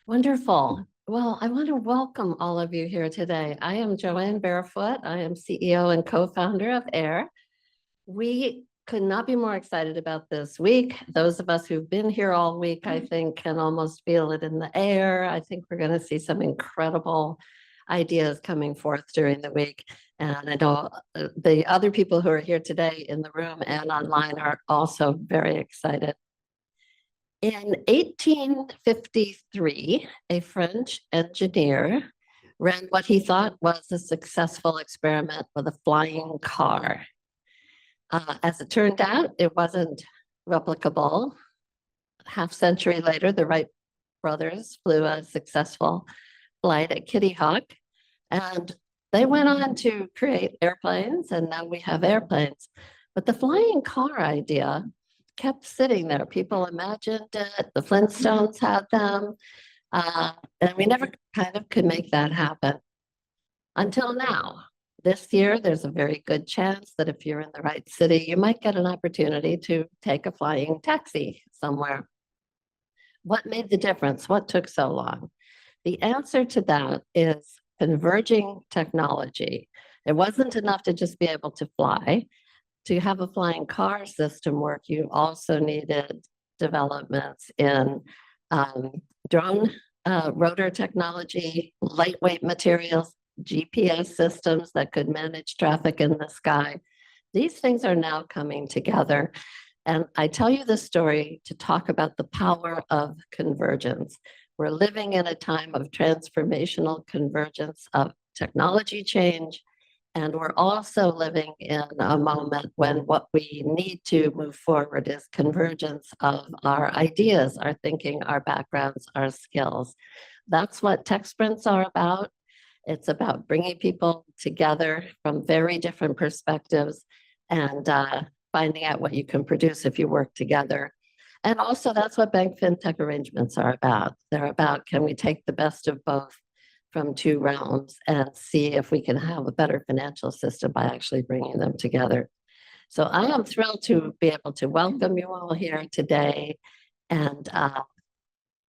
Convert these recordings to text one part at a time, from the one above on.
Wonderful. Well, I want to welcome all of you here today. I am Joanne Barefoot. I am CEO and co-founder of AIR. We could not be more excited about this week. Those of us who've been here all week, I think, can almost feel it in the air. I think we're going to see some incredible ideas coming forth during the week. And I know the other people who are here today in the room and online are also very excited. In 1853, a French engineer ran what he thought was a successful experiment with a flying car. As it turned out, it wasn't replicable. Half century later, the Wright brothers flew a successful flight at Kitty Hawk, and they went on to create airplanes, and now we have airplanes. But the flying car idea kept sitting there. People imagined it. The Flintstones had them. And we never kind of could make that happen until now. This year, there's a very good chance that if you're in the right city, you might get an opportunity to take a flying taxi somewhere. What made the difference? What took so long? The answer to that is converging technology. It wasn't enough to just be able to fly. To have a flying car system work, you also needed developments in drone rotor technology, lightweight materials, GPS systems that could manage traffic in the sky. These things are now coming together. And I tell you this story to talk about the power of convergence. We're living in a time of transformational convergence of technology change. And we're also living in a moment when what we need to move forward is convergence of our ideas, our thinking, our backgrounds, our skills. That's what TechSprints are about. It's about bringing people together from very different perspectives and finding out what you can produce if you work together. And also, that's what Bank Fintech Arrangements are about. They're about, can we take the best of both from two realms and see if we can have a better financial system by actually bringing them together. So I am thrilled to be able to welcome you all here today. And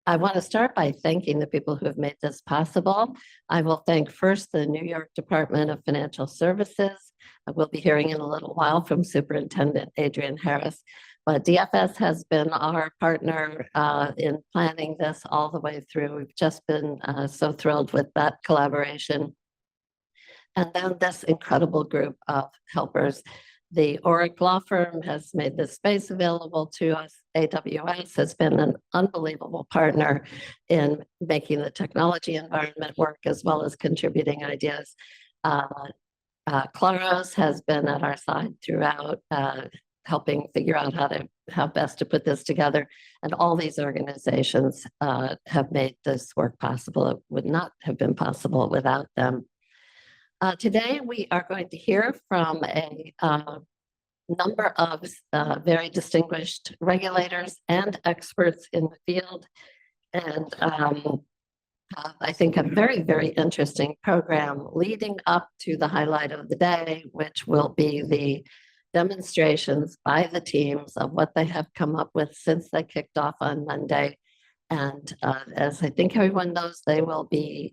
I want to start by thanking the people who have made this possible. I will thank first the New York Department of Financial Services. We'll be hearing in a little while from Superintendent Adrienne Harris. But DFS has been our partner in planning this all the way through. We've just been so thrilled with that collaboration. And then this incredible group of helpers. The Oric Law Firm has made this space available to us. AWS has been an unbelievable partner in making the technology environment work as well as contributing ideas. Claros has been at our side throughout, helping figure out how best to put this together. And all these organizations have made this work possible. It would not have been possible without them. Today, we are going to hear from a number of very distinguished regulators and experts in the field. And I think a very, very interesting program leading up to the highlight of the day, which will be the demonstrations by the teams of what they have come up with since they kicked off on Monday. And as I think everyone knows, they will be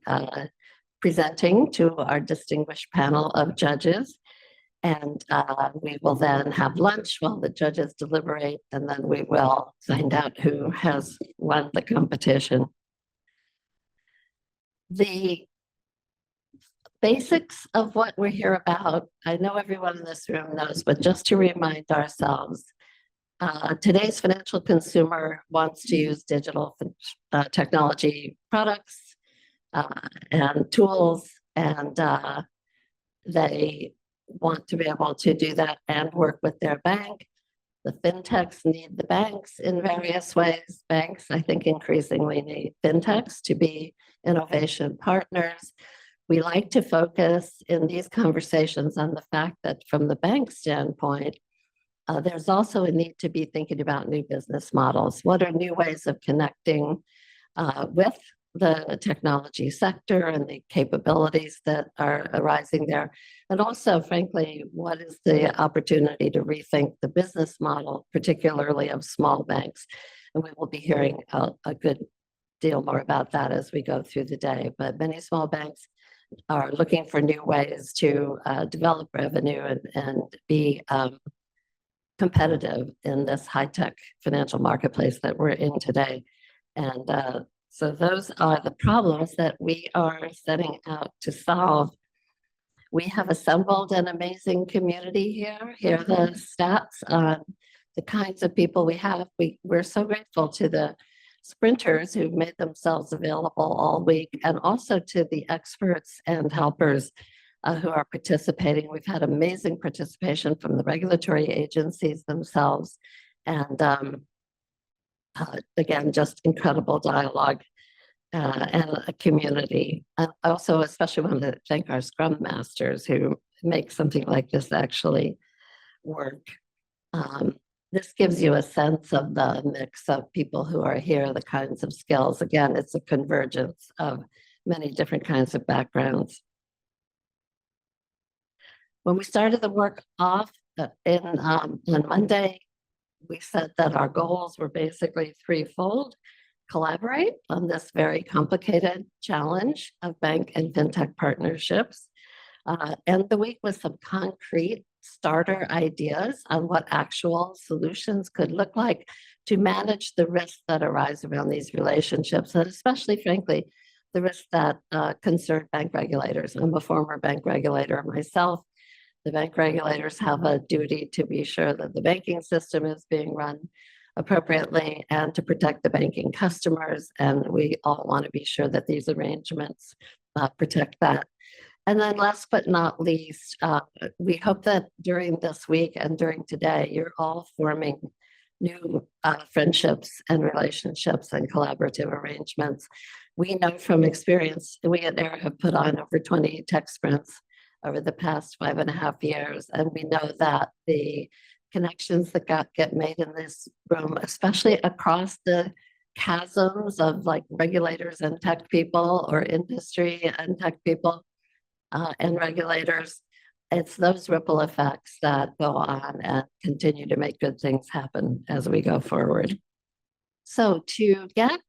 presenting to our distinguished panel of judges. And we will then have lunch while the judges deliberate, and then we will find out who has won the competition. The basics of what we're here about, I know everyone in this room knows, but just to remind ourselves, today's financial consumer wants to use digital technology products and tools, and they want to be able to do that and work with their bank. The fintechs need the banks in various ways. Banks, I think, increasingly need fintechs to be innovation partners. We like to focus in these conversations on the fact that from the bank standpoint, there's also a need to be thinking about new business models. What are new ways of connecting with the technology sector and the capabilities that are arising there? And also, frankly, what is the opportunity to rethink the business model, particularly of small banks? And we will be hearing a good deal more about that as we go through the day. But many small banks are looking for new ways to develop revenue and be competitive in this high-tech financial marketplace that we're in today. And so those are the problems that we are setting out to solve. We have assembled an amazing community here. Here are the stats on the kinds of people we have. We're so grateful to the sprinters who've made themselves available all week, and also to the experts and helpers who are participating. We've had amazing participation from the regulatory agencies themselves. And again, just incredible dialogue and a community. I also especially want to thank our Scrum Masters who make something like this actually work. This gives you a sense of the mix of people who are here, the kinds of skills. Again, it's a convergence of many different kinds of backgrounds. When we started the work off on Monday, we said that our goals were basically threefold: collaborate on this very complicated challenge of bank and fintech partnerships, end the week with some concrete starter ideas on what actual solutions could look like to manage the risks that arise around these relationships, and especially, frankly, the risks that concern bank regulators. I'm a former bank regulator myself. The bank regulators have a duty to be sure that the banking system is being run appropriately and to protect the banking customers. And we all want to be sure that these arrangements protect that. And then last but not least, we hope that during this week and during today, you're all forming new friendships and relationships and collaborative arrangements. We know from experience, we at AIR have put on over 20 tech sprints over the past 5.5 years. And we know that the connections that get made in this room, especially across the chasms of like regulators and tech people, or industry and tech people and regulators, it's those ripple effects that go on and continue to make good things happen as we go forward. So to get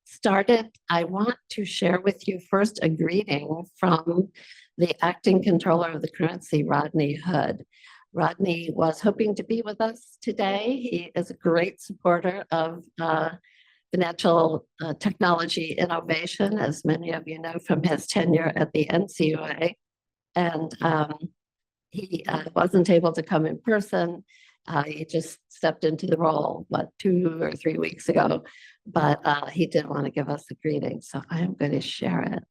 started, I want to share with you first a greeting from the Acting Comptroller of the Currency, Rodney Hood. Rodney was hoping to be with us today. He is a great supporter of financial technology innovation, as many of you know from his tenure at the NCUA. And he wasn't able to come in person. He just stepped into the role, 2 or 3 weeks ago, but he did want to give us a greeting. So I am going to share it.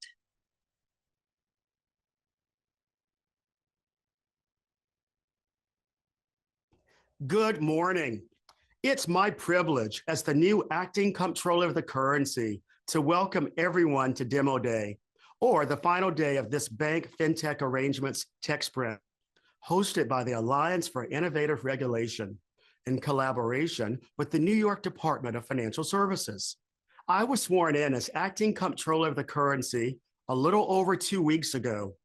Good morning. It's my privilege as the new Acting Comptroller of the Currency to welcome everyone to Demo Day, or the final day of this Bank Fintech Arrangements TechSprint, hosted by the Alliance for Innovative Regulation in collaboration with the New York Department of Financial Services. I was sworn in as Acting Comptroller of the Currency a little over 2 weeks ago.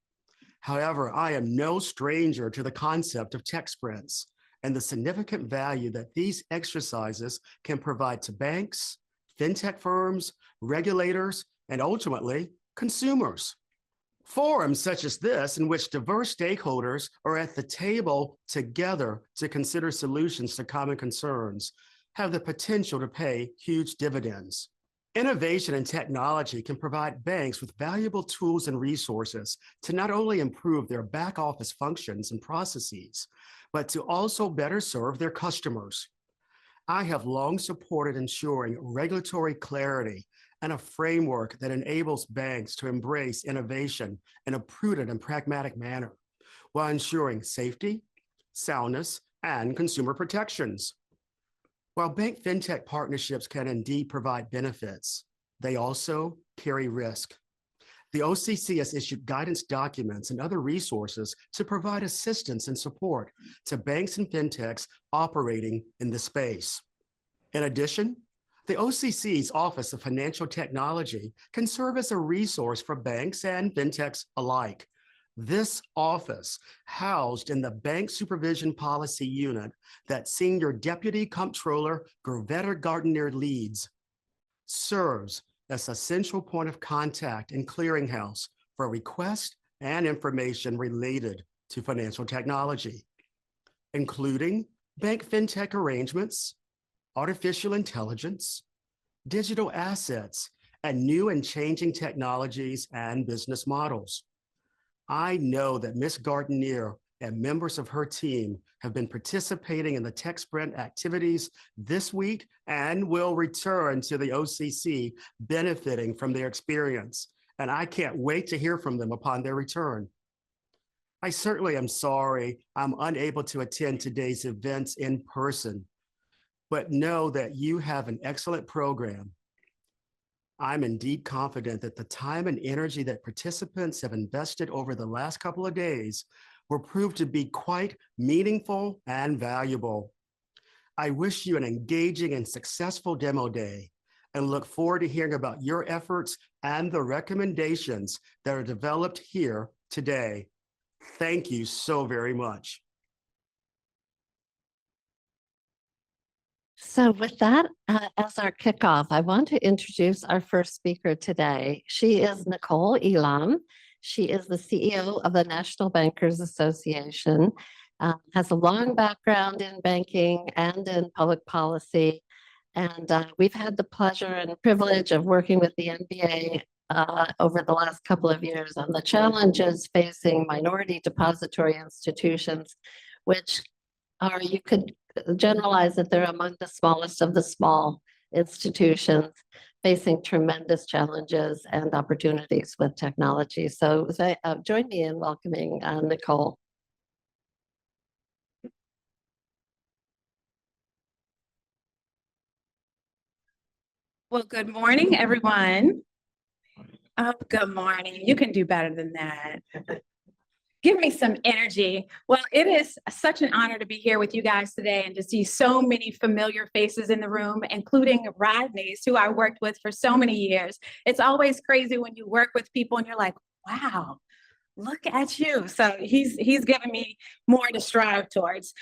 However, I am no stranger to the concept of tech sprints and the significant value that these exercises can provide to banks, fintech firms, regulators, and ultimately, consumers. Forums such as this, in which diverse stakeholders are at the table together to consider solutions to common concerns, have the potential to pay huge dividends. Innovation and technology can provide banks with valuable tools and resources to not only improve their back office functions and processes, but to also better serve their customers. I have long supported ensuring regulatory clarity and a framework that enables banks to embrace innovation in a prudent and pragmatic manner, while ensuring safety, soundness, and consumer protections. While bank fintech partnerships can indeed provide benefits, they also carry risk. The OCC has issued guidance documents and other resources to provide assistance and support to banks and fintechs operating in the space. In addition, the OCC's Office of Financial Technology can serve as a resource for banks and fintechs alike. This office, housed in the Bank Supervision Policy Unit that Senior Deputy Comptroller Gervetta Gardner leads, serves as a central point of contact and clearinghouse for requests and information related to financial technology, including Bank Fintech Arrangements, artificial intelligence, digital assets, and new and changing technologies and business models. I know that Ms. Gardenier and members of her team have been participating in the TechSprint activities this week and will return to the OCC benefiting from their experience. And I can't wait to hear from them upon their return. I certainly am sorry I'm unable to attend today's events in person, but know that you have an excellent program. I'm indeed confident that the time and energy that participants have invested over the last couple of days will prove to be quite meaningful and valuable. I wish you an engaging and successful demo day and look forward to hearing about your efforts and the recommendations that are developed here today. Thank you so very much. So with that, as our kickoff, I want to introduce our first speaker today. She is Nicole Elam. She is the CEO of the National Bankers Association, has a long background in banking and in public policy. And we've had the pleasure and privilege of working with the NBA over the last couple of years on the challenges facing minority depository institutions, which are, you could generalize that they're among the smallest of the small institutions facing tremendous challenges and opportunities with technology. So join me in welcoming Nicole. Well, good morning, everyone. Oh, good morning. You can do better than that. Give me some energy. Well, it is such an honor to be here with you guys today and to see so many familiar faces in the room, including Rodney's, who I worked with for so many years. It's always crazy when you work with people and you're like, wow, look at you. So he's given me more to strive towards.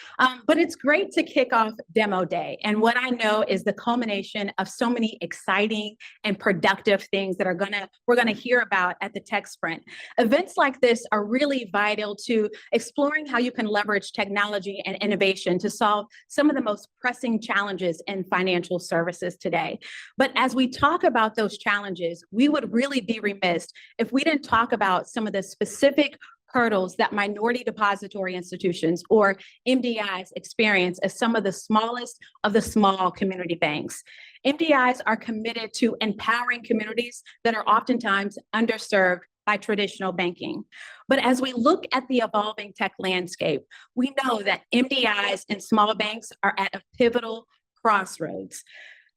But it's great to kick off Demo Day. And what I know is the culmination of so many exciting and productive things that we're gonna hear about at the TechSprint. Events like this are really vital to exploring how you can leverage technology and innovation to solve some of the most pressing challenges in financial services today. But as we talk about those challenges, we would really be remiss if we didn't talk about some of the specific hurdles that minority depository institutions, or MDIs, experience as some of the smallest of the small community banks. MDIs are committed to empowering communities that are oftentimes underserved by traditional banking. But as we look at the evolving tech landscape, we know that MDIs and small banks are at a pivotal crossroads,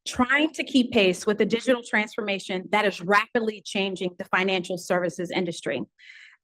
trying to keep pace with the digital transformation that is rapidly changing the financial services industry.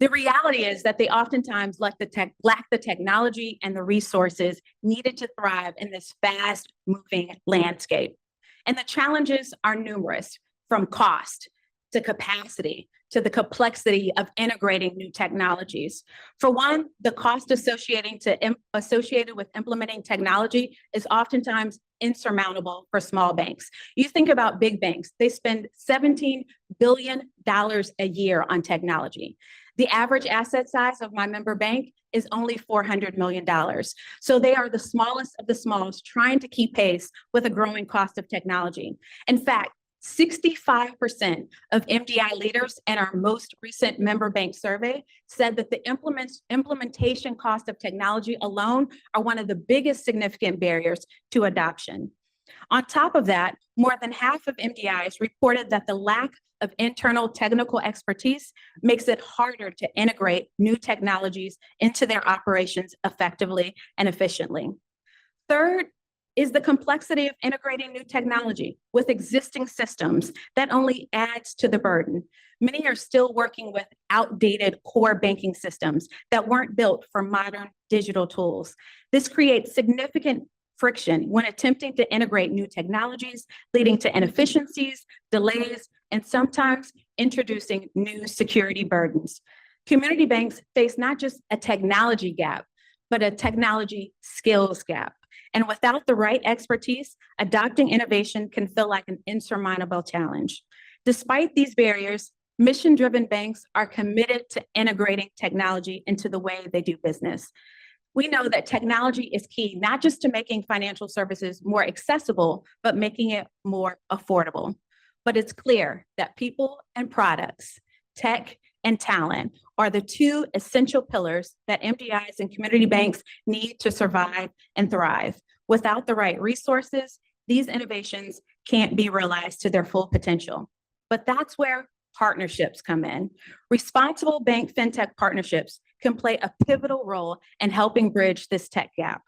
The reality is that they oftentimes lack the technology and the resources needed to thrive in this fast-moving landscape. And the challenges are numerous, from cost to capacity to the complexity of integrating new technologies. For one, the cost associated with implementing technology is oftentimes insurmountable for small banks. You think about big banks, they spend $17 billion a year on technology. The average asset size of my member bank is only $400 million. So they are the smallest of the smallest, trying to keep pace with a growing cost of technology. In fact, 65% of MDI leaders in our most recent member bank survey said that the implementation cost of technology alone are one of the biggest significant barriers to adoption. On top of that, more than half of MDIs reported that the lack of internal technical expertise makes it harder to integrate new technologies into their operations effectively and efficiently. Third is the complexity of integrating new technology with existing systems that only adds to the burden. Many are still working with outdated core banking systems that weren't built for modern digital tools. This creates significant friction when attempting to integrate new technologies, leading to inefficiencies, delays, and sometimes introducing new security burdens. Community banks face not just a technology gap, but a technology skills gap. And without the right expertise, adopting innovation can feel like an insurmountable challenge. Despite these barriers, mission-driven banks are committed to integrating technology into the way they do business. We know that technology is key, not just to making financial services more accessible, but making it more affordable. But it's clear that people and products, tech and talent are the two essential pillars that MDIs and community banks need to survive and thrive. Without the right resources, these innovations can't be realized to their full potential. But that's where partnerships come in. Responsible bank fintech partnerships can play a pivotal role in helping bridge this tech gap,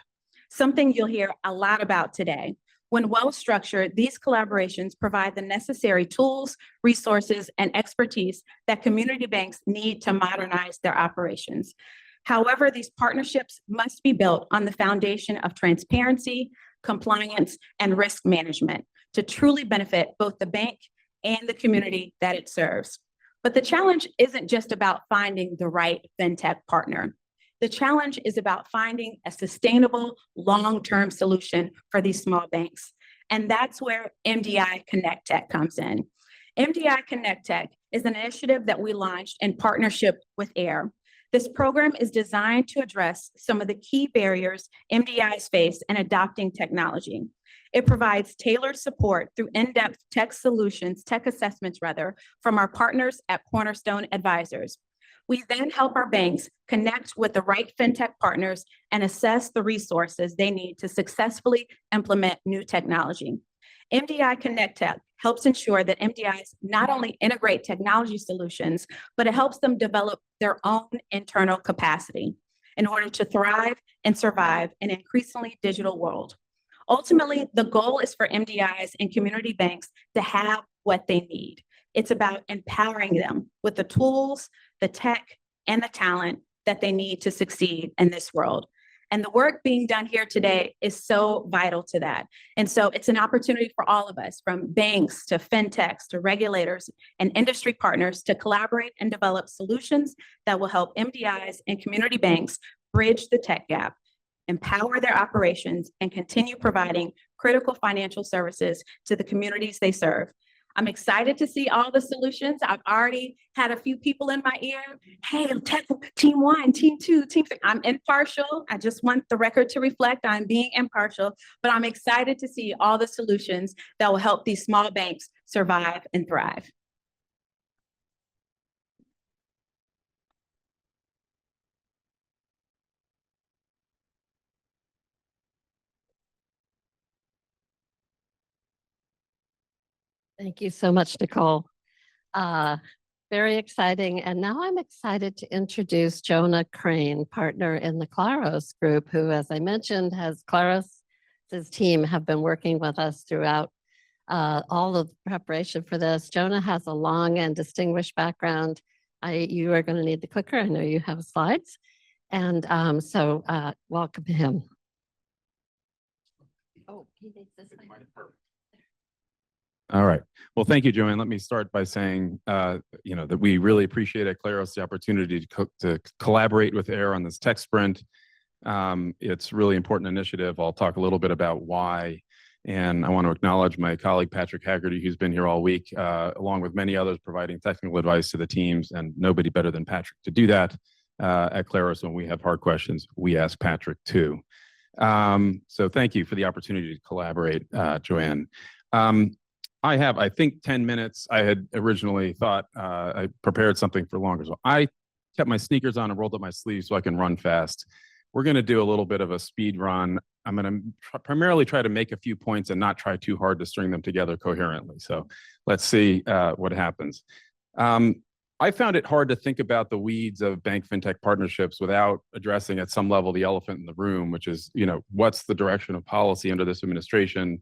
something you'll hear a lot about today. When well-structured, these collaborations provide the necessary tools, resources, and expertise that community banks need to modernize their operations. However, these partnerships must be built on the foundation of transparency, compliance, and risk management to truly benefit both the bank and the community that it serves. But the challenge isn't just about finding the right fintech partner. The challenge is about finding a sustainable, long-term solution for these small banks. And that's where MDI Connect Tech comes in. MDI Connect Tech is an initiative that we launched in partnership with AIR. This program is designed to address some of the key barriers MDIs face in adopting technology. It provides tailored support through in-depth tech assessments from our partners at Cornerstone Advisors. We then help our banks connect with the right fintech partners and assess the resources they need to successfully implement new technology. MDI Connect Tech helps ensure that MDIs not only integrate technology solutions, but it helps them develop their own internal capacity in order to thrive and survive in an increasingly digital world. Ultimately, the goal is for MDIs and community banks to have what they need. It's about empowering them with the tools, the tech, and the talent that they need to succeed in this world. And the work being done here today is so vital to that. And so it's an opportunity for all of us, from banks to fintechs to regulators and industry partners, to collaborate and develop solutions that will help MDIs and community banks bridge the tech gap, empower their operations, and continue providing critical financial services to the communities they serve. I'm excited to see all the solutions. I've already had a few people in my ear. Hey, tech, team one, team two, team three. I'm impartial. I just want the record to reflect I'm being impartial, but I'm excited to see all the solutions that will help these small banks survive and thrive. Thank you so much, Nicole. Very exciting. And now I'm excited to introduce Jonah Crane, partner in the Claros group, who, as I mentioned, Claros's team have been working with us throughout all of the preparation for this. Jonah has a long and distinguished background. You are going to need the clicker. I know you have slides. And so welcome him. Oh, he needs this thing. All right. Well, thank you, Joanne. Let me start by saying, that we really appreciate at Claros the opportunity to collaborate with AIR on this TechSprint. It's a really important initiative. I'll talk a little bit about why. And I want to acknowledge my colleague, Patrick Haggerty, who's been here all week, along with many others providing technical advice to the teams, and nobody better than Patrick to do that. At Claros, when we have hard questions, we ask Patrick too. So thank you for the opportunity to collaborate, Joanne. I have, I think, 10 minutes. I had originally thought I prepared something for longer. So I kept my sneakers on and rolled up my sleeves so I can run fast. We're going to do a little bit of a speed run. I'm going to primarily try to make a few points and not try too hard to string them together coherently. So let's see what happens. I found it hard to think about the weeds of bank fintech partnerships without addressing at some level the elephant in the room, which is, what's the direction of policy under this administration?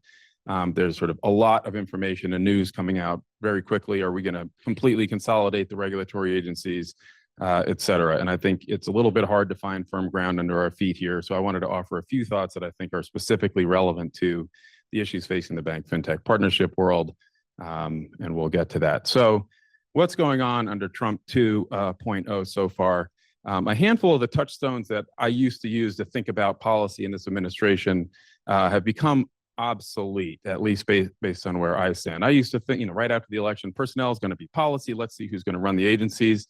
There's sort of a lot of information and news coming out very quickly. Are we going to completely consolidate the regulatory agencies, et cetera? And I think it's a little bit hard to find firm ground under our feet here. So I wanted to offer a few thoughts that I think are specifically relevant to the issues facing the bank fintech partnership world. And we'll get to that. So what's going on under Trump 2.0 so far? A handful of the touchstones that I used to use to think about policy in this administration have become obsolete, at least based on where I stand. I used to think, right after the election, personnel is going to be policy. Let's see who's going to run the agencies.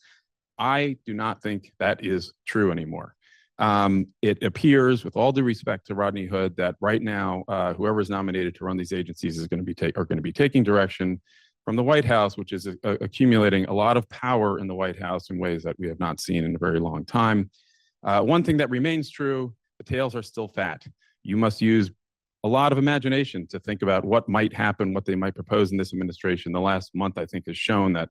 I do not think that is true anymore. It appears, with all due respect to Rodney Hood, that right now, whoever is nominated to run these agencies is going to be taking direction from the White House, which is accumulating a lot of power in the White House in ways that we have not seen in a very long time. One thing that remains true: the tails are still fat. You must use a lot of imagination to think about what might happen, what they might propose in this administration. The last month, I think, has shown that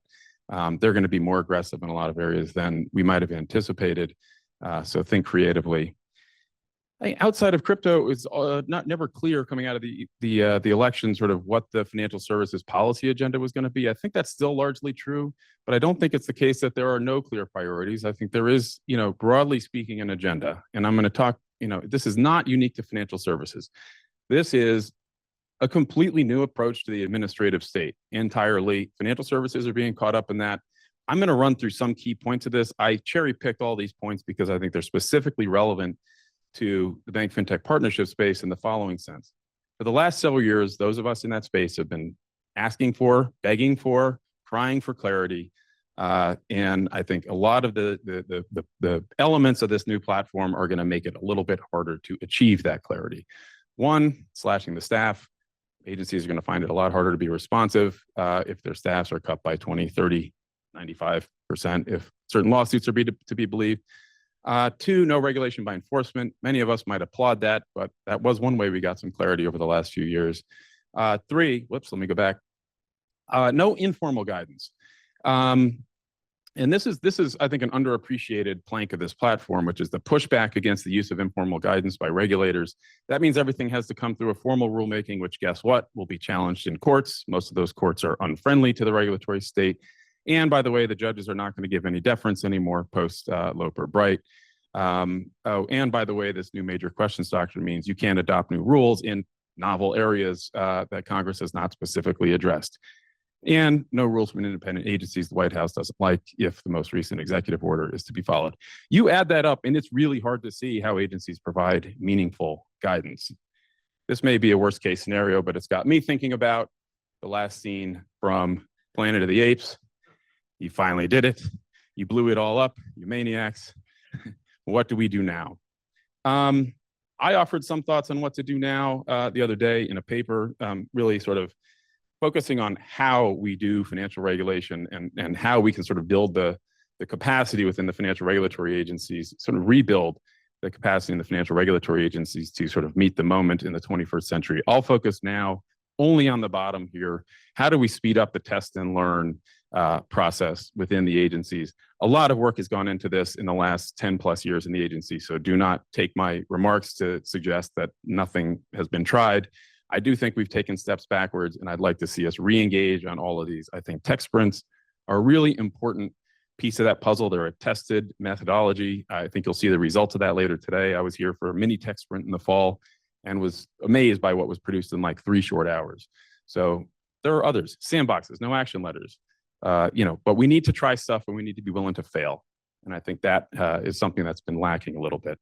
they're going to be more aggressive in a lot of areas than we might have anticipated. So think creatively. Outside of crypto, it's never clear coming out of the election sort of what the financial services policy agenda was going to be. I think that's still largely true, but I don't think it's the case that there are no clear priorities. I think there is, broadly speaking, an agenda. And I'm going to talk, this is not unique to financial services. This is a completely new approach to the administrative state entirely. Financial services are being caught up in that. I'm going to run through some key points of this. I cherry-picked all these points because I think they're specifically relevant to the bank fintech partnership space in the following sense. For the last several years, those of us in that space have been asking for, begging for, crying for clarity. And I think a lot of the elements of this new platform are going to make it a little bit harder to achieve that clarity. One, slashing the staff. Agencies are going to find it a lot harder to be responsive if their staffs are cut by 20, 30, 95%, if certain lawsuits are to be believed. Two, no regulation by enforcement. Many of us might applaud that, but that was one way we got some clarity over the last few years. Three, let me go back. No informal guidance. And this is, I think, an underappreciated plank of this platform, which is the pushback against the use of informal guidance by regulators. That means everything has to come through a formal rulemaking, which, guess what, will be challenged in courts. Most of those courts are unfriendly to the regulatory state. And by the way, the judges are not going to give any deference anymore post Loper Bright. And by the way, this new major questions doctrine means you can't adopt new rules in novel areas that Congress has not specifically addressed. And no rules from independent agencies the White House doesn't like if the most recent executive order is to be followed. You add that up, and it's really hard to see how agencies provide meaningful guidance. This may be a worst case scenario, but it's got me thinking about the last scene from Planet of the Apes. You finally did it. You blew it all up, you maniacs. What do we do now? I offered some thoughts on what to do now the other day in a paper, really sort of focusing on how we do financial regulation and how we can sort of build the capacity within the financial regulatory agencies, sort of rebuild the capacity in the financial regulatory agencies to sort of meet the moment in the 21st century. I'll focus now only on the bottom here. How do we speed up the test and learn process within the agencies? A lot of work has gone into this in the last 10 plus years in the agency, so do not take my remarks to suggest that nothing has been tried. I do think we've taken steps backwards, and I'd like to see us re-engage on all of these. I think tech sprints are a really important piece of that puzzle. They're a tested methodology. I think you'll see the results of that later today. I was here for a mini tech sprint in the fall and was amazed by what was produced in like 3 short hours. So there are others, sandboxes, no action letters, but we need to try stuff and we need to be willing to fail. And I think that is something that's been lacking a little bit.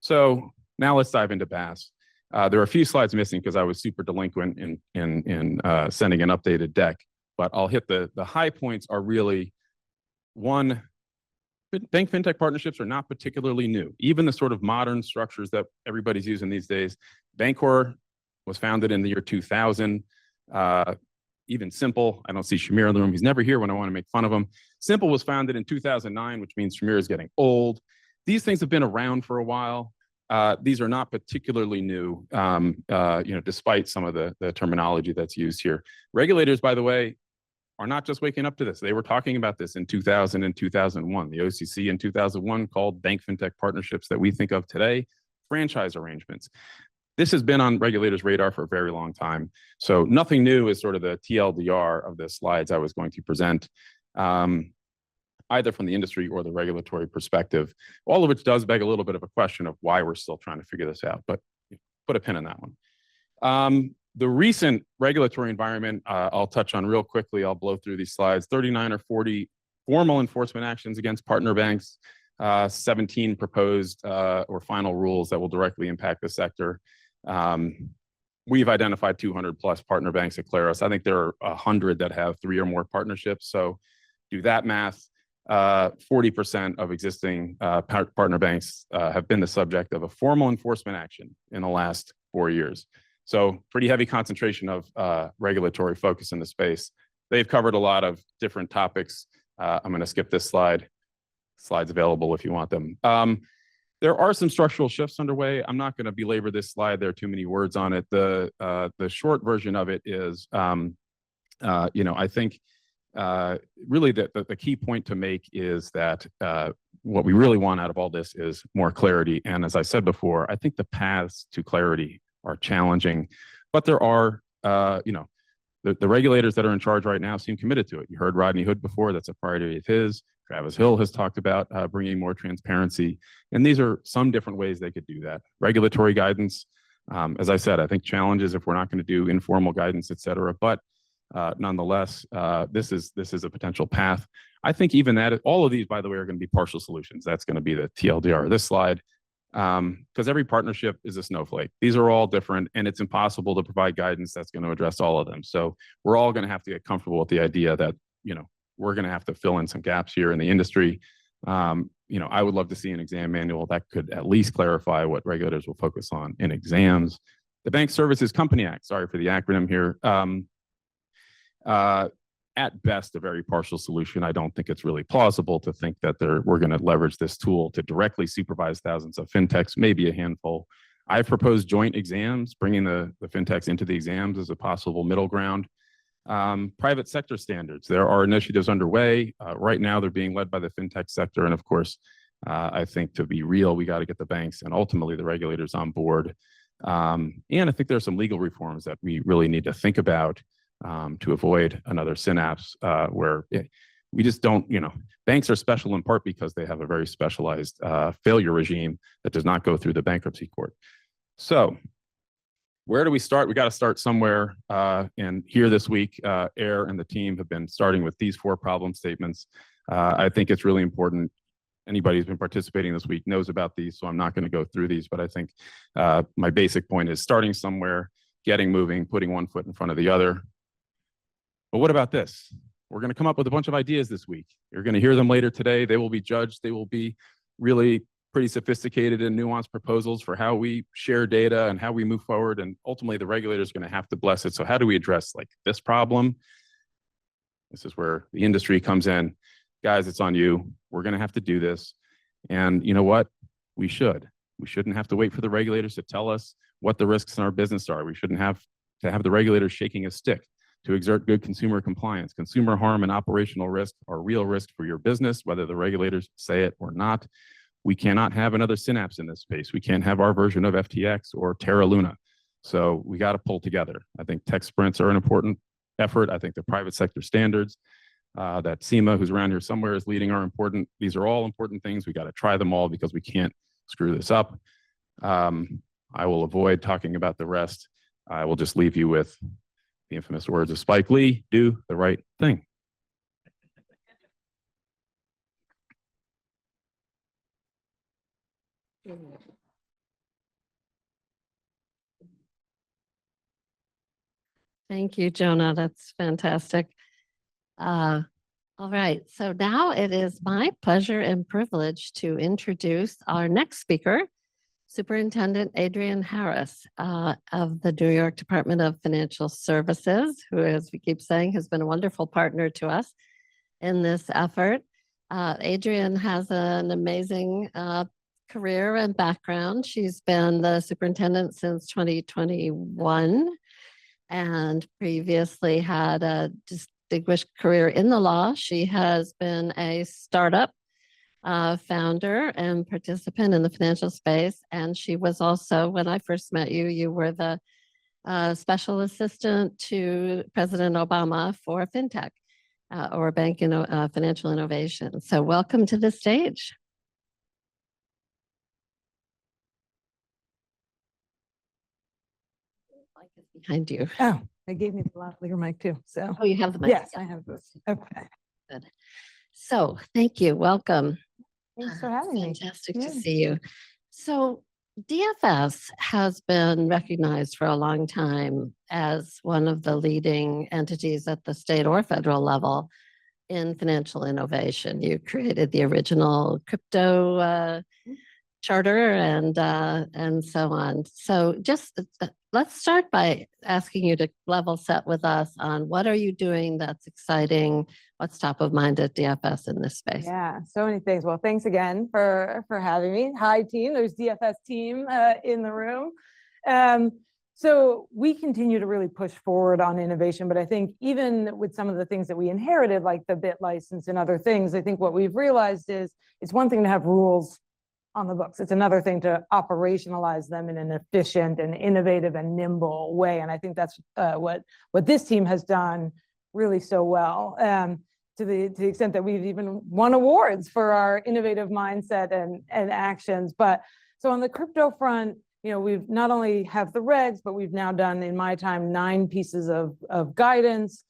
So now let's dive into BAS. There are a few slides missing because I was super delinquent in sending an updated deck, but I'll hit the high points are really, one, bank fintech partnerships are not particularly new. Even the sort of modern structures that everybody's using these days. Bancor was founded in the year 2000. Even Simple, I don't see Shamir in the room. He's never here when I want to make fun of him. Simple was founded in 2009, which means Shamir is getting old. These things have been around for a while. These are not particularly new, despite some of the terminology that's used here. Regulators, by the way, are not just waking up to this. They were talking about this in 2000 and 2001. The OCC in 2001 called bank fintech partnerships that we think of today franchise arrangements. This has been on regulators' radar for a very long time. So nothing new is sort of the TLDR of the slides I was going to present, either from the industry or the regulatory perspective, all of which does beg a little bit of a question of why we're still trying to figure this out, but put a pin in that one. The recent regulatory environment, I'll touch on real quickly. I'll blow through these slides. 39 or 40 formal enforcement actions against partner banks, 17 proposed or final rules that will directly impact the sector. We've identified 200 plus partner banks at Claros. I think there are 100 that have 3 or more partnerships. So do that math. 40% of existing partner banks have been the subject of a formal enforcement action in the last 4 years. So pretty heavy concentration of regulatory focus in the space. They've covered a lot of different topics. I'm going to skip this slide. Slides available if you want them. There are some structural shifts underway. I'm not going to belabor this slide. There are too many words on it. The short version of it is, I think really the key point to make is that what we really want out of all this is more clarity. And as I said before, I think the paths to clarity are challenging, but there are, the regulators that are in charge right now seem committed to it. You heard Rodney Hood before. That's a priority of his. Travis Hill has talked about bringing more transparency. And these are some different ways they could do that. Regulatory guidance, as I said, I think challenges if we're not going to do informal guidance, et cetera. But nonetheless, this is a potential path. I think even that, all of these, by the way, are going to be partial solutions. That's going to be the TLDR of this slide. Because every partnership is a snowflake. These are all different, and it's impossible to provide guidance that's going to address all of them. So we're all going to have to get comfortable with the idea that, we're going to have to fill in some gaps here in the industry. I would love to see an exam manual that could at least clarify what regulators will focus on in exams. The Bank Services Company Act, sorry for the acronym here. At best, a very partial solution. I don't think it's really plausible to think that we're going to leverage this tool to directly supervise thousands of fintechs, maybe a handful. I've proposed joint exams, bringing the fintechs into the exams as a possible middle ground. Private sector standards. There are initiatives underway. Right now, they're being led by the fintech sector. And of course, I think to be real, we got to get the banks and ultimately the regulators on board. And I think there's some legal reforms that we really need to think about to avoid another synapse where we just don't, banks are special in part because they have a very specialized failure regime that does not go through the bankruptcy court. So where do we start? We got to start somewhere. And here this week, AIR and the team have been starting with these 4 problem statements. I think it's really important. Anybody who's been participating this week knows about these, so I'm not going to go through these. But I think my basic point is starting somewhere, getting moving, putting one foot in front of the other. But what about this? We're going to come up with a bunch of ideas this week. You're going to hear them later today. They will be judged. They will be really pretty sophisticated and nuanced proposals for how we share data and how we move forward. And ultimately, the regulator is going to have to bless it. So how do we address this problem? This is where the industry comes in. Guys, it's on you. We're going to have to do this. And you know what? We should. We shouldn't have to wait for the regulators to tell us what the risks in our business are. We shouldn't have to have the regulators shaking a stick to exert good consumer compliance. Consumer harm and operational risk are real risk for your business, whether the regulators say it or not. We cannot have another synapse in this space. We can't have our version of FTX or Terra Luna. So we got to pull together. I think tech sprints are an important effort. I think the private sector standards that SEMA, who's around here somewhere, is leading are important. These are all important things. We got to try them all because we can't screw this up. I will avoid talking about the rest. I will just leave you with the infamous words of Spike Lee: do the right thing. Thank you, Jonah. That's fantastic. All right, so now it is my pleasure and privilege to introduce our next speaker, Superintendent Adrienne Harris of the New York Department of Financial Services, who, as we keep saying, has been a wonderful partner to us in this effort. Adrienne has an amazing career and background. She's been the superintendent since 2021 and previously had a distinguished career in the law. She has been a startup founder and participant in the financial space. And she was also, when I first met you, you were the special assistant to President Obama for fintech or bank financial innovation. So welcome to the stage. Behind you. Oh, they gave me the lavalier mic too. So, Oh, you have the mic. yes, Yeah. I have this. Okay. Good. So thank you. Welcome. Thanks for having me. Fantastic to Yeah. see you. So DFS has been recognized for a long time as one of the leading entities at the state or federal level in financial innovation. You created the original crypto charter and so on. So just let's start by asking you to level set with us on what are you doing that's exciting, what's top of mind at DFS in this space. Yeah, so many things. Well, thanks again for having me. Hi, team. There's DFS team in the room. So we continue to really push forward on innovation, but I think even with some of the things that we inherited, like the bit license and other things, I think what we've realized is it's one thing to have rules on the books. It's another thing to operationalize them in an efficient and innovative and nimble way. And I think that's what this team has done really so well. To the extent that we've even won awards for our innovative mindset and actions. But so on the crypto front, you know, we've not only have the regs, but we've now done in my time 9 pieces of guidance.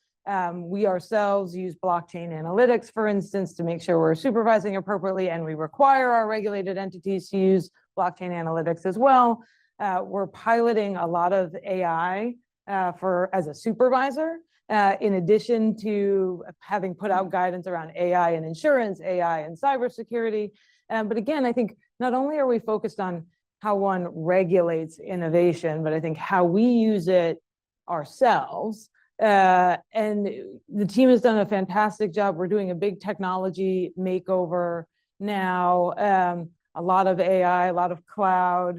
We ourselves use blockchain analytics, for instance, to make sure we're supervising appropriately, and we require our regulated entities to use blockchain analytics as well. We're piloting a lot of AI as a supervisor. In addition to having put out guidance around AI and insurance, AI and cybersecurity. But again, I think not only are we focused on how one regulates innovation, but I think how we use it ourselves. And the team has done a fantastic job. We're doing a big technology makeover now, a lot of AI, a lot of cloud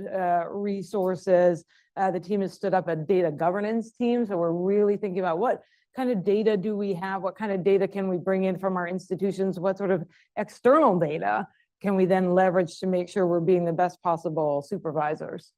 resources. The team has stood up a data governance team. So we're really thinking about what kind of data do we have? What kind of data can we bring in from our institutions? What sort of external data can we then leverage to make sure we're being the best possible supervisors?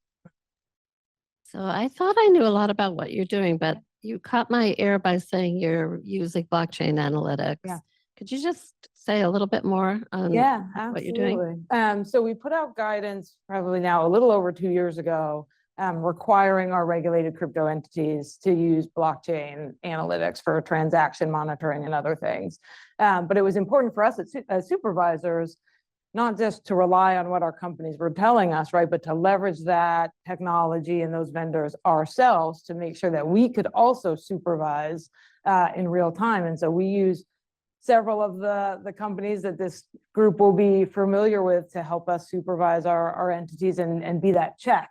So I thought I knew a lot about what you're doing, but you caught my ear by saying you're using blockchain analytics. Yeah. Could you just say a little bit more on Yeah, what you're doing? absolutely. So we put out guidance probably now a little over 2 years ago, requiring our regulated crypto entities to use blockchain analytics for transaction monitoring and other things. But it was important for us as supervisors, not just to rely on what our companies were telling us, right, but to leverage that technology and those vendors ourselves to make sure that we could also supervise in real time. And so we use several of the companies that this group will be familiar with to help us supervise our entities and be that check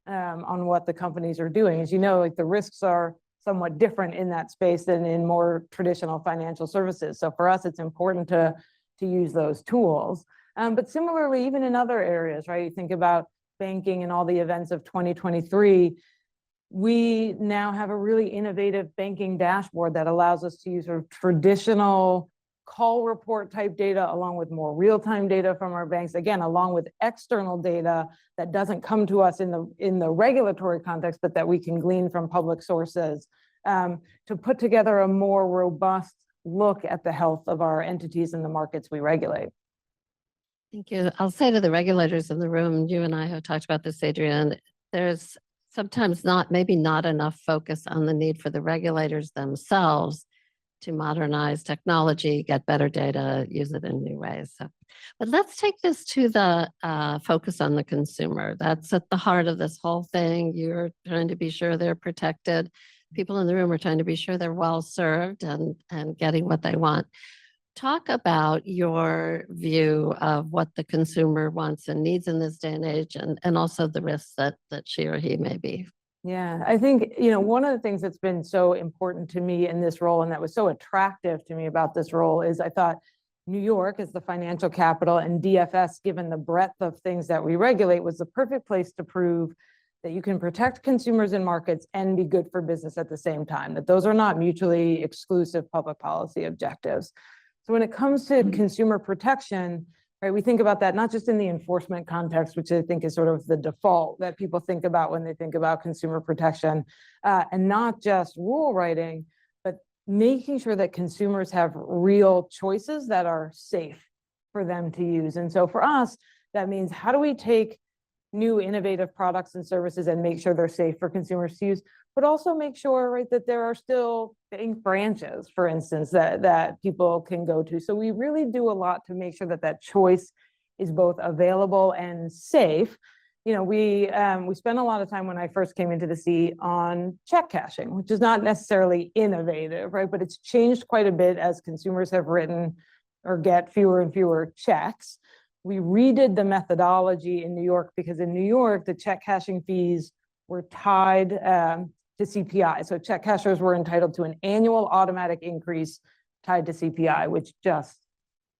on what the companies are doing. As you know, like the risks are somewhat different in that space than in more traditional financial services. So for us, it's important to use those tools. But similarly, even in other areas, right? You think about banking and all the events of 2023, we now have a really innovative banking dashboard that allows us to use sort of traditional call report type data along with more real-time data from our banks, again, along with external data that doesn't come to us in the regulatory context, but that we can glean from public sources to put together a more robust look at the health of our entities and the markets we regulate. Thank you. I'll say to the regulators in the room, you and I have talked about this, Adrienne, there's sometimes maybe not enough focus on the need for the regulators themselves to modernize technology, get better data, use it in new ways. So, but let's take this to the focus on the consumer. That's at the heart of this whole thing. You're trying to be sure they're protected. People in the room are trying to be sure they're well served and getting what they want. Talk about your view of what the consumer wants and needs in this day and age, and also the risks that she or he may be. Yeah, I think, you know, one of the things that's been so important to me in this role and that was so attractive to me about this role is I thought New York as the financial capital and DFS, given the breadth of things that we regulate, was the perfect place to prove that you can protect consumers and markets and be good for business at the same time, that those are not mutually exclusive public policy objectives. So when it comes to consumer protection, right, we think about that not just in the enforcement context, which I think is sort of the default that people think about when they think about consumer protection, and not just rule writing, but making sure that consumers have real choices that are safe for them to use. And so for us, that means how do we take new innovative products and services and make sure they're safe for consumers to use, but also make sure, right, that there are still bank branches, for instance, that people can go to. So we really do a lot to make sure that that choice is both available and safe, we spent a lot of time when I first came into the seat on check cashing, which is not necessarily innovative, right? But it's changed quite a bit as consumers have written or get fewer and fewer checks. We redid the methodology in New York because in New York, the check cashing fees were tied to CPI. So check cashers were entitled to an annual automatic increase tied to CPI, which just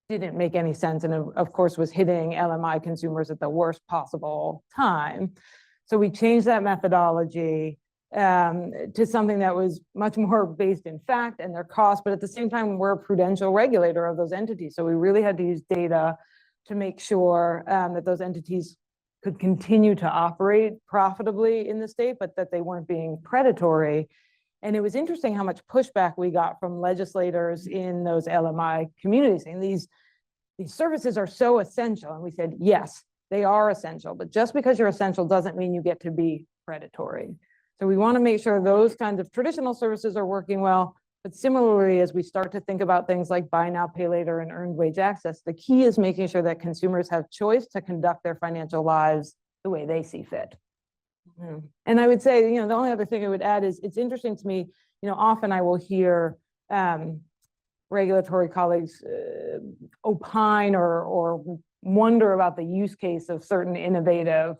didn't make any sense. And of course was hitting LMI consumers at the worst possible time. So we changed that methodology to something that was much more based in fact and their cost, but at the same time, we're a prudential regulator of those entities. So we really had to use data to make sure that those entities could continue to operate profitably in the state, but that they weren't being predatory. And it was interesting how much pushback we got from legislators in those LMI communities. And these services are so essential. And we said, yes, they are essential, but just because you're essential doesn't mean you get to be predatory. So we want to make sure those kinds of traditional services are working well. But similarly, as we start to think about things like buy now, pay later and earned wage access, the key is making sure that consumers have choice to conduct their financial lives the way they see fit. And I would say, the only other thing I would add is it's interesting to me, often I will hear regulatory colleagues opine or wonder about the use case of certain innovative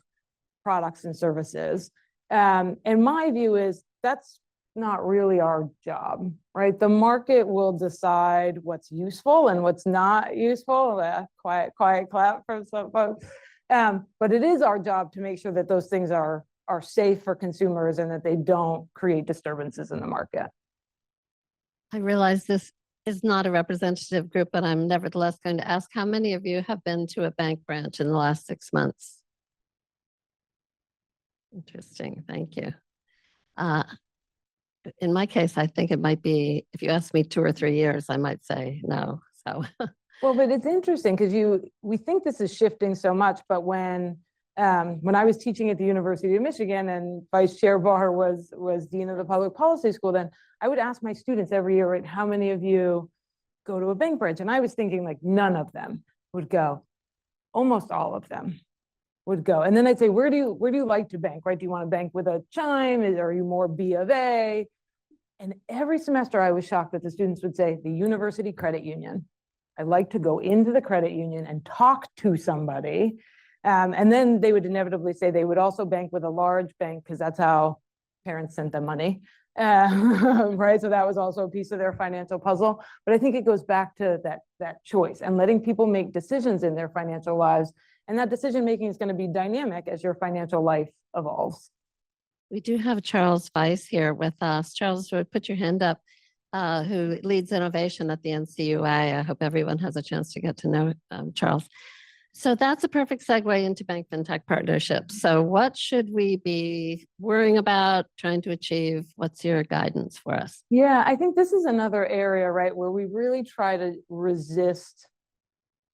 products and services. And my view is that's not really our job, right? The market will decide what's useful and what's not useful. Quiet clap from some folks. But it is our job to make sure that those things are safe for consumers and that they don't create disturbances in the market. I realize this is not a representative group, but I'm nevertheless going to ask how many of you have been to a bank branch in the last 6 months? Interesting, thank you. In my case, I think it might be, if you ask me 2 or 3 years, I might say no, so. Well, but it's interesting because we think this is shifting so much, but when I was teaching at the University of Michigan and Vice Chair Barr was Dean of the Public Policy School, then I would ask my students every year, right, how many of you go to a bank branch? And I was thinking like none of them would go. Almost all of them would go. And then I'd say, where do you like to bank, right? Do you want to bank with a chime? Are you more B of A? And every semester I was shocked that the students would say the University Credit Union. I like to go into the credit union and talk to somebody. And then they would inevitably say they would also bank with a large bank because that's how parents sent them money, right? So that was also a piece of their financial puzzle. But I think it goes back to that choice and letting people make decisions in their financial lives. And that decision-making is going to be dynamic as your financial life evolves. We do have Charles Weiss here with us. Charles, would put your hand up, who leads innovation at the NCUA. I hope everyone has a chance to get to know Charles. So that's a perfect segue into Bank Fintech partnerships. So what should we be worrying about, trying to achieve? What's your guidance for us? Yeah, I think this is another area, right, where we really try to resist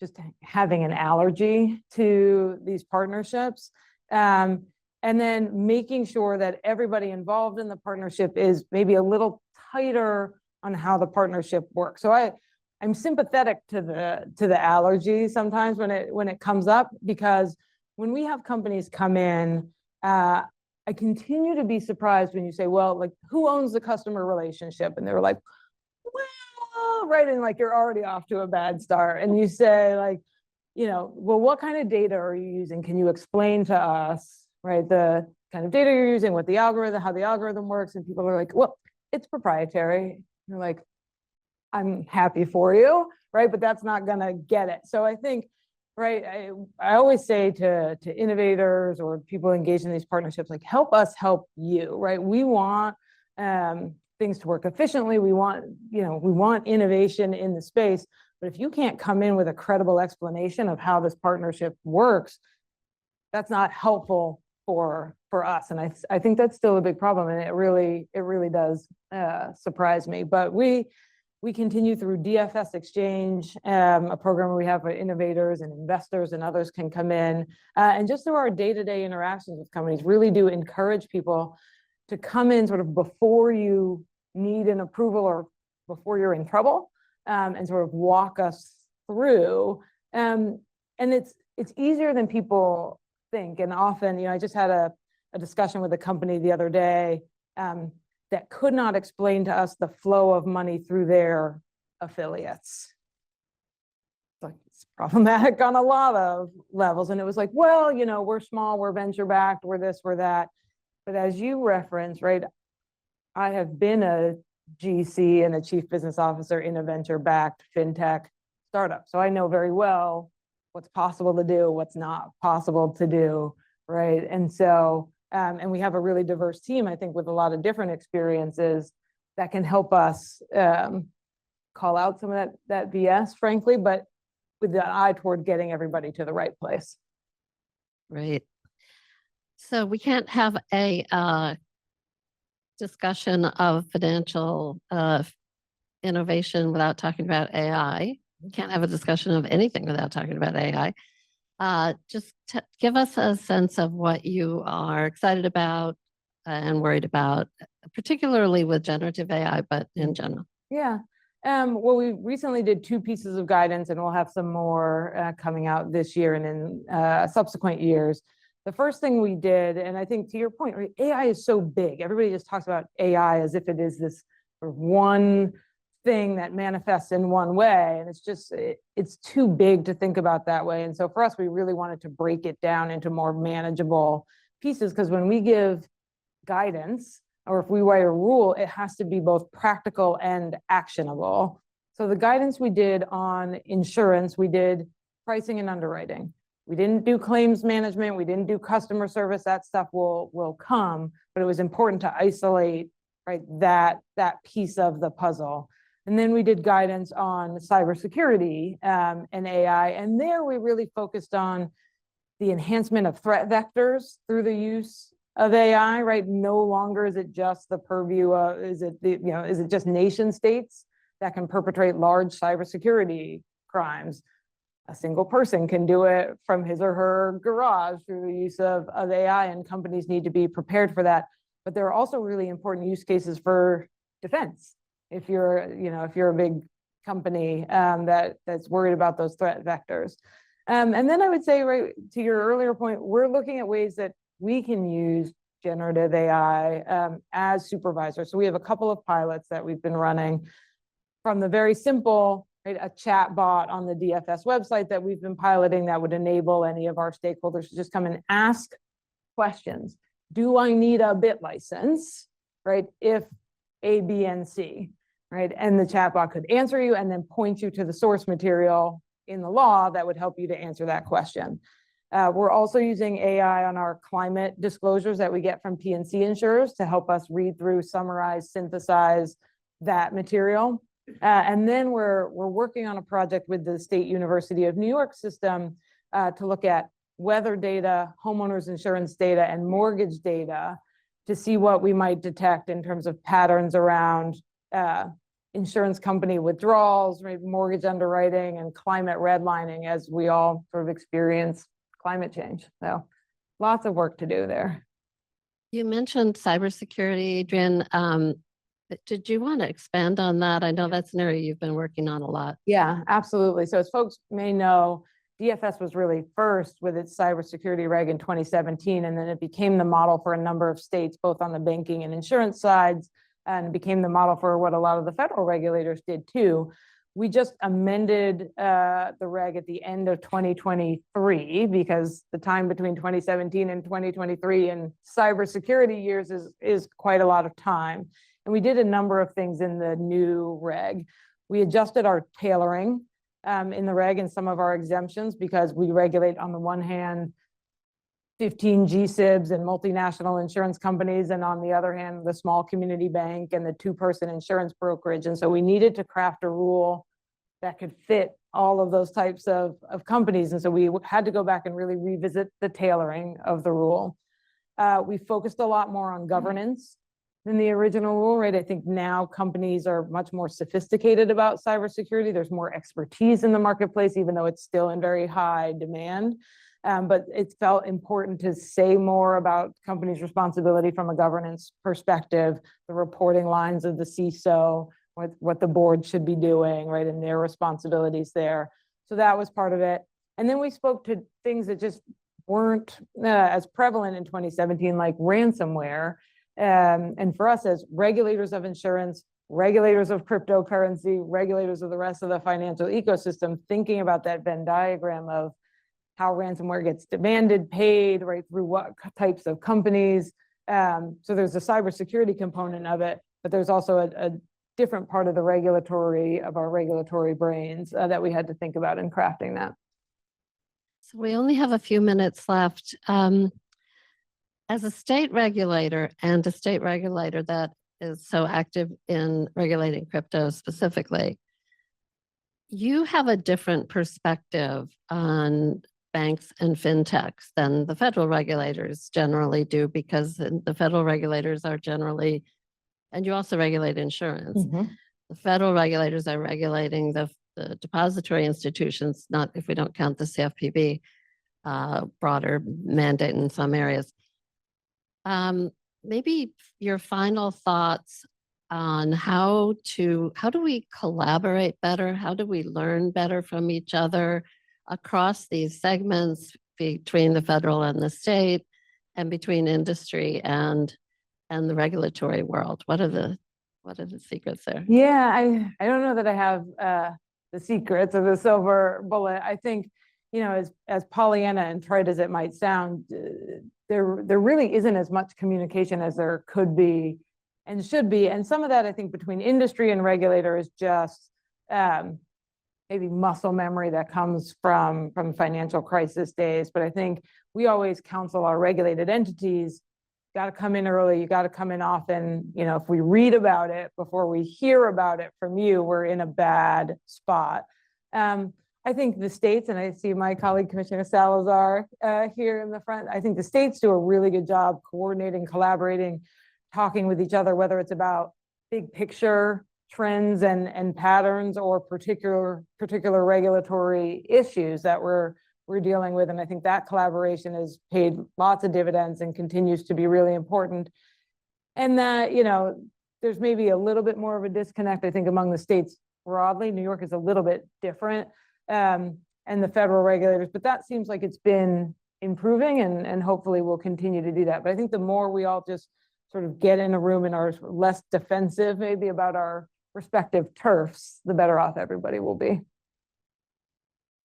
just having an allergy to these partnerships. And then making sure that everybody involved in the partnership is maybe a little tighter on how the partnership works. So I'm sympathetic to the allergy sometimes when it comes up, because when we have companies come in, I continue to be surprised when you say, well, like, who owns the customer relationship? And they're like, well, right, and like you're already off to a bad start. And you say, like, well, what kind of data are you using? Can you explain to us, right, the kind of data you're using, what the algorithm, how the algorithm works? And people are like, well, it's proprietary. You're like, I'm happy for you, right? But that's not gonna get it. So I think, right, I always say to innovators or people engaged in these partnerships, like, help us help you, right? We want things to work efficiently. We want innovation in the space. But if you can't come in with a credible explanation of how this partnership works, that's not helpful for us. And I think that's still a big problem. And it really does surprise me. But we continue through DFS Exchange, a program where we have innovators and investors and others can come in. And just through our day-to-day interactions with companies, really do encourage people to come in sort of before you need an approval or before you're in trouble, and sort of walk us through. And it's easier than people think. And often, I just had a discussion with a company the other day that could not explain to us the flow of money through their affiliates. It's problematic on a lot of levels. And it was like, well, we're small, we're venture backed, we're this, we're that. But as you reference, right, I have been a GC and a chief business officer in a venture backed fintech startup. So I know very well what's possible to do, what's not possible to do, right? And so, and we have a really diverse team, I think, with a lot of different experiences that can help us call out some of that BS, frankly, but with the eye toward getting everybody to the right place. Right. So we can't have a discussion of financial innovation without talking about AI. We can't have a discussion of anything without talking about AI. Just give us a sense of what you are excited about and worried about, particularly with generative AI, but in general. Yeah. Well, we recently did 2 pieces of guidance, and we'll have some more coming out this year and in subsequent years. The first thing we did, and I think to your point, right, AI is so big. Everybody just talks about AI as if it is this one thing that manifests in one way. And it's too big to think about that way. And so for us, we really wanted to break it down into more manageable pieces, because when we give guidance, or if we write a rule, it has to be both practical and actionable. So the guidance we did on insurance, we did pricing and underwriting. We didn't do claims management. We didn't do customer service. That stuff will come, but it was important to isolate, right, that piece of the puzzle. And then we did guidance on cybersecurity and AI. And there we really focused on the enhancement of threat vectors through the use of AI, right? No longer is it just the purview of, is it just nation states that can perpetrate large cybersecurity crimes? A single person can do it from his or her garage through the use of AI, and companies need to be prepared for that. But there are also really important use cases for defense. If you're a big company that's worried about those threat vectors. And then I would say, right, to your earlier point, we're looking at ways that we can use generative AI as supervisors. So we have a couple of pilots that we've been running, from the very simple, right, a chat bot on the DFS website that we've been piloting that would enable any of our stakeholders to just come and ask questions. Do I need a bit license, right, if A, B, and C, right? And the chatbot could answer you and then point you to the source material in the law that would help you to answer that question. We're also using AI on our climate disclosures that we get from P&C insurers to help us read through, summarize, synthesize that material. And then we're working on a project with the State University of New York system to look at weather data, homeowners insurance data, and mortgage data to see what we might detect in terms of patterns around insurance company withdrawals, right, mortgage underwriting, and climate redlining as we all sort of experience climate change. So lots of work to do there. You mentioned cybersecurity, Adrienne. Did you want to expand on that? I know that's an area you've been working on a lot. Yeah, absolutely. So as folks may know, DFS was really first with its cybersecurity reg in 2017, and then it became the model for a number of states, both on the banking and insurance sides, and became the model for what a lot of the federal regulators did too. We just amended the reg at the end of 2023, because the time between 2017 and 2023 in cybersecurity years is quite a lot of time. And we did a number of things in the new reg. We adjusted our tailoring in the reg and some of our exemptions, because we regulate, on the one hand, 15 GSIBs and multinational insurance companies, and on the other hand, the small community bank and the 2-person insurance brokerage. And so we needed to craft a rule that could fit all of those types of companies. And so we had to go back and really revisit the tailoring of the rule. We focused a lot more on governance than the original rule, right? I think now companies are much more sophisticated about cybersecurity. There's more expertise in the marketplace, even though it's still in very high demand. But it felt important to say more about companies' responsibility from a governance perspective, the reporting lines of the CISO, what the board should be doing, right, and their responsibilities there. So that was part of it. And then we spoke to things that just weren't as prevalent in 2017, like ransomware. And for us as regulators of insurance, regulators of cryptocurrency, regulators of the rest of the financial ecosystem, thinking about that Venn diagram of how ransomware gets demanded, paid, right, through what types of companies. So there's a cybersecurity component of it, but there's also a different part of our regulatory brains that we had to think about in crafting that. So we only have a few minutes left. As a state regulator and a state regulator that is so active in regulating crypto specifically, you have a different perspective on banks and fintechs than the federal regulators generally do, because the federal regulators are generally, and you also regulate insurance. The federal regulators are regulating the depository institutions, not if we don't count the CFPB broader mandate in some areas. Maybe your final thoughts on how do we collaborate better? How do we learn better from each other across these segments between the federal and the state, and between industry and the regulatory world? What are the secrets there? Yeah, I don't know that I have the secrets or the silver bullet. I think, as Pollyanna and trite as it might sound, there really isn't as much communication as there could be and should be. And some of that, I think, between industry and regulator is just maybe muscle memory that comes from financial crisis days. But I think we always counsel our regulated entities, got to come in early, you got to come in often. If we read about it before we hear about it from you, we're in a bad spot. I think the states, and I see my colleague Commissioner Salazar here in the front, I think the states do a really good job coordinating, collaborating, talking with each other, whether it's about big picture trends and patterns or particular regulatory issues that we're dealing with. And I think that collaboration has paid lots of dividends and continues to be really important. And that, there's maybe a little bit more of a disconnect, I think, among the states broadly. New York is a little bit different, and the federal regulators, but that seems like it's been improving, and hopefully we'll continue to do that. But I think the more we all just sort of get in a room and are less defensive maybe about our respective turfs, the better off everybody will be.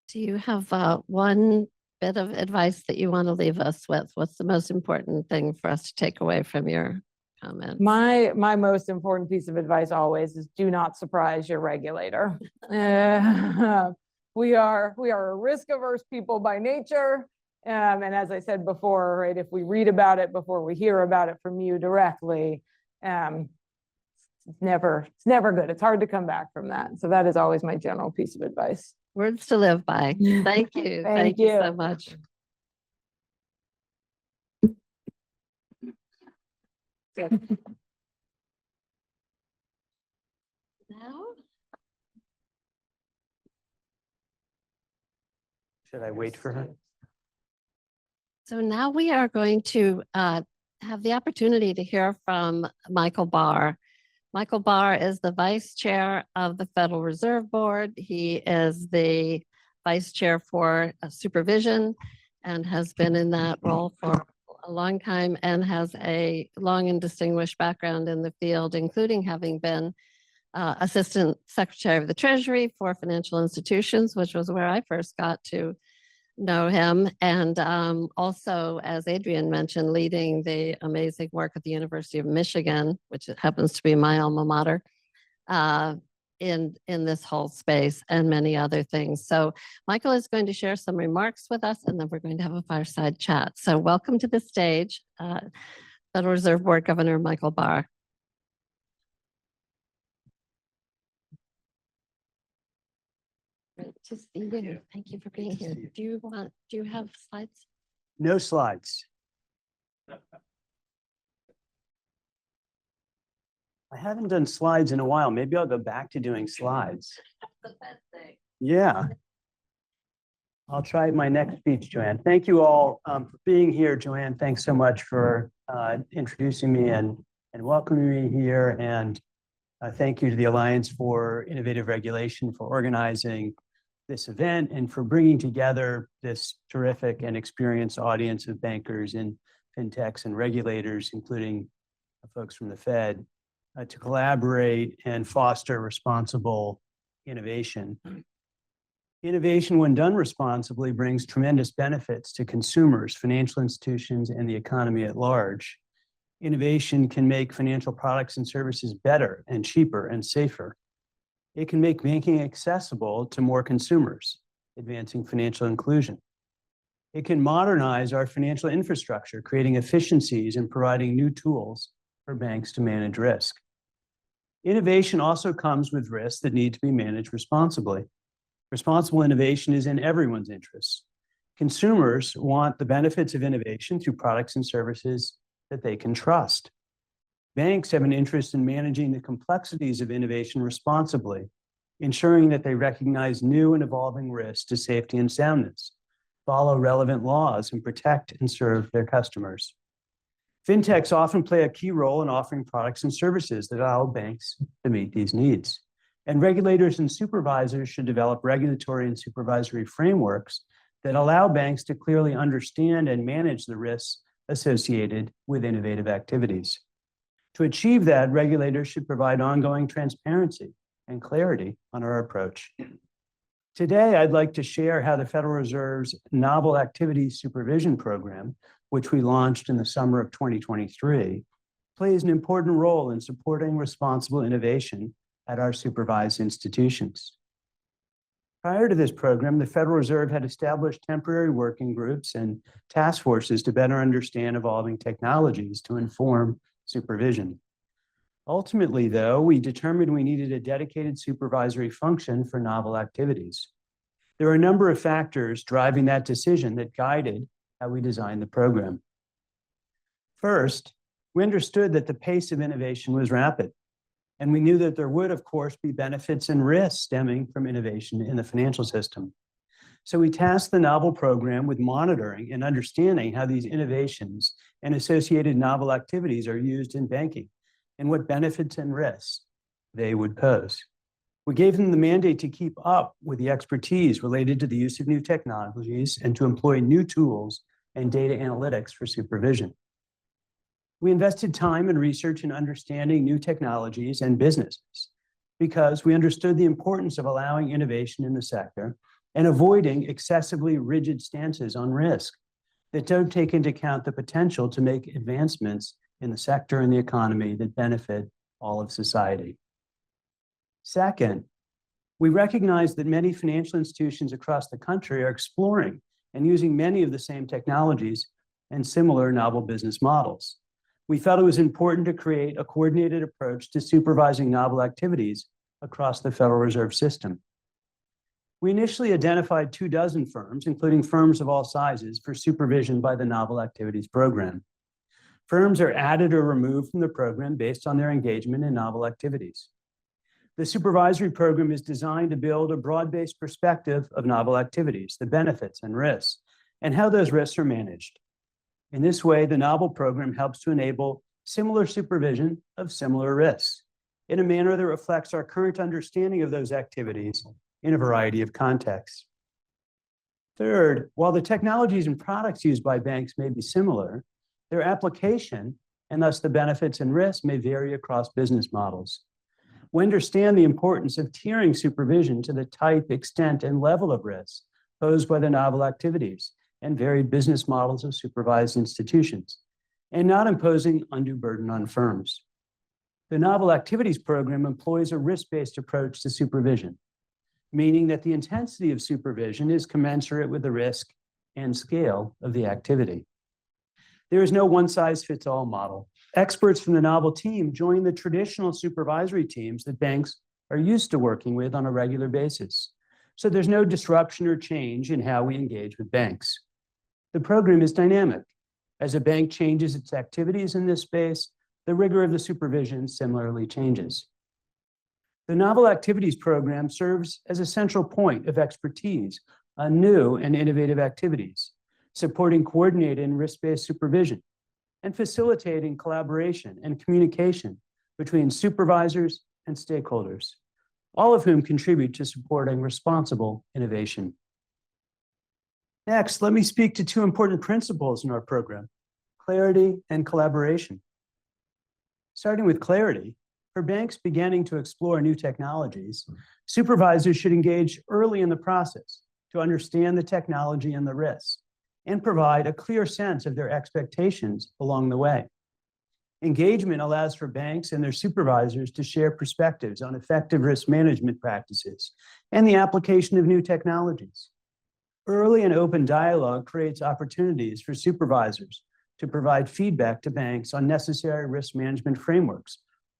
Do you have one bit of advice that you want to leave us with? What's the most important thing for us to take away from your comments? My most important piece of advice always is do not surprise your regulator. We are a risk-averse people by nature. And as I said before, right, if we read about it before we hear about it from you directly, it's never good. It's hard to come back from that. So that is always my general piece of advice. Words to live by. Thank you. Thank you you so much. Now, should I wait for her? so now we are going to have the opportunity to hear from Michael Barr. Michael Barr is the Vice Chair of the Federal Reserve Board. He is the Vice Chair for Supervision and has been in that role for a long time and has a long and distinguished background in the field, including having been Assistant Secretary of the Treasury for Financial Institutions, which was where I first got to know him. And also, as Adrienne mentioned, leading the amazing work at the University of Michigan, which happens to be my alma mater, in this whole space and many other things. So Michael is going to share some remarks with us, and then we're going to have a fireside chat. So welcome to the stage, Federal Reserve Board Governor Michael Barr. Great to see you. Thank you for being here. Do you have slides? No slides. I haven't done slides in a while. Maybe I'll go back to doing slides. That's the best thing. Yeah. I'll try my next speech, Joanne. Thank you all for being here. Joanne, thanks so much for introducing me and welcoming me here. And thank you to the Alliance for Innovative Regulation for organizing this event and for bringing together this terrific and experienced audience of bankers and fintechs and regulators, including folks from the Fed, to collaborate and foster responsible innovation. Innovation, when done responsibly, brings tremendous benefits to consumers, financial institutions, and the economy at large. Innovation can make financial products and services better and cheaper and safer. It can make banking accessible to more consumers, advancing financial inclusion. It can modernize our financial infrastructure, creating efficiencies and providing new tools for banks to manage risk. Innovation also comes with risks that need to be managed responsibly. Responsible innovation is in everyone's interests. Consumers want the benefits of innovation through products and services that they can trust. Banks have an interest in managing the complexities of innovation responsibly, ensuring that they recognize new and evolving risks to safety and soundness, follow relevant laws, and protect and serve their customers. Fintechs often play a key role in offering products and services that allow banks to meet these needs. And regulators and supervisors should develop regulatory and supervisory frameworks that allow banks to clearly understand and manage the risks associated with innovative activities. To achieve that, regulators should provide ongoing transparency and clarity on our approach. Today, I'd like to share how the Federal Reserve's Novel Activities Supervision Program, which we launched in the summer of 2023, plays an important role in supporting responsible innovation at our supervised institutions. Prior to this program, the Federal Reserve had established temporary working groups and task forces to better understand evolving technologies to inform supervision. Ultimately, though, we determined we needed a dedicated supervisory function for novel activities. There are a number of factors driving that decision that guided how we designed the program. First, we understood that the pace of innovation was rapid, and we knew that there would, of course, be benefits and risks stemming from innovation in the financial system. So we tasked the novel program with monitoring and understanding how these innovations and associated novel activities are used in banking and what benefits and risks they would pose. We gave them the mandate to keep up with the expertise related to the use of new technologies and to employ new tools and data analytics for supervision. We invested time and research in understanding new technologies and businesses because we understood the importance of allowing innovation in the sector and avoiding excessively rigid stances on risk that don't take into account the potential to make advancements in the sector and the economy that benefit all of society. Second, we recognize that many financial institutions across the country are exploring and using many of the same technologies and similar novel business models. We felt it was important to create a coordinated approach to supervising novel activities across the Federal Reserve System. We initially identified 24 firms, including firms of all sizes, for supervision by the Novel Activities Program. Firms are added or removed from the program based on their engagement in novel activities. The supervisory program is designed to build a broad-based perspective of novel activities, the benefits and risks, and how those risks are managed. In this way, the novel program helps to enable similar supervision of similar risks in a manner that reflects our current understanding of those activities in a variety of contexts. Third, while the technologies and products used by banks may be similar, their application, and thus the benefits and risks, may vary across business models. We understand the importance of tiering supervision to the type, extent, and level of risks posed by the novel activities and varied business models of supervised institutions, and not imposing undue burden on firms. The Novel Activities Program employs a risk-based approach to supervision, meaning that the intensity of supervision is commensurate with the risk and scale of the activity. There is no one-size-fits-all model. Experts from the Novel team join the traditional supervisory teams that banks are used to working with on a regular basis. So there's no disruption or change in how we engage with banks. The program is dynamic. As a bank changes its activities in this space, the rigor of the supervision similarly changes. The Novel Activities Program serves as a central point of expertise on new and innovative activities, supporting coordinated and risk-based supervision, and facilitating collaboration and communication between supervisors and stakeholders. all of whom contribute to supporting responsible innovation. Next, let me speak to two important principles in our program: clarity and collaboration. Starting with clarity, for banks beginning to explore new technologies, supervisors should engage early in the process to understand the technology and the risks, and provide a clear sense of their expectations along the way. Engagement allows for banks and their supervisors to share perspectives on effective risk management practices and the application of new technologies. Early and open dialogue creates opportunities for supervisors to provide feedback to banks on necessary risk management frameworks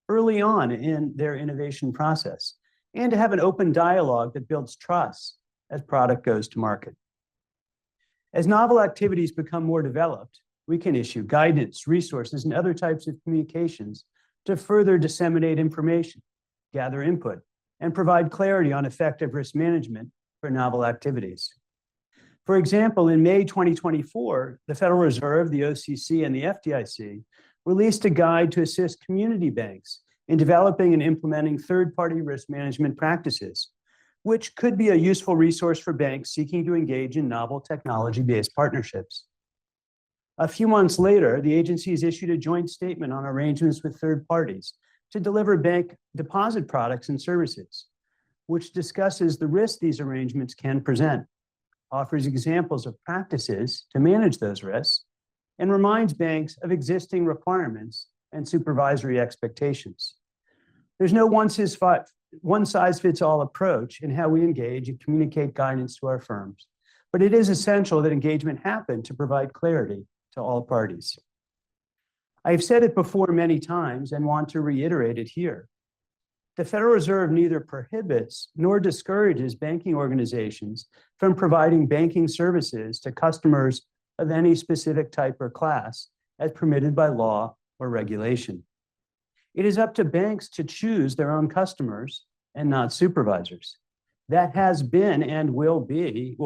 early on in their innovation process, and to have an open dialogue that builds trust as product goes to market. As novel activities become more developed, we can issue guidance, resources, and other types of communications to further disseminate information, gather input, and provide clarity on effective risk management for novel activities. For example, in May 2024, the Federal Reserve, the OCC, and the FDIC released a guide to assist community banks in developing and implementing third-party risk management practices, which could be a useful resource for banks seeking to engage in novel technology-based partnerships. A few months later, the agencies issued a joint statement on arrangements with third parties to deliver bank deposit products and services, which discusses the risks these arrangements can present, offers examples of practices to manage those risks, and reminds banks of existing requirements and supervisory expectations. There's no one-size-fits-all approach in how we engage and communicate guidance to our firms, but it is essential that engagement happen to provide clarity to all parties. I've said it before many times and want to reiterate it here. The Federal Reserve neither prohibits nor discourages banking organizations from providing banking services to customers of any specific type or class as permitted by law or regulation. It is up to banks to choose their own customers and not supervisors. That has been and will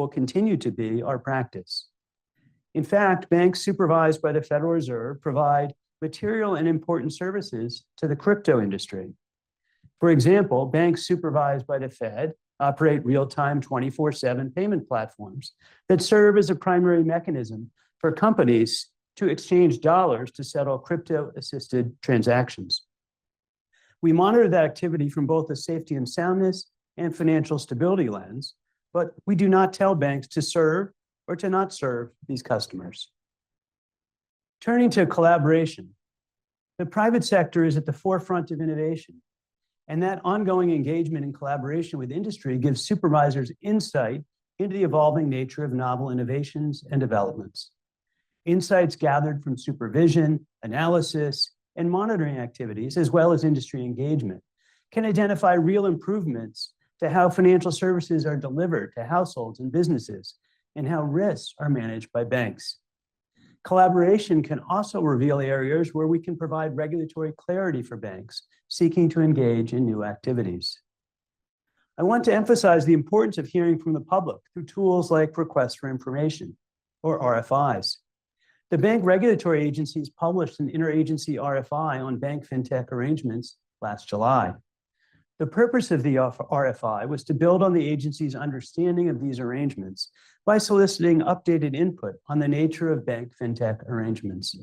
continue to be our practice. In fact, banks supervised by the Federal Reserve provide material and important services to the crypto industry. For example, banks supervised by the Fed operate real-time 24/7 payment platforms that serve as a primary mechanism for companies to exchange dollars to settle crypto-assisted transactions. We monitor that activity from both a safety and soundness and financial stability lens, but we do not tell banks to serve or to not serve these customers. Turning to collaboration, the private sector is at the forefront of innovation, and that ongoing engagement and collaboration with industry gives supervisors insight into the evolving nature of novel innovations and developments. Insights gathered from supervision, analysis, and monitoring activities, as well as industry engagement, can identify real improvements to how financial services are delivered to households and businesses, and how risks are managed by banks. Collaboration can also reveal areas where we can provide regulatory clarity for banks seeking to engage in new activities. I want to emphasize the importance of hearing from the public through tools like requests for information, or RFIs. The bank regulatory agencies published an interagency RFI on Bank Fintech Arrangements last July. The purpose of the RFI was to build on the agency's understanding of these arrangements by soliciting updated input on the nature of bank fintech arrangements.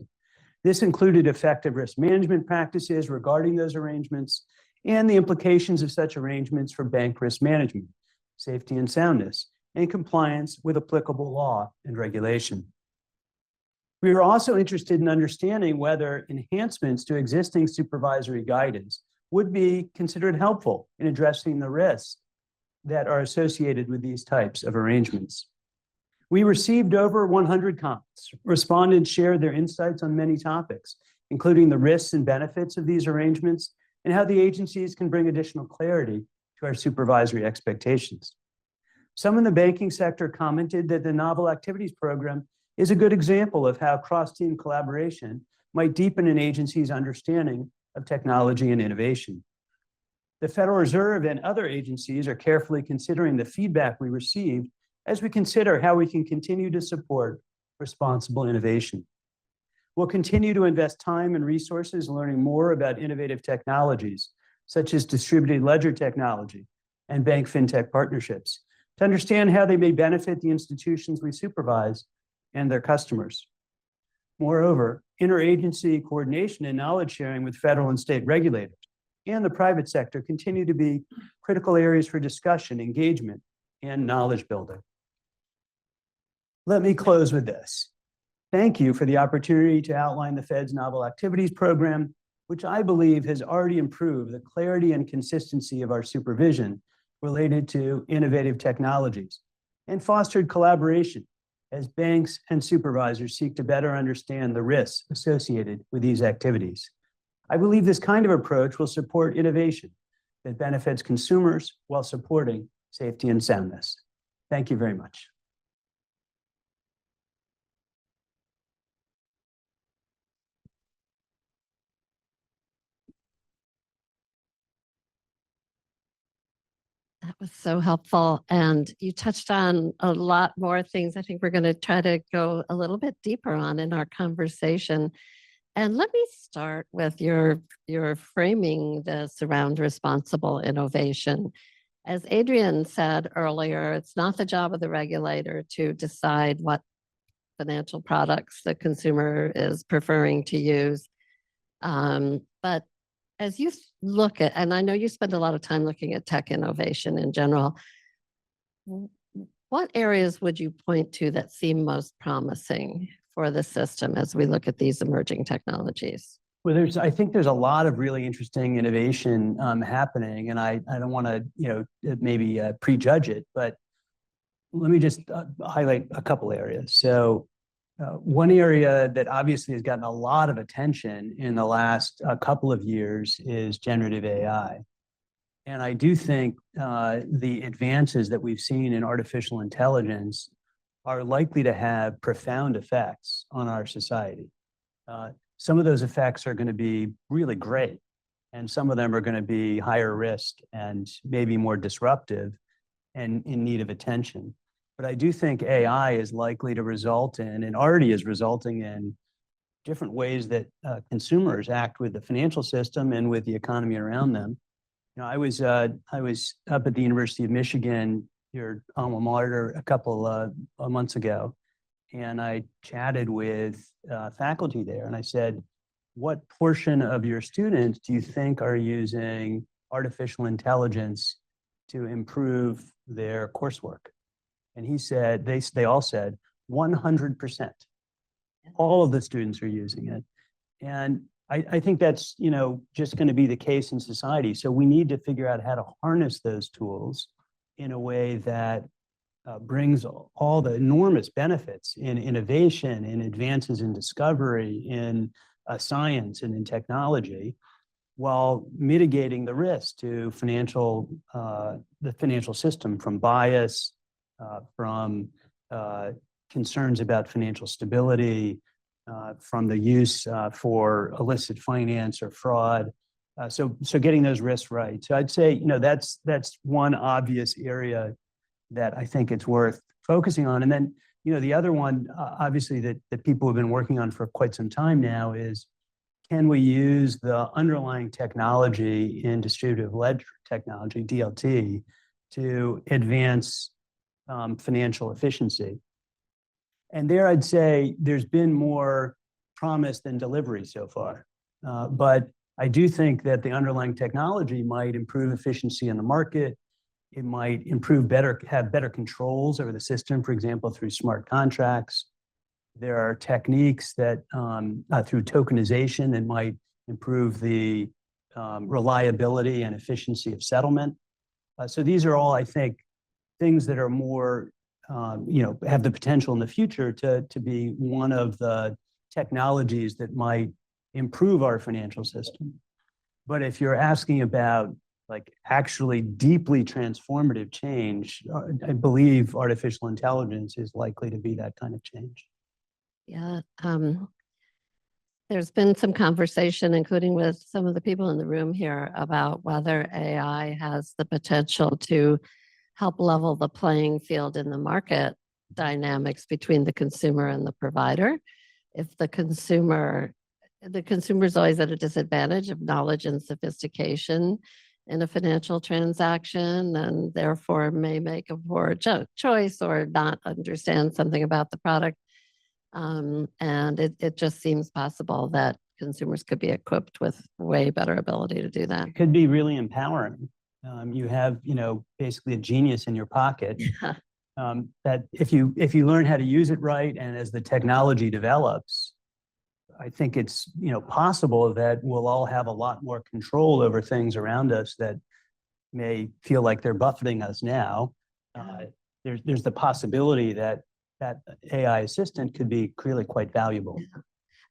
This included effective risk management practices regarding those arrangements and the implications of such arrangements for bank risk management, safety and soundness, and compliance with applicable law and regulation. We were also interested in understanding whether enhancements to existing supervisory guidance would be considered helpful in addressing the risks that are associated with these types of arrangements. We received over 100 comments. Respondents shared their insights on many topics, including the risks and benefits of these arrangements and how the agencies can bring additional clarity to our supervisory expectations. Some in the banking sector commented that the Novel Activities Program is a good example of how cross-team collaboration might deepen an agency's understanding of technology and innovation. The Federal Reserve and other agencies are carefully considering the feedback we received as we consider how we can continue to support responsible innovation. We'll continue to invest time and resources learning more about innovative technologies, such as distributed ledger technology, and bank fintech partnerships to understand how they may benefit the institutions we supervise and their customers. Moreover, interagency coordination and knowledge sharing with federal and state regulators and the private sector continue to be critical areas for discussion, engagement, and knowledge building. Let me close with this. Thank you for the opportunity to outline the Fed's Novel Activities Program, which I believe has already improved the clarity and consistency of our supervision related to innovative technologies and fostered collaboration as banks and supervisors seek to better understand the risks associated with these activities. I believe this kind of approach will support innovation that benefits consumers while supporting safety and soundness. Thank you very much. That was so helpful. And you touched on a lot more things I think we're going to try to go a little bit deeper on in our conversation. And let me start with your framing this around responsible innovation. As Adrienne said earlier, it's not the job of the regulator to decide what financial products the consumer is preferring to use. But as you look at, and I know you spend a lot of time looking at tech innovation in general, what areas would you point to that seem most promising for the system as we look at these emerging technologies? Well, I think there's a lot of really interesting innovation happening, and I don't want to, maybe prejudge it, but let me just highlight a couple areas. So one area that obviously has gotten a lot of attention in the last couple of years is generative AI. And I do think the advances that we've seen in artificial intelligence are likely to have profound effects on our society. Some of those effects are going to be really great, and some of them are going to be higher risk and maybe more disruptive and in need of attention. But I do think AI is likely to result in, and already is resulting in, different ways that consumers act with the financial system and with the economy around them. I was up at the University of Michigan, your alma mater, a couple of months ago, and I chatted with faculty there, and I said, "What portion of your students do you think are using artificial intelligence to improve their coursework?" And he said, they all said 100%. All of the students are using it. And I think that's, just going to be the case in society. So we need to figure out how to harness those tools in a way that brings all the enormous benefits in innovation, in advances in discovery, in science and in technology, while mitigating the risk to the financial system from bias, from concerns about financial stability, from the use for illicit finance or fraud. So getting those risks right. So I'd say, that's one obvious area that I think it's worth focusing on. And then, the other one, obviously, that people have been working on for quite some time now is, can we use the underlying technology in distributed ledger technology, DLT, to advance financial efficiency? And there I'd say there's been more promise than delivery so far. But I do think that the underlying technology might improve efficiency in the market. It might have better controls over the system, for example, through smart contracts. There are techniques that through tokenization that might improve the reliability and efficiency of settlement. So these are all, I think, things that are more, have the potential in the future to be one of the technologies that might improve our financial system. But if you're asking about actually deeply transformative change, I believe artificial intelligence is likely to be that kind of change. Yeah. There's been some conversation, including with some of the people in the room here, about whether AI has the potential to help level the playing field in the market dynamics between the consumer and the provider. If the consumer is always at a disadvantage of knowledge and sophistication, in a financial transaction and therefore may make a poor choice or not understand something about the product. And it just seems possible that consumers could be equipped with way better ability to do that. It could be really empowering. You have, basically a genius in your pocket. That if you learn how to use it right, and as the technology develops, I think it's possible that we'll all have a lot more control over things around us that may feel like they're buffeting us now. There's the possibility that AI assistant could be really quite valuable. Yeah.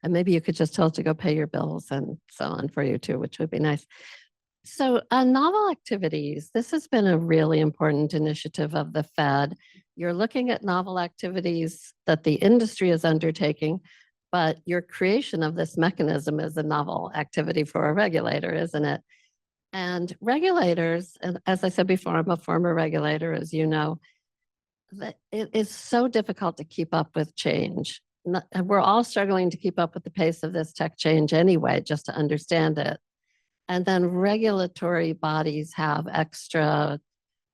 And maybe you could just tell it to go pay your bills and so on for you too, which would be nice. So novel activities, this has been a really important initiative of the Fed. You're looking at novel activities that the industry is undertaking, but your creation of this mechanism is a novel activity for a regulator, isn't it? And regulators, and as I said before, I'm a former regulator, as you know, that it is so difficult to keep up with change. And we're all struggling to keep up with the pace of this tech change anyway, just to understand it. And then regulatory bodies have extra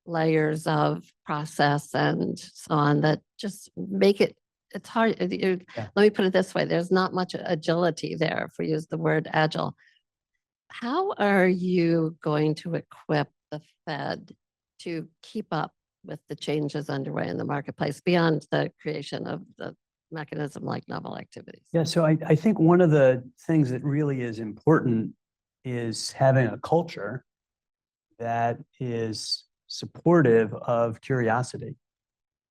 layers of process and so on that just make it's hard. Let me put it this way. There's not much agility there, if we use the word agile. How are you going to equip the Fed to keep up with the changes underway in the marketplace beyond the creation of the mechanism like novel activities? Yeah, so I think one of the things that really is important is having a culture that is supportive of curiosity.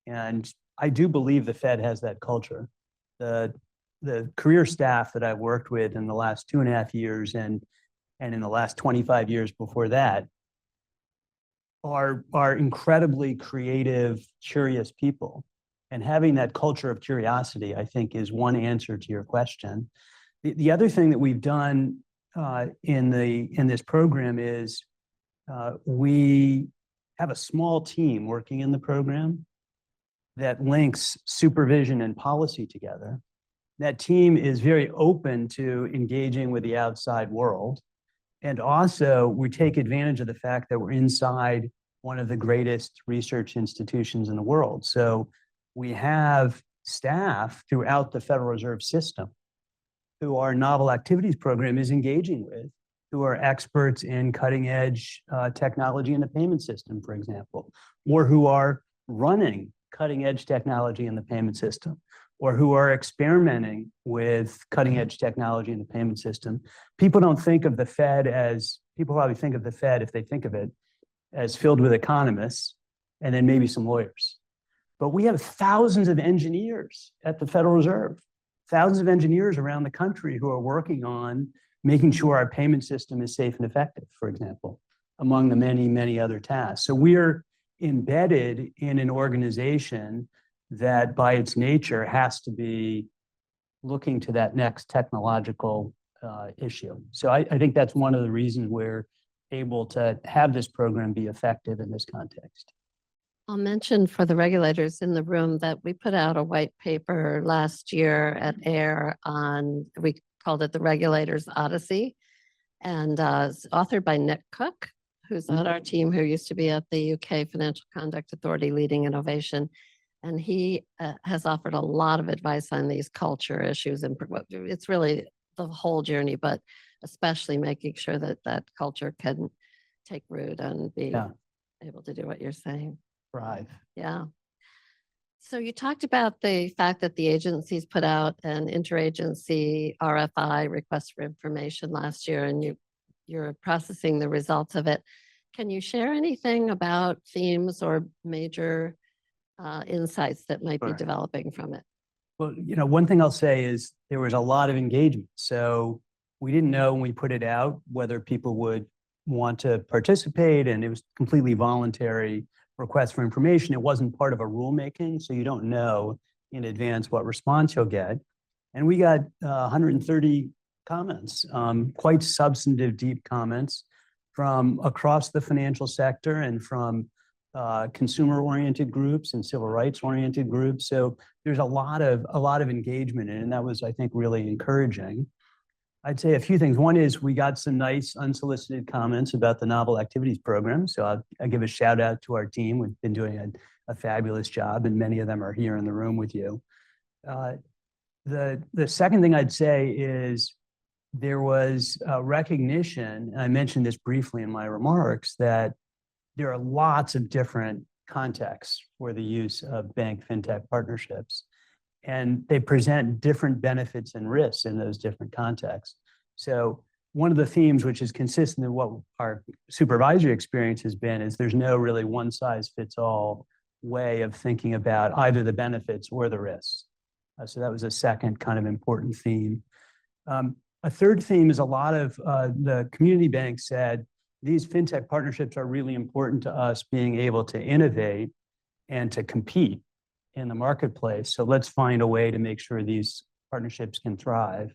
And I do believe the Fed has that culture. The career staff that I've worked with in the last 2.5 years and in the last 25 years before that are incredibly creative, curious people. And having that culture of curiosity, I think, is one answer to your question. The other thing that we've done in this program is we have a small team working in the program that links supervision and policy together. That team is very open to engaging with the outside world. And also, we take advantage of the fact that we're inside one of the greatest research institutions in the world. So we have staff throughout the Federal Reserve System who our novel activities program is engaging with, who are experts in cutting edge technology in the payment system, for example, or who are running cutting edge technology in the payment system, or who are experimenting with cutting edge technology in the payment system. People don't think of the Fed people probably think of the Fed, if they think of it, as filled with economists and then maybe some lawyers. But we have thousands of engineers at the Federal Reserve, thousands of engineers around the country who are working on making sure our payment system is safe and effective, for example, among the many, many other tasks. So we're embedded in an organization that by its nature has to be looking to that next technological issue. So I think that's one of the reasons we're able to have this program be effective in this context. I'll mention for the regulators in the room that we put out a white paper last year at AIR we called it the Regulators Odyssey, and it's authored by Nick Cook, who's on our team, who used to be at the UK Financial Conduct Authority leading innovation. And he has offered a lot of advice on these culture issues. And it's really the whole journey, but especially making sure that that culture can take root and be able to do what you're saying. Thrive. Yeah. So you talked about the fact that the agencies put out an interagency RFI, request for information, last year, and you're processing the results of it. Can you share anything about themes or major insights that might be developing from it? Well, one thing I'll say is there was a lot of engagement. So we didn't know when we put it out whether people would want to participate, and it was completely voluntary request for information. It wasn't part of a rulemaking, so you don't know in advance what response you'll get. And we got 130 comments, quite substantive, deep comments from across the financial sector and from consumer-oriented groups and civil rights-oriented groups. So there's a lot of engagement, and that was, I think, really encouraging. I'd say a few things. One is we got some nice unsolicited comments about the novel activities program. So I'll give a shout out to our team. We've been doing a fabulous job, and many of them are here in the room with you. The second thing I'd say is there was a recognition, and I mentioned this briefly in my remarks, that there are lots of different contexts for the use of bank fintech partnerships, and they present different benefits and risks in those different contexts. So one of the themes, which is consistent in what our supervisory experience has been, is there's no really one size fits all way of thinking about either the benefits or the risks. So that was a second kind of important theme. A third theme is a lot of the community banks said, these fintech partnerships are really important to us being able to innovate and to compete in the marketplace. So let's find a way to make sure these partnerships can thrive.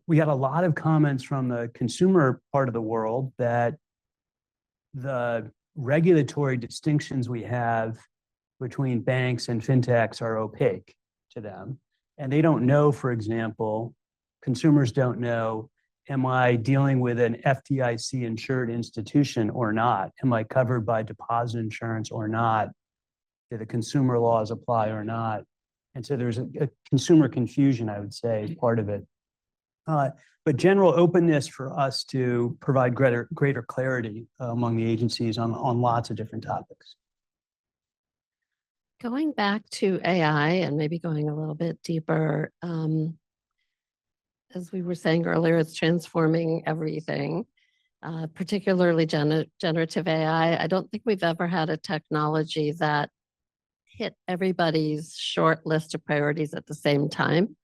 We got a lot of comments from the consumer part of the world that the regulatory distinctions we have between banks and fintechs are opaque to them. And they don't know, for example, consumers don't know, am I dealing with an FDIC insured institution or not? Am I covered by deposit insurance or not? Do the consumer laws apply or not? And so there's a consumer confusion, I would say, is part of it. But general openness for us to provide greater clarity among the agencies on lots of different topics. Going back to AI and maybe going a little bit deeper, as we were saying earlier, it's transforming everything, particularly generative AI. I don't think we've ever had a technology that hit everybody's short list of priorities at the same time.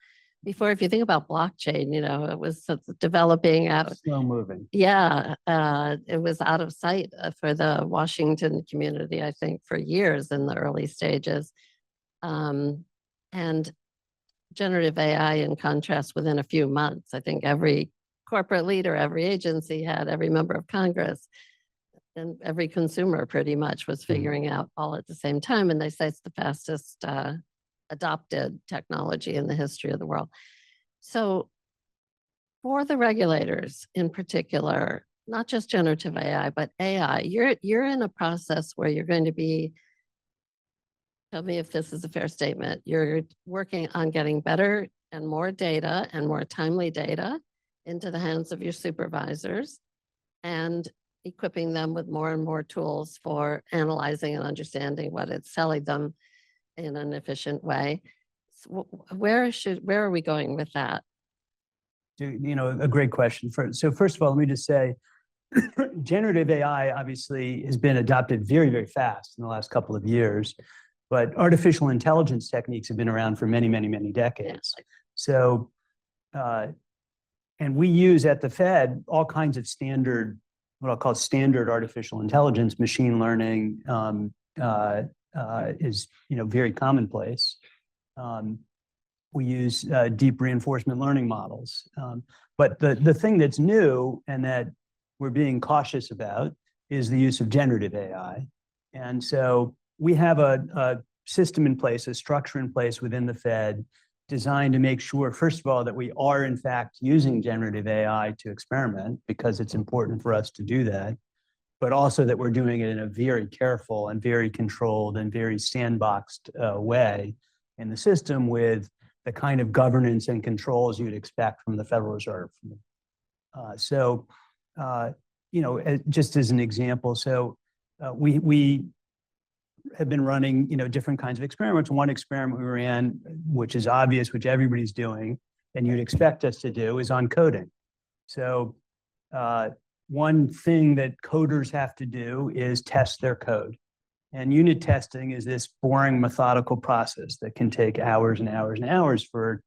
Before, if you think about blockchain, it was developing out. Slow moving. Yeah, it was out of sight for the Washington community, I think, for years in the early stages. And generative AI, in contrast, within a few months, I think every corporate leader, every agency had, every member of Congress, and every consumer pretty much was figuring out all at the same time. And they say it's the fastest adopted technology in the history of the world. So for the regulators in particular, not just generative AI, but AI, you're in a process where you're going to be, tell me if this is a fair statement, you're working on getting better and more data and more timely data into the hands of your supervisors and equipping them with more and more tools for analyzing and understanding what it's telling them in an efficient way. So where are we going with that? A great question. So first of all, let me just say, generative AI obviously has been adopted very, very fast in the last couple of years, but artificial intelligence techniques have been around for many, many, many decades. So, and we use at the Fed all kinds of standard, what I'll call standard artificial intelligence, machine learning, is very commonplace. We use deep reinforcement learning models. But the thing that's new and that we're being cautious about is the use of generative AI. And so we have a system in place, a structure in place within the Fed designed to make sure, first of all, that we are in fact using generative AI to experiment, because it's important for us to do that, but also that we're doing it in a very careful and very controlled and very sandboxed way in the system with the kind of governance and controls you'd expect from the Federal Reserve. Just as an example, we have been running, different kinds of experiments. One experiment we ran, which is obvious, which everybody's doing, and you'd expect us to do, is on coding. So one thing that coders have to do is test their code. And unit testing is this boring, methodical process that can take hours and hours and hours for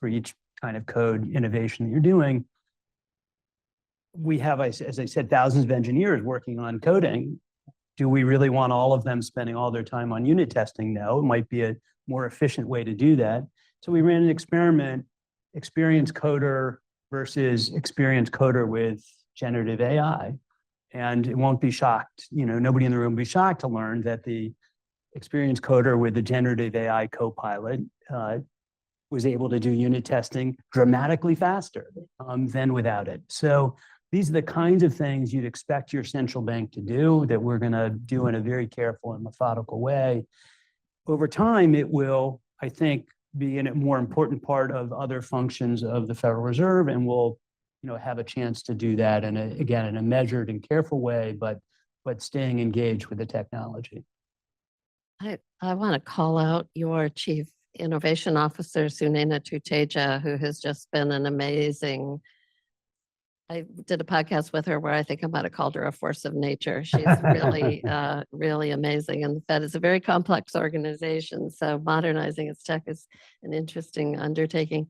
each kind of code innovation that you're doing. We have, as I said, thousands of engineers working on coding. Do we really want all of them spending all their time on unit testing? No, it might be a more efficient way to do that. So we ran an experiment, experienced coder versus experienced coder with generative AI. And it won't be shocked, nobody in the room will be shocked to learn that the experienced coder with the generative AI copilot was able to do unit testing dramatically faster than without it. So these are the kinds of things you'd expect your central bank to do that we're going to do in a very careful and methodical way. Over time, it will, I think, be a more important part of other functions of the Federal Reserve, and we'll, have a chance to do that again in a measured and careful way, but staying engaged with the technology. I want to call out your Chief Innovation Officer, Sunena Tuteja, who has just been an amazing. I did a podcast with her where I think I might have called her a force of nature. She's really, really amazing. And the Fed is a very complex organization, so modernizing its tech is an interesting undertaking.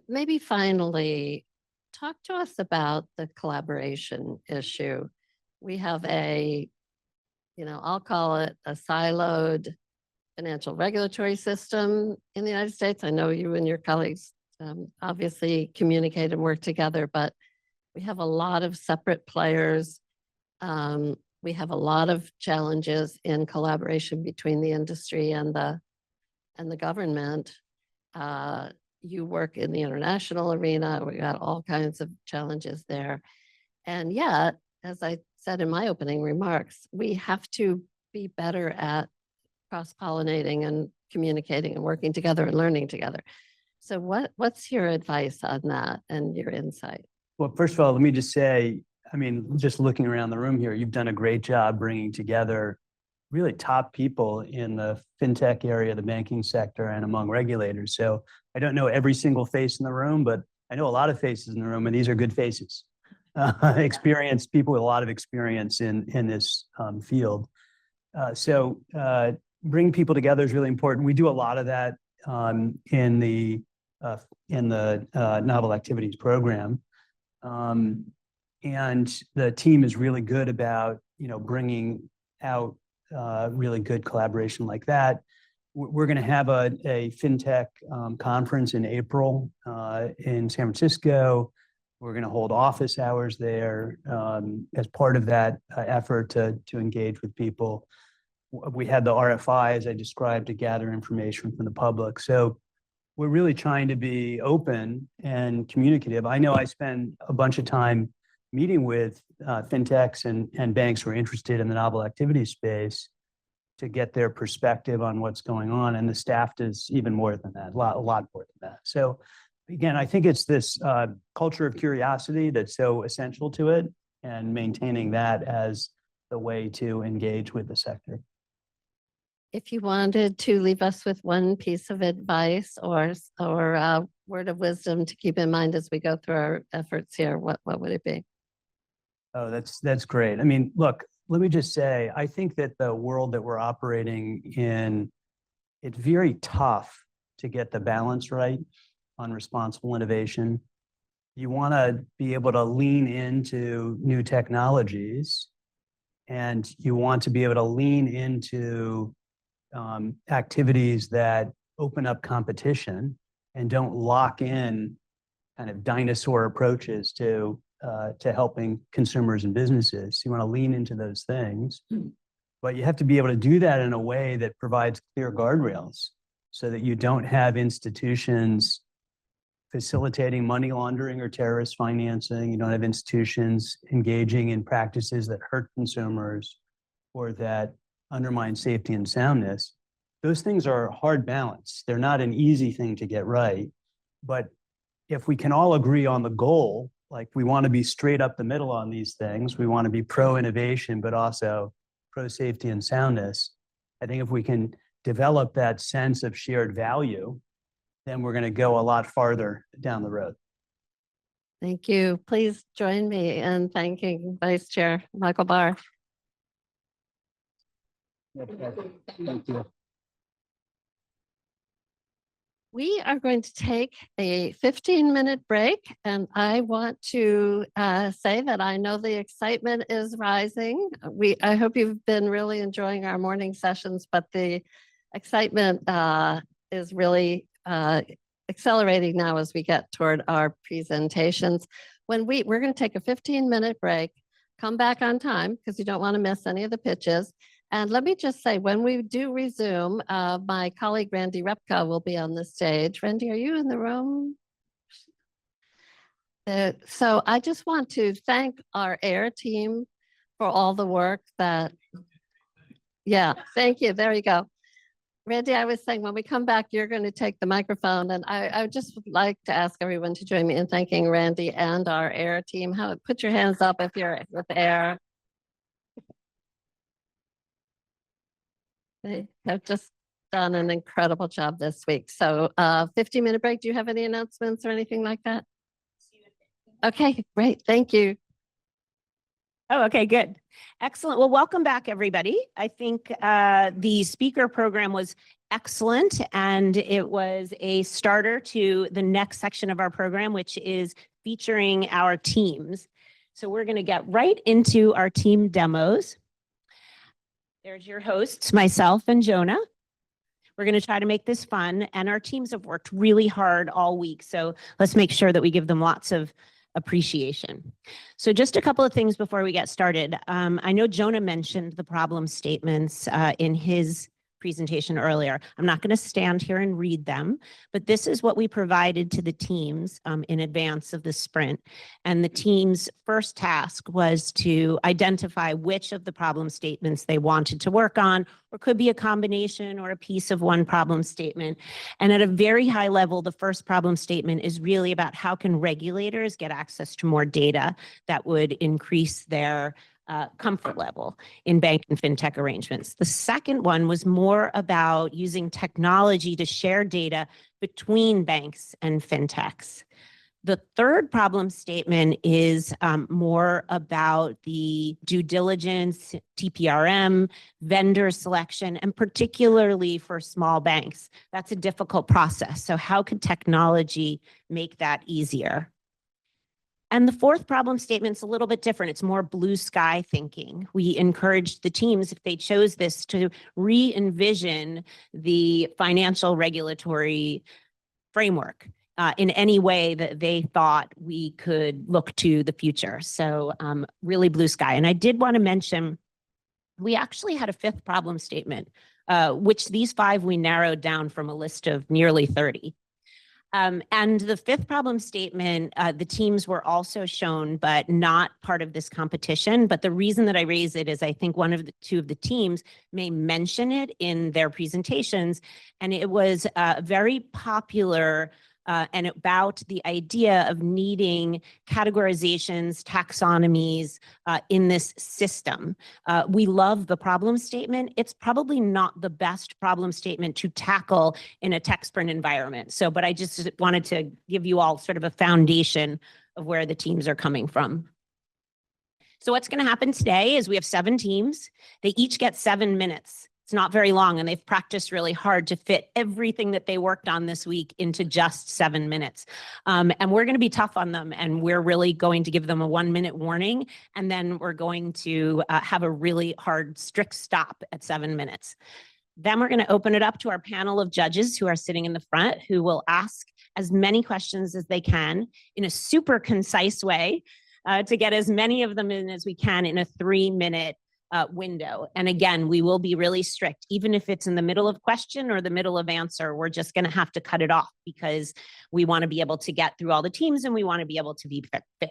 Maybe finally, talk to us about the collaboration issue. We have I'll call it a siloed financial regulatory system in the United States. I know you and your colleagues obviously communicate and work together, but we have a lot of separate players. We have a lot of challenges in collaboration between the industry and the government. You work in the international arena. We got all kinds of challenges there. And yet, as I said in my opening remarks, we have to be better at cross-pollinating and communicating and working together and learning together. So what's your advice on that and your insight? Well, first of all, let me just say, just looking around the room here, you've done a great job bringing together really top people in the fintech area, the banking sector, and among regulators. So I don't know every single face in the room, but I know a lot of faces in the room, and these are good faces. Experienced people with a lot of experience in this field. So bringing people together is really important. We do a lot of that in the novel activities program, and the team is really good about bringing out really good collaboration like that. We're going to have a fintech conference in April in San Francisco. We're going to hold office hours there as part of that effort to engage with people. We had the RFI, as I described, to gather information from the public. So we're really trying to be open and communicative. I know I spend a bunch of time meeting with fintechs and banks who are interested in the novel activities space to get their perspective on what's going on. And the staff does even more than that, a lot more than that. So again, I think it's this culture of curiosity that's so essential to it, and maintaining that as the way to engage with the sector. If you wanted to leave us with one piece of advice or word of wisdom to keep in mind as we go through our efforts here, what would it be? Oh, that's great. Look, let me just say, I think that the world that we're operating in, it's very tough to get the balance right on responsible innovation. You want to be able to lean into new technologies, and you want to be able to lean into activities that open up competition and don't lock in kind of dinosaur approaches to helping consumers and businesses. You want to lean into those things, but you have to be able to do that in a way that provides clear guardrails so that you don't have institutions facilitating money laundering or terrorist financing. You don't have institutions engaging in practices that hurt consumers or that undermine safety and soundness. Those things are a hard balance. They're not an easy thing to get right. But if we can all agree on the goal, like we want to be straight up the middle on these things, we want to be pro-innovation, but also pro-safety and soundness. I think if we can develop that sense of shared value, then we're going to go a lot farther down the road. Thank you. Please join me in thanking Vice Chair Michael Barr. Thank you. We are going to take a 15-minute break, and I want to say that I know the excitement is rising. I hope you've been really enjoying our morning sessions, but the excitement is really accelerating now as we get toward our presentations. We're going to take a 15-minute break, come back on time because you don't want to miss any of the pitches. And let me just say, when we do resume, my colleague Randy Repka will be on the stage. Randy, are you in the room? So I just want to thank our AIR team for all the work that, yeah, thank you. There you go. Randy, I was saying, when we come back, you're going to take the microphone. And I would just like to ask everyone to join me in thanking Randy and our AIR team. Put your hands up if you're with AIR. They have just done an incredible job this week. So 15-minute break. Do you have any announcements or anything like that? Okay, great. Thank you. Oh, okay, good. Excellent. Well, welcome back, everybody. I think the speaker program was excellent, and it was a starter to the next section of our program, which is featuring our teams. So we're going to get right into our team demos. There's your hosts, myself and Jonah. We're going to try to make this fun, and our teams have worked really hard all week. So let's make sure that we give them lots of appreciation. So just a couple of things before we get started. I know Jonah mentioned the problem statements in his presentation earlier. I'm not going to stand here and read them, but this is what we provided to the teams in advance of the sprint. And the team's first task was to identify which of the problem statements they wanted to work on, or could be a combination or a piece of one problem statement. And at a very high level, the first problem statement is really about how can regulators get access to more data that would increase their comfort level in bank and fintech arrangements. The second one was more about using technology to share data between banks and fintechs. The third problem statement is more about the due diligence, TPRM, vendor selection, and particularly for small banks. That's a difficult process. So how could technology make that easier? And the fourth problem statement's a little bit different. It's more blue sky thinking. We encouraged the teams, if they chose this, to re-envision the financial regulatory framework in any way that they thought we could look to the future. So really blue sky. And I did want to mention, we actually had a fifth problem statement, which these 5 we narrowed down from a list of nearly 30. And the fifth problem statement, the teams were also shown, but not part of this competition. But the reason that I raise it is I think one of the 2 of the teams may mention it in their presentations. And it was very popular and about the idea of needing categorizations, taxonomies in this system. We love the problem statement. It's probably not the best problem statement to tackle in a TechSprint environment. So, but I just wanted to give you all sort of a foundation of where the teams are coming from. So what's going to happen today is we have 7 teams. They each get 7 minutes. It's not very long, and they've practiced really hard to fit everything that they worked on this week into just 7 minutes. And we're going to be tough on them, and we're really going to give them a 1-minute warning, and then we're going to have a really hard, strict stop at 7 minutes. Then we're going to open it up to our panel of judges who are sitting in the front, who will ask as many questions as they can in a super concise way to get as many of them in as we can in a 3-minute window. And again, we will be really strict. Even if it's in the middle of question or the middle of answer, we're just going to have to cut it off because we want to be able to get through all the teams and we want to be able to be fair.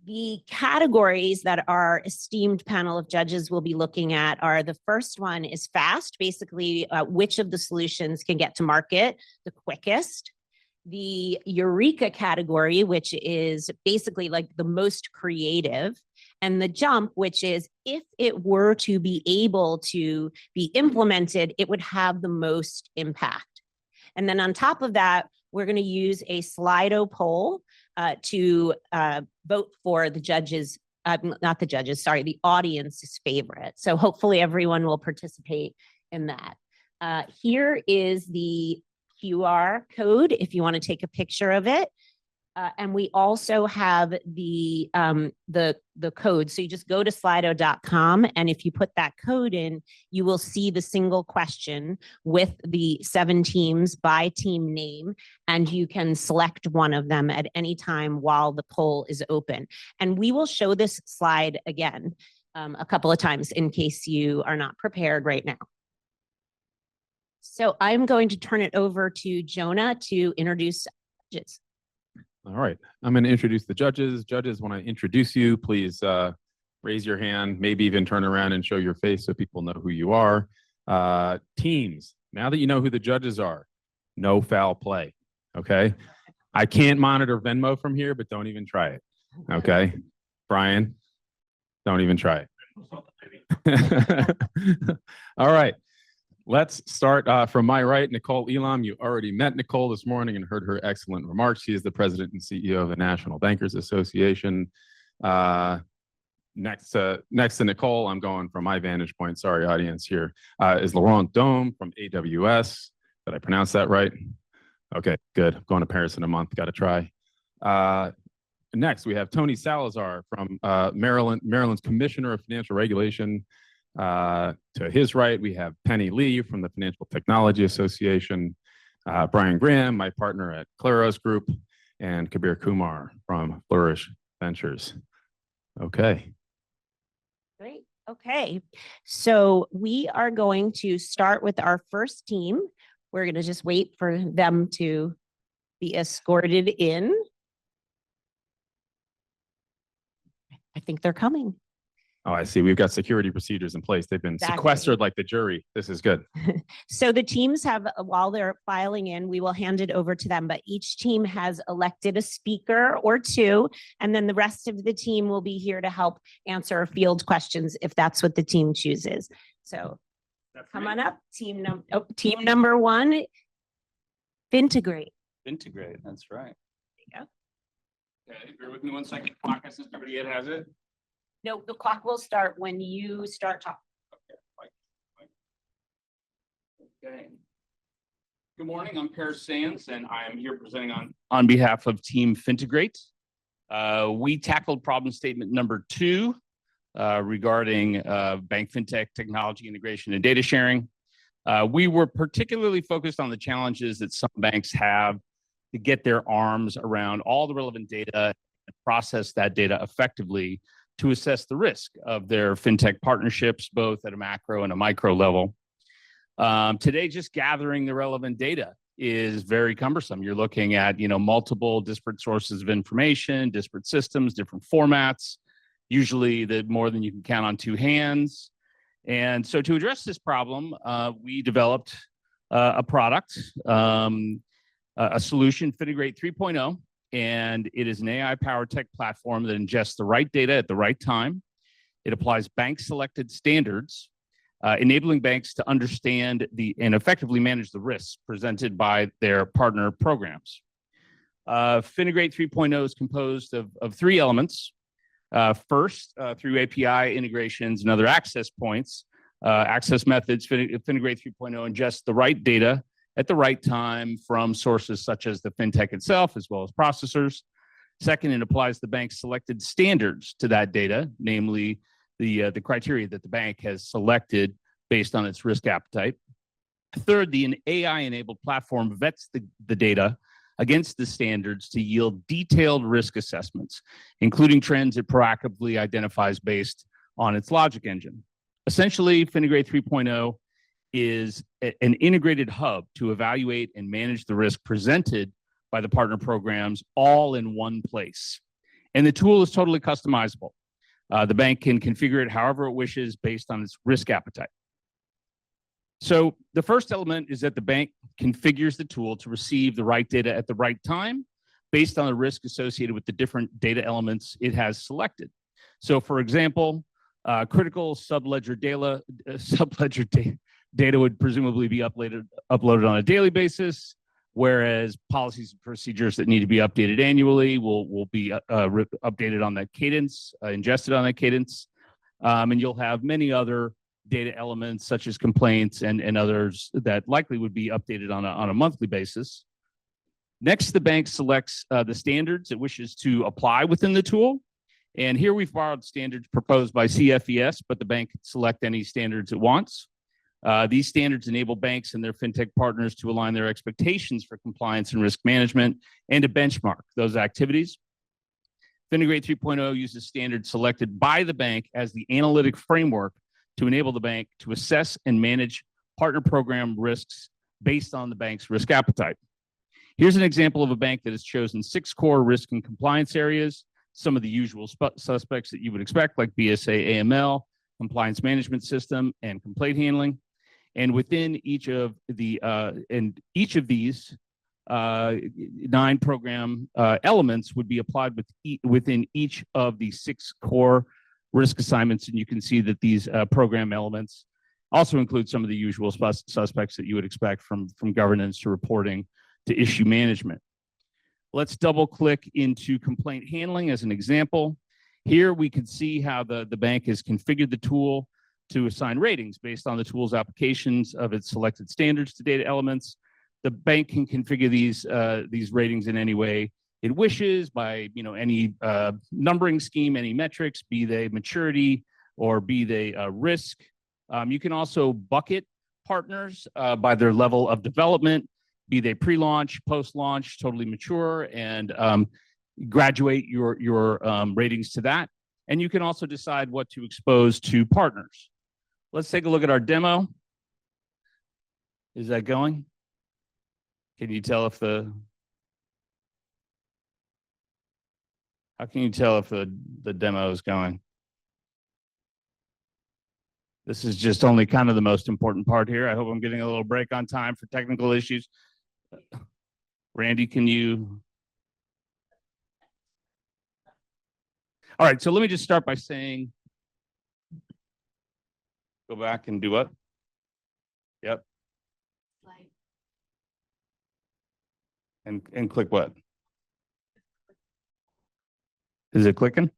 The categories that our esteemed panel of judges will be looking at are, the first one is fast, basically which of the solutions can get to market the quickest. The Eureka category, which is basically like the most creative. And the jump, which is if it were to be able to be implemented, it would have the most impact. And then on top of that, we're going to use a Slido poll to vote for the judges, not the judges, sorry, the audience's favorite. So hopefully everyone will participate in that. Here is the QR code if you want to take a picture of it. And we also have the code. So you just go to slido.com, and if you put that code in, you will see the single question with the 7 teams by team name, and you can select one of them at any time while the poll is open. And we will show this slide again. a couple of times in case you are not prepared right now. So I'm going to turn it over to Jonah to introduce judges. All right, I'm going to introduce the judges. Judges, when I introduce you, please raise your hand, maybe even turn around and show your face so people know who you are. Teams, now that you know who the judges are, no foul play, okay? I can't monitor Venmo from here, but don't even try it, okay? Brian, don't even try it. All right, let's start from my right, Nicole Elam. You already met Nicole this morning and heard her excellent remarks. She is the president and CEO of the National Bankers Association. Next to Nicole, I'm going from my vantage point, sorry audience here, is Laurent Dome from AWS. Did I pronounce that right? Okay, good. I'm going to Paris in a month, got to try. Next, we have Tony Salazar from Maryland's Commissioner of Financial Regulation. To his right, we have Penny Lee from the Financial Technology Association, Brian Graham, my partner at Claros Group, and Kabir Kumar from Flourish Ventures. Okay. Great. Okay. So we are going to start with our first team. We're going to just wait for them to be escorted in. I think they're coming. Oh, I see. We've got security procedures in place. They've been Exactly. sequestered like the jury. This is good. So the teams have, while they're filing in, we will hand it over to them, but each team has elected a speaker or two, and then the rest of the team will be here to help answer field questions if that's what the team chooses. So come on up, team number one, Fintegrate. Integrate, that's right. There you go. Okay, bear with me 1 second. Clock, since everybody yet has it. No, the clock will start when you start talking. Okay. Good morning, I'm Paris Sands, and I am here presenting on behalf of Team Fintegrate. We tackled problem statement number 2 regarding bank fintech technology integration and data sharing. We were particularly focused on the challenges that some banks have to get their arms around all the relevant data and process that data effectively to assess the risk of their fintech partnerships, both at a macro and a micro level. Today, just gathering the relevant data is very cumbersome. You're looking at, multiple disparate sources of information, disparate systems, different formats, usually more than you can count on 2 hands. And so to address this problem, we developed a product, a solution, Fintegrate 3.0. And it is an AI-powered tech platform that ingests the right data at the right time. It applies bank-selected standards, enabling banks to understand and effectively manage the risks presented by their partner programs. Fintegrate 3.0 is composed of 3 elements. First, through API integrations and other access points, access methods, Fintegrate 3.0 ingests the right data at the right time from sources such as the fintech itself, as well as processors. Second, it applies the bank's selected standards to that data, namely the criteria that the bank has selected based on its risk appetite. Third, the AI-enabled platform vets the data against the standards to yield detailed risk assessments, including trends it proactively identifies based on its logic engine. Essentially, Fintegrate 3.0 is an integrated hub to evaluate and manage the risk presented by the partner programs all in one place. And the tool is totally customizable. The bank can configure it however it wishes based on its risk appetite. So the first element is that the bank configures the tool to receive the right data at the right time based on the risk associated with the different data elements it has selected. So for example, critical subledger data would presumably be uploaded on a daily basis, whereas policies and procedures that need to be updated annually will be updated on that cadence, ingested on that cadence. And you'll have many other data elements such as complaints and others that likely would be updated on a monthly basis. Next, the bank selects the standards it wishes to apply within the tool. And here we've borrowed standards proposed by CFES, but the bank can select any standards it wants. These standards enable banks and their fintech partners to align their expectations for compliance and risk management and to benchmark those activities. FinteGrate 3.0 uses standards selected by the bank as the analytic framework to enable the bank to assess and manage partner program risks based on the bank's risk appetite. Here's an example of a bank that has chosen 6 core risk and compliance areas, some of the usual suspects that you would expect, like BSA, AML, compliance management system, and complaint handling. And within each of these 9 program elements would be applied within each of the 6 core risk assignments. And you can see that these program elements also include some of the usual suspects that you would expect from governance to reporting to issue management. Let's double click into complaint handling as an example. Here we can see how the bank has configured the tool to assign ratings based on the tool's applications of its selected standards to data elements. The bank can configure these ratings in any way it wishes by any numbering scheme, any metrics, be they maturity or be they risk. You can also bucket partners by their level of development, be they pre-launch, post-launch, totally mature, and graduate your ratings to that. And you can also decide what to expose to partners. Let's take a look at our demo. Is that going? Can you tell if how can you tell if the demo is going? This is just only kind of the most important part here. I hope I'm getting a little break on time for technical issues. Randy, can you? All right, so let me just start by saying, go back and do what? Yep. And click what? Is it clicking?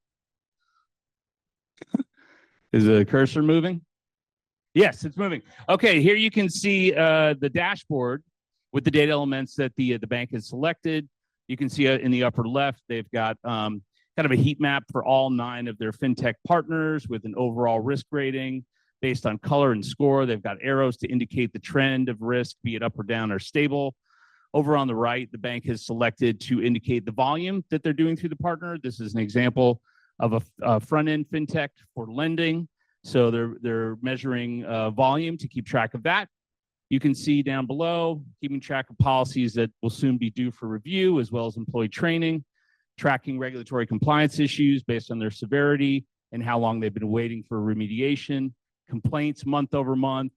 Is the cursor moving? Yes, it's moving. Okay, here you can see the dashboard with the data elements that the bank has selected. You can see in the upper left, they've got kind of a heat map for all 9 of their fintech partners with an overall risk rating based on color and score. They've got arrows to indicate the trend of risk, be it up or down or stable. Over on the right, the bank has selected to indicate the volume that they're doing through the partner. This is an example of a front-end fintech for lending. So they're measuring volume to keep track of that. You can see down below, keeping track of policies that will soon be due for review, as well as employee training, tracking regulatory compliance issues based on their severity and how long they've been waiting for remediation, complaints month over month,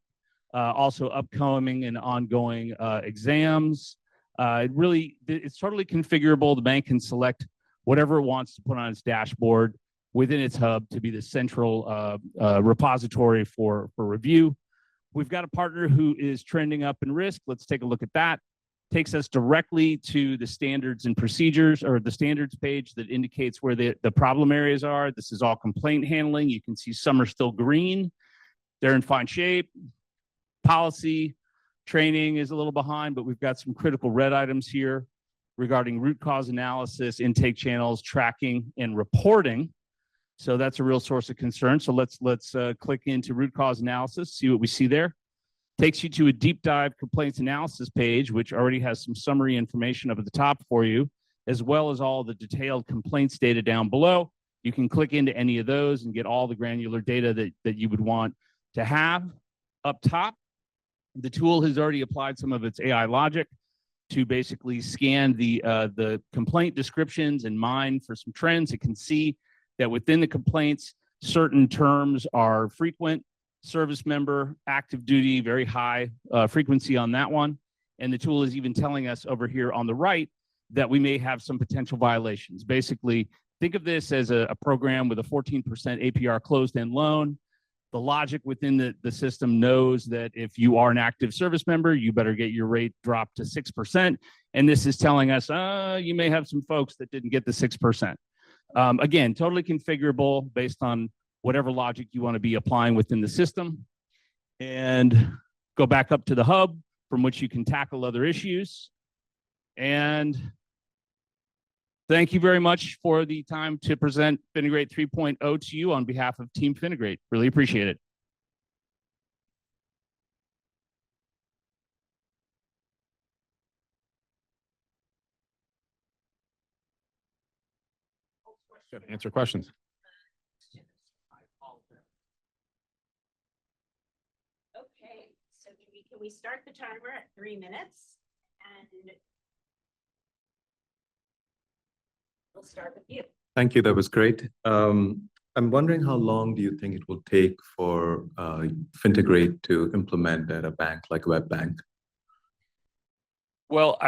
also upcoming and ongoing exams. It's totally configurable. The bank can select whatever it wants to put on its dashboard within its hub to be the central repository for review. We've got a partner who is trending up in risk. Let's take a look at that. Takes us directly to the standards and procedures, or the standards page that indicates where the problem areas are. This is all complaint handling. You can see some are still green. They're in fine shape. Policy, training is a little behind, but we've got some critical red items here regarding root cause analysis, intake channels, tracking, and reporting. So that's a real source of concern. So let's click into root cause analysis, see what we see there. Takes you to a deep dive complaints analysis page, which already has some summary information up at the top for you, as well as all the detailed complaints data down below. You can click into any of those and get all the granular data that you would want to have. Up top, the tool has already applied some of its AI logic to basically scan the complaint descriptions and mine for some trends. It can see that within the complaints, certain terms are frequent, service member, active duty, very high frequency on that one. And the tool is even telling us over here on the right that we may have some potential violations. Basically, think of this as a program with a 14% APR closed-end loan. The logic within the system knows that if you are an active service member, you better get your rate dropped to 6%. And this is telling us, you may have some folks that didn't get the 6%. Again, totally configurable based on whatever logic you want to be applying within the system. And go back up to the hub from which you can tackle other issues. And thank you very much for the time to present FinteGrate 3.0 to you on behalf of Team FinteGrate. Really appreciate it. Good. Answer questions. Okay, so can we start the timer at 3 minutes? And we'll start with you. Thank you. That was great. I'm wondering how long do you think it will take for Fintegrate to implement at a bank like Web Bank? Well,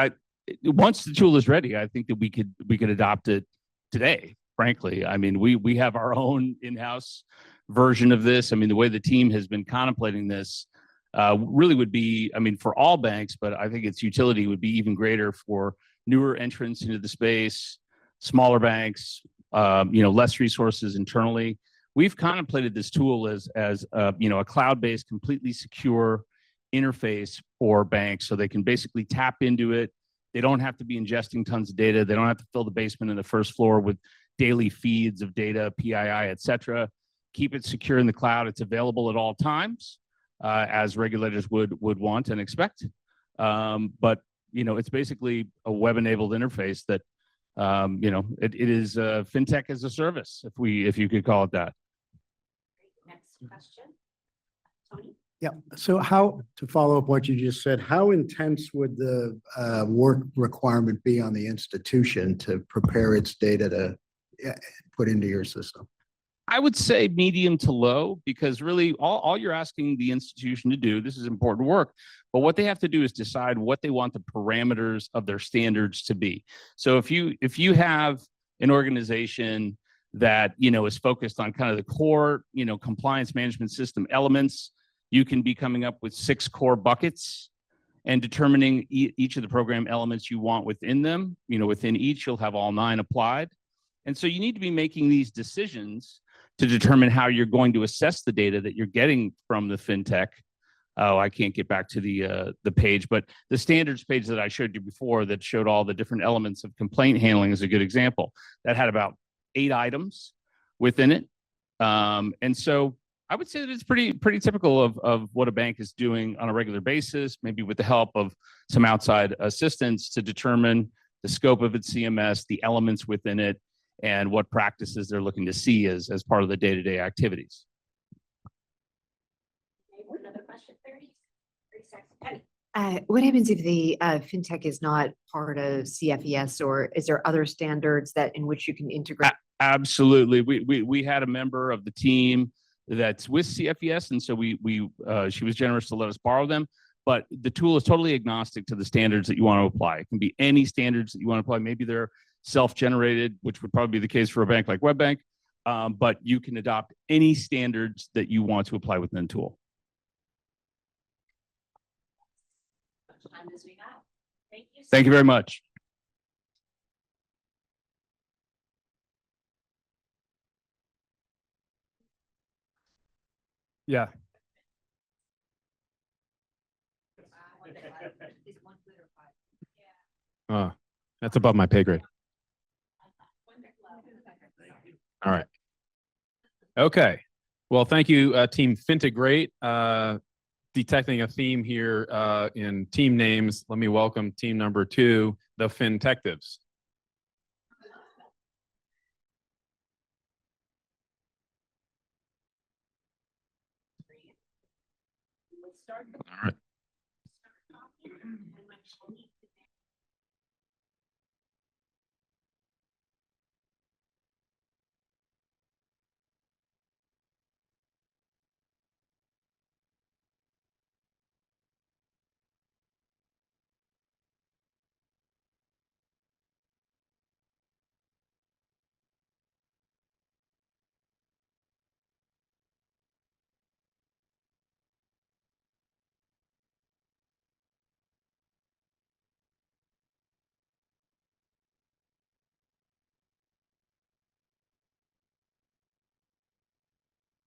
once the tool is ready, I think that we could adopt it today. Frankly, I mean, we have our own in-house version of this. I mean, the way the team has been contemplating this really would be, I mean, for all banks, but I think its utility would be even greater for newer entrants into the space, smaller banks, less resources internally. We've contemplated this tool as a cloud-based, completely secure interface for banks, so they can basically tap into it. They don't have to be ingesting tons of data. They don't have to fill the basement and the first floor with daily feeds of data, PII, et cetera. Keep it secure in the cloud. It's available at all times, as regulators would want and expect. But it's basically a web-enabled interface that it is fintech as a service, if you could call it that. Next question. Tony? Yeah. So to follow up what you just said, how intense would the work requirement be on the institution to prepare its data to put into your system? I would say medium to low, because really all you're asking the institution to do, this is important work, but what they have to do is decide what they want the parameters of their standards to be. So if you have an organization that is focused on kind of the core compliance management system elements, you can be coming up with 6 core buckets and determining each of the program elements you want within them. Within each, you'll have all 9 applied. And so you need to be making these decisions to determine how you're going to assess the data that you're getting from the fintech. Oh, I can't get back to the page, but the standards page that I showed you before that showed all the different elements of complaint handling is a good example. That had about 8 items within it. And so I would say that it's pretty typical of what a bank is doing on a regular basis, maybe with the help of some outside assistance to determine the scope of its CMS, the elements within it, and what practices they're looking to see as part of the day-to-day activities. Okay, another question, 30 seconds. Penny? What happens if the fintech is not part of CFES, or is there other standards in which you can integrate? Absolutely. We had a member of the team that's with CFES, and so she was generous to let us borrow them. But the tool is totally agnostic to the standards that you want to apply. It can be any standards that you want to apply. Maybe they're self-generated, which would probably be the case for a bank like WebBank, but you can adopt any standards that you want to apply within the tool. Time as we have. Thank you. Thank you very much. Yeah. That's above my pay grade. All right. Okay. Well, thank you, Team Fintegrate. Detecting a theme here in team names. Let me welcome team number 2, the Fintectives. All right.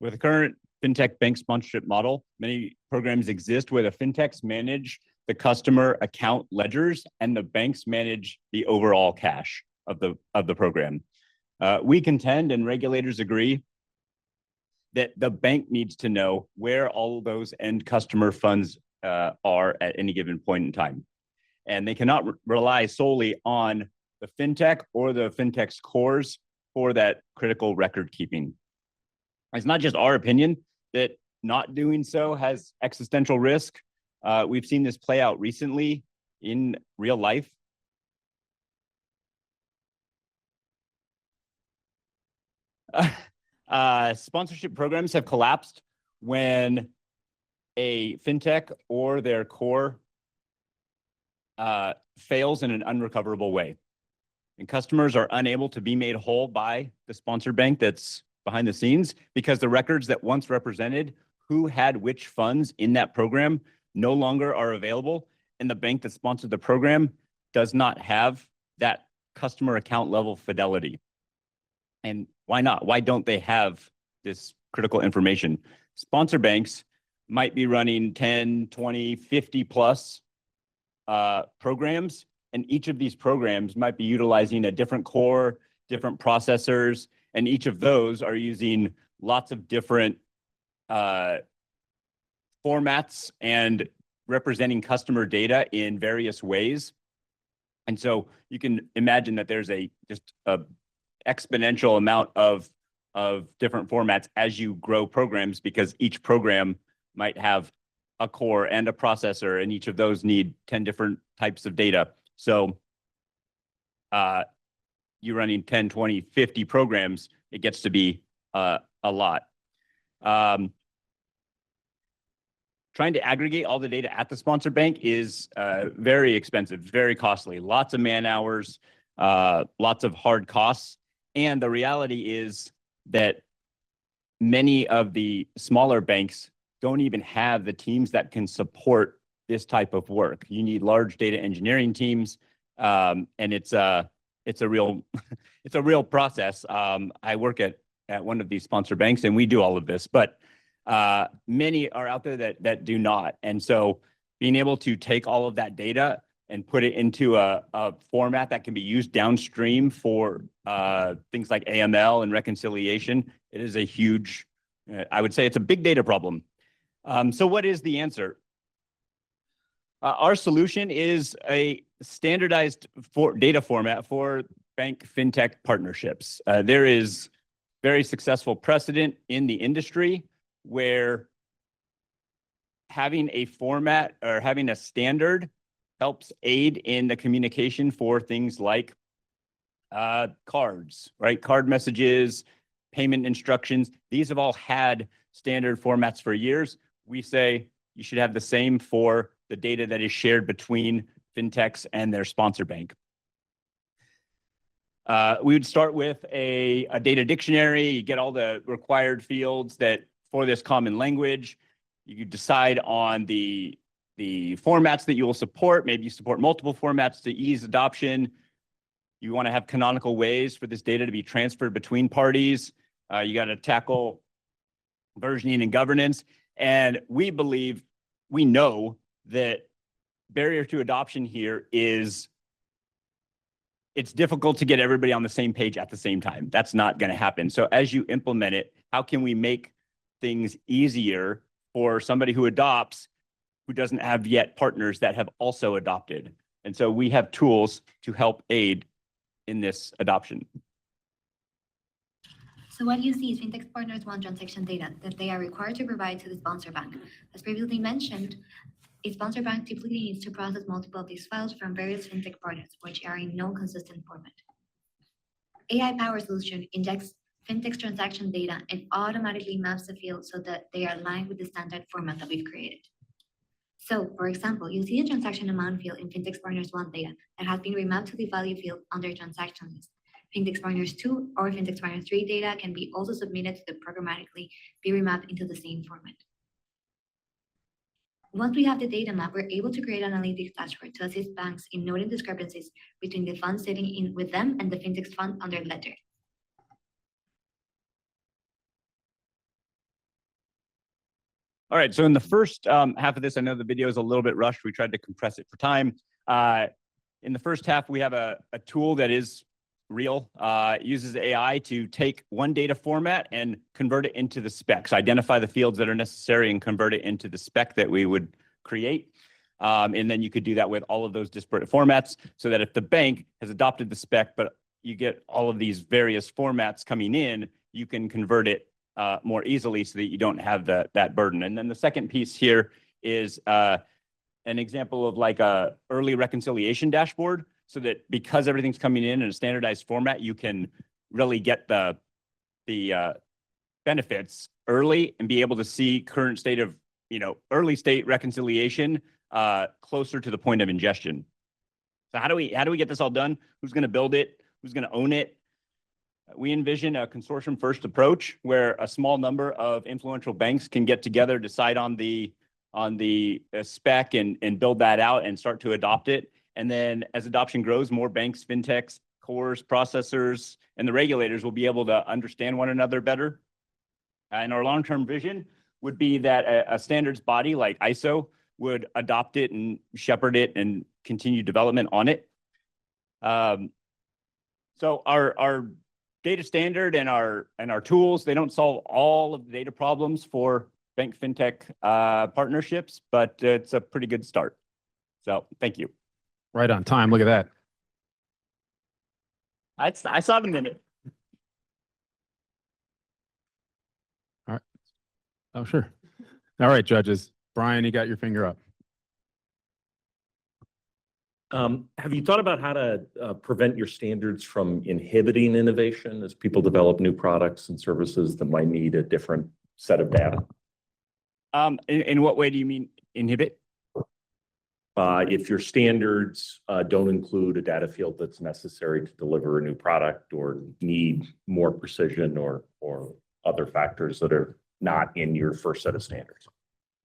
With the current fintech bank sponsorship model, many programs exist where the fintechs manage the customer account ledgers and the banks manage the overall cash of the program. We contend, and regulators agree, that the bank needs to know where all those end customer funds are at any given point in time. And they cannot rely solely on the fintech or the fintech's cores for that critical record keeping. It's not just our opinion that not doing so has existential risk. We've seen this play out recently in real life. Sponsorship programs have collapsed when a fintech or their core fails in an unrecoverable way. And customers are unable to be made whole by the sponsor bank that's behind the scenes because the records that once represented who had which funds in that program no longer are available. And the bank that sponsored the program does not have that customer account level fidelity. And why not? Why don't they have this critical information? Sponsor banks might be running 10, 20, 50 plus programs, and each of these programs might be utilizing a different core, different processors, and each of those are using lots of different formats and representing customer data in various ways. And so you can imagine that there's just a exponential amount of different formats as you grow programs, because each program might have a core and a processor, and each of those need 10 different types of data. So you're running 10, 20, 50 programs, it gets to be a lot. Trying to aggregate all the data at the sponsor bank is very expensive, very costly, lots of man hours, lots of hard costs. And the reality is that many of the smaller banks don't even have the teams that can support this type of work. You need large data engineering teams, and it's a real it's a real process. I work at one of these sponsor banks, and we do all of this, but many are out there that do not. And so being able to take all of that data and put it into a format that can be used downstream for things like AML and reconciliation, it is a huge, I would say it's a big data problem. So what is the answer? Our solution is a standardized data format for bank fintech partnerships. There is very successful precedent in the industry where having a format or having a standard helps aid in the communication for things like cards, right? Card messages, payment instructions. These have all had standard formats for years. We say you should have the same for the data that is shared between fintechs and their sponsor bank. We would start with a data dictionary. You get all the required fields that for this common language. You decide on the formats that you will support. Maybe you support multiple formats to ease adoption. You want to have canonical ways for this data to be transferred between parties. You got to tackle versioning and governance. And we know that barrier to adoption here is it's difficult to get everybody on the same page at the same time. That's not going to happen. So as you implement it, how can we make things easier for somebody who adopts who doesn't have yet partners that have also adopted? And so we have tools to help aid in this adoption. So what you see is fintech partners want transaction data that they are required to provide to the sponsor bank. As previously mentioned, a sponsor bank typically needs to process multiple of these files from various fintech partners, which are in no consistent format. AI-powered solution injects fintech's transaction data and automatically maps the fields so that they are aligned with the standard format that we've created. So, for example, you see the transaction amount field in fintech partners 1 data that has been remapped to the value field under transaction list. Fintech partners 2 or fintech partners 3 data can be also submitted to the programmatically be remapped into the same format. Once we have the data map, we're able to create an analytics dashboard to assist banks in noting discrepancies between the funds sitting in with them and the fintech's fund under ledger. All right, so in the first half of this, I know the video is a little bit rushed. We tried to compress it for time. In the first half, we have a tool that is real. It uses AI to take one data format and convert it into the specs, identify the fields that are necessary and convert it into the spec that we would create. And then you could do that with all of those disparate formats so that if the bank has adopted the spec, but you get all of these various formats coming in, you can convert it more easily so that you don't have that burden. And then the second piece here is an example of like a early reconciliation dashboard, so that because everything's coming in a standardized format, you can really get the benefits early and be able to see current state of, early state reconciliation closer to the point of ingestion. So how do we get this all done? Who's going to build it? Who's going to own it? We envision a consortium first approach where a small number of influential banks can get together, decide on the spec and build that out and start to adopt it. And then as adoption grows, more banks, fintechs, cores, processors, and the regulators will be able to understand one another better. And our long-term vision would be that a standards body like ISO would adopt it and shepherd it and continue development on it. So our data standard and our tools, they don't solve all of the data problems for bank fintech partnerships, but it's a pretty good start. So thank you. Right on time. Look at that. I saw the minute. Oh, sure. All right, judges. Brian, you got your finger up. Have you thought about how to prevent your standards from inhibiting innovation as people develop new products and services that might need a different set of data? In what way do you mean inhibit? If your standards don't include a data field that's necessary to deliver a new product or need more precision or other factors that are not in your first set of standards.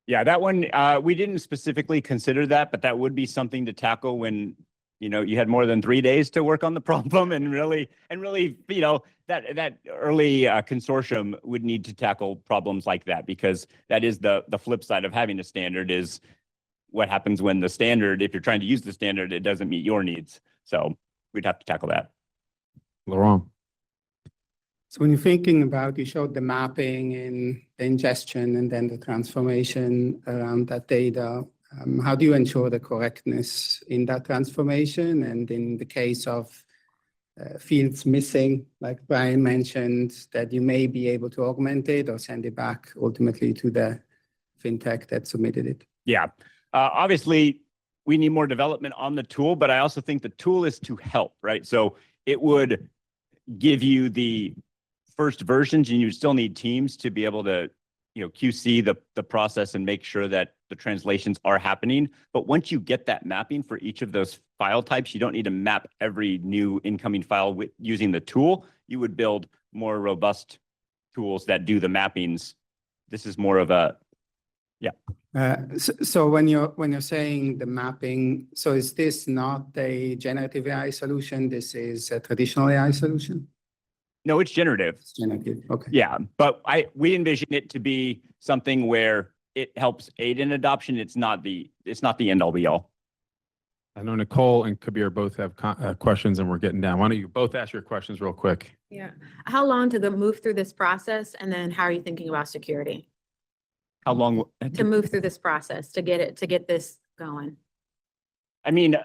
Yeah, that one, we didn't specifically consider that, but that would be something to tackle when, you had more than 3 days to work on the problem and really, that early consortium would need to tackle problems like that, because that is the flip side of having a standard is what happens when the standard, if you're trying to use the standard, it doesn't meet your needs. So we'd have to tackle that. Laurent. So when you're thinking about, you showed the mapping and the ingestion and then the transformation around that data. How do you ensure the correctness in that transformation? And in the case of fields missing, like Brian mentioned, that you may be able to augment it or send it back ultimately to the fintech that submitted it? Yeah, obviously we need more development on the tool, but I also think the tool is to help, right? So it would give you the first versions, and you still need teams to be able to, QC the process and make sure that the translations are happening. But once you get that mapping for each of those file types, you don't need to map every new incoming file using the tool. You would build more robust tools that do the mappings. This is more of a, So when you're saying the mapping, so is this not a generative AI solution? This is a traditional AI solution? No, it's generative. It's generative, okay. Yeah, but we envision it to be something where it helps aid in adoption. It's not the end all be all. I know Nicole and Kabir both have questions and we're getting down. Why don't you both ask your questions real quick? Yeah. How long to move through this process? And then how are you thinking about security? How long? To move through this process, to get this going? I mean,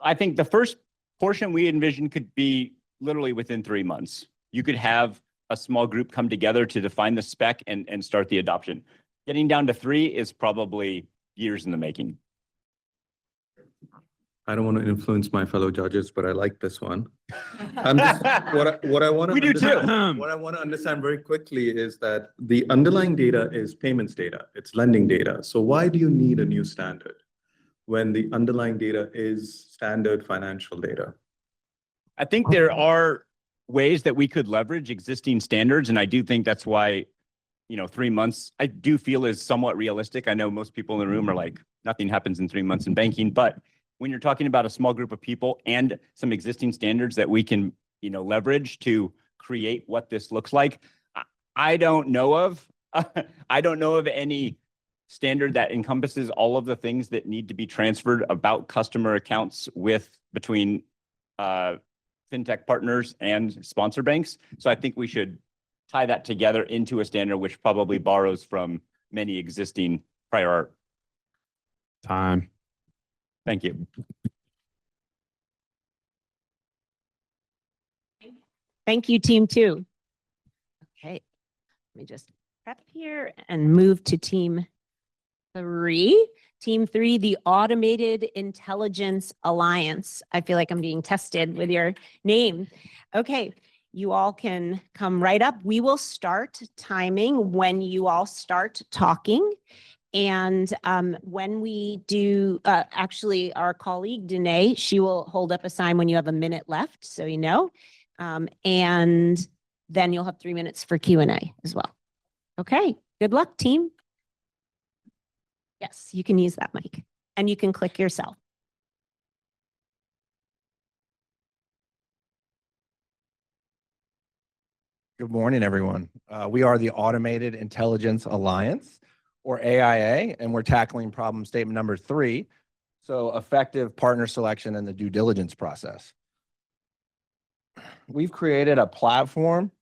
I think the first portion we envision could be literally within 3 months. You could have a small group come together to define the spec and start the adoption. Getting down to 3 is probably years in the making. I don't want to influence my fellow judges, but I like this one. I'm just, what I want to We do too. What I want to understand very quickly is that the underlying data is payments data, it's lending data. So why do you need a new standard when the underlying data is standard financial data? I think there are ways that we could leverage existing standards, and I do think that's why 3 months I do feel is somewhat realistic. I know most people in the room are like, nothing happens in 3 months in banking, but when you're talking about a small group of people and some existing standards that we can leverage to create what this looks like, I don't know of any standard that encompasses all of the things that need to be transferred about customer accounts between fintech partners and sponsor banks. So I think we should tie that together into a standard which probably borrows from many existing prior art. Time. Thank you. Thank you, team 2. Okay, let me just prep here and move to team 3. Team 3, the Automated Intelligence Alliance. I feel like I'm being tested with your name. Okay, you all can come right up. We will start timing when you all start talking. And when we do, actually, our colleague, Danae, she will hold up a sign when you have a minute left, so you know. And then you'll have 3 minutes for Q&A as well. Okay, good luck, team. Yes, you can use that mic and you can click yourself. Good morning, everyone. We are the Automated Intelligence Alliance, or AIA, and we're tackling problem statement number 3, so effective partner selection and the due diligence process. We've created a platform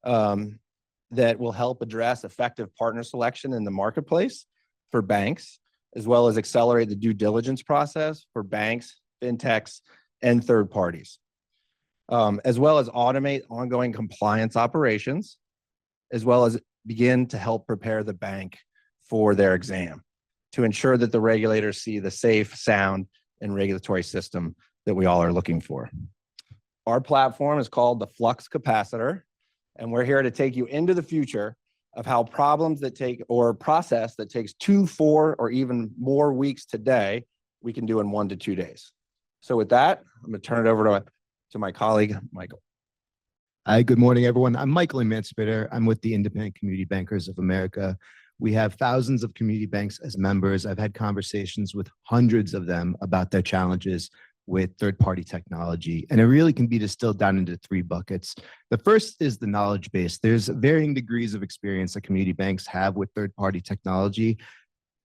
that will help address effective partner selection in the marketplace for banks, as well as accelerate the due diligence process for banks, fintechs, and third parties, as well as automate ongoing compliance operations, as well as begin to help prepare the bank for their exam to ensure that the regulators see the safe, sound, and regulatory system that we all are looking for. Our platform is called the Flux Capacitor, and we're here to take you into the future of how problems that take, or process that takes 2, 4, or even more weeks today, we can do in 1 to 2 days. So with that, I'm going to turn it over to my colleague, Michael. Hi, good morning, everyone. I'm Michael Emancipator. I'm with the Independent Community Bankers of America. We have thousands of community banks as members. I've had conversations with hundreds of them about their challenges with third-party technology, and it really can be distilled down into 3 buckets. The first is the knowledge base. There's varying degrees of experience that community banks have with third-party technology,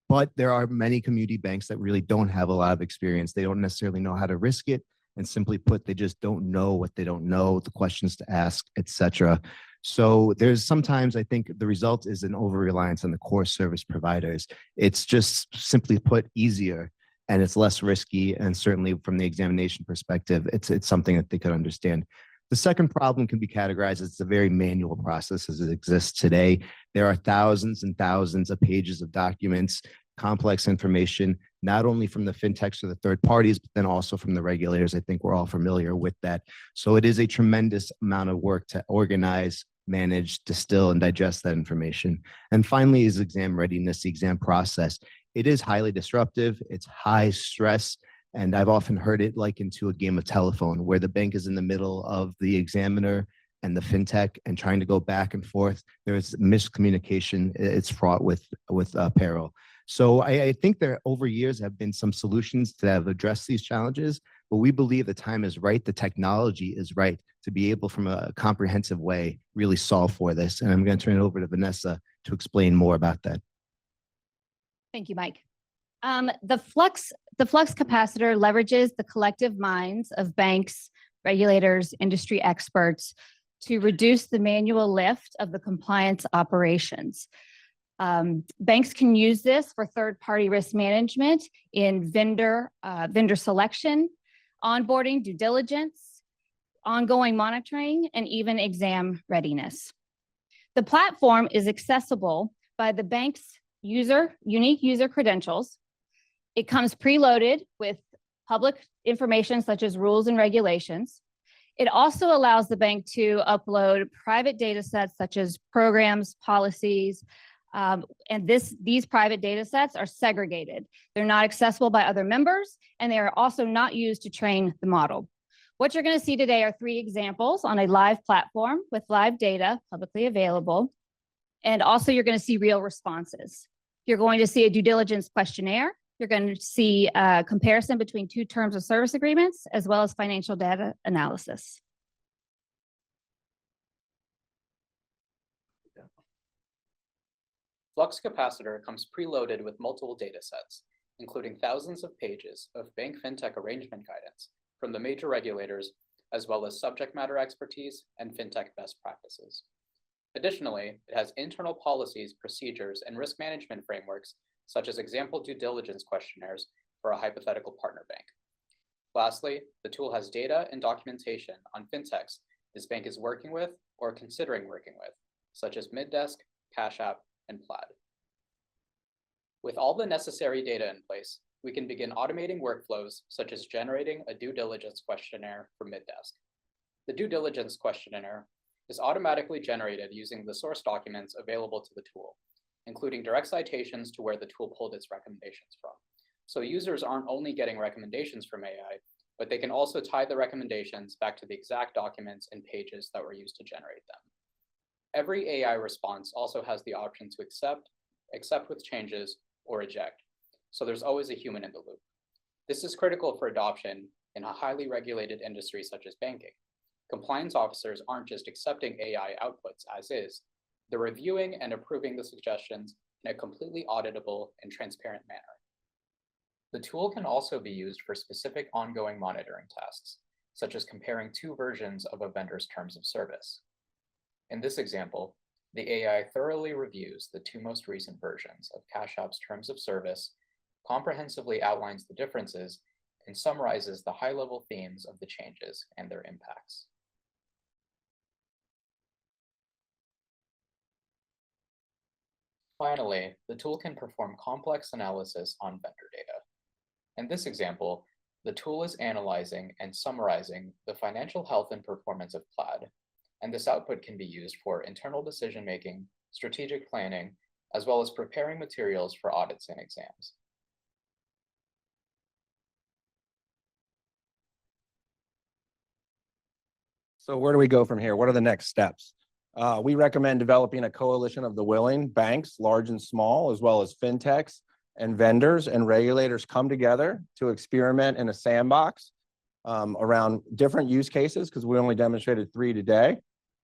but there are many community banks that really don't have a lot of experience. They don't necessarily know how to risk it, and simply put, they just don't know what they don't know, the questions to ask, etc. So there's sometimes, I think the result is an over-reliance on the core service providers. It's just simply put easier, and it's less risky, and certainly from the examination perspective, it's something that they could understand. The second problem can be categorized as a very manual process as it exists today. There are thousands and thousands of pages of documents, complex information, not only from the fintechs or the third parties, but then also from the regulators. I think we're all familiar with that. So it is a tremendous amount of work to organize, manage, distill, and digest that information. And finally is exam readiness, the exam process. It is highly disruptive, it's high stress, and I've often heard it likened to a game of telephone where the bank is in the middle of the examiner and the fintech and trying to go back and forth. There's miscommunication, it's fraught with peril. So I think there over years have been some solutions that have addressed these challenges, but we believe the time is right, the technology is right to be able from a comprehensive way really solve for this. And I'm going to turn it over to Vanessa to explain more about that. Thank you, Mike. The Flux Capacitor leverages the collective minds of banks, regulators, industry experts to reduce the manual lift of the compliance operations. Banks can use this for third-party risk management in vendor selection, onboarding, due diligence, ongoing monitoring, and even exam readiness. The platform is accessible by the bank's unique user credentials. It comes preloaded with public information such as rules and regulations. It also allows the bank to upload private data sets such as programs, policies, and these private data sets are segregated. They're not accessible by other members, and they are also not used to train the model. What you're going to see today are 3 examples on a live platform with live data publicly available. And also you're going to see real responses. You're going to see a due diligence questionnaire. You're going to see a comparison between 2 terms of service agreements, as well as financial data analysis. Flux Capacitor comes preloaded with multiple data sets, including thousands of pages of Bank Fintech Arrangement guidance from the major regulators, as well as subject matter expertise and fintech best practices. Additionally, it has internal policies, procedures, and risk management frameworks, such as example due diligence questionnaires for a hypothetical partner bank. Lastly, the tool has data and documentation on fintechs this bank is working with or considering working with, such as Middesk, Cash App, and Plaid. With all the necessary data in place, we can begin automating workflows such as generating a due diligence questionnaire for Middesk. The due diligence questionnaire is automatically generated using the source documents available to the tool, including direct citations to where the tool pulled its recommendations from. So users aren't only getting recommendations from AI, but they can also tie the recommendations back to the exact documents and pages that were used to generate them. Every AI response also has the option to accept with changes, or reject. So there's always a human in the loop. This is critical for adoption in a highly regulated industry such as banking. Compliance officers aren't just accepting AI outputs as is, they're reviewing and approving the suggestions in a completely auditable and transparent manner. The tool can also be used for specific ongoing monitoring tasks, such as comparing two versions of a vendor's terms of service. In this example, the AI thoroughly reviews the two most recent versions of Cash App's terms of service, comprehensively outlines the differences, and summarizes the high-level themes of the changes and their impacts. Finally, the tool can perform complex analysis on vendor data. In this example, the tool is analyzing and summarizing the financial health and performance of Plaid, and this output can be used for internal decision-making, strategic planning, as well as preparing materials for audits and exams. So where do we go from here? What are the next steps? We recommend developing a coalition of the willing banks, large and small, as well as fintechs and vendors and regulators come together to experiment in a sandbox around different use cases, because we only demonstrated 3 today,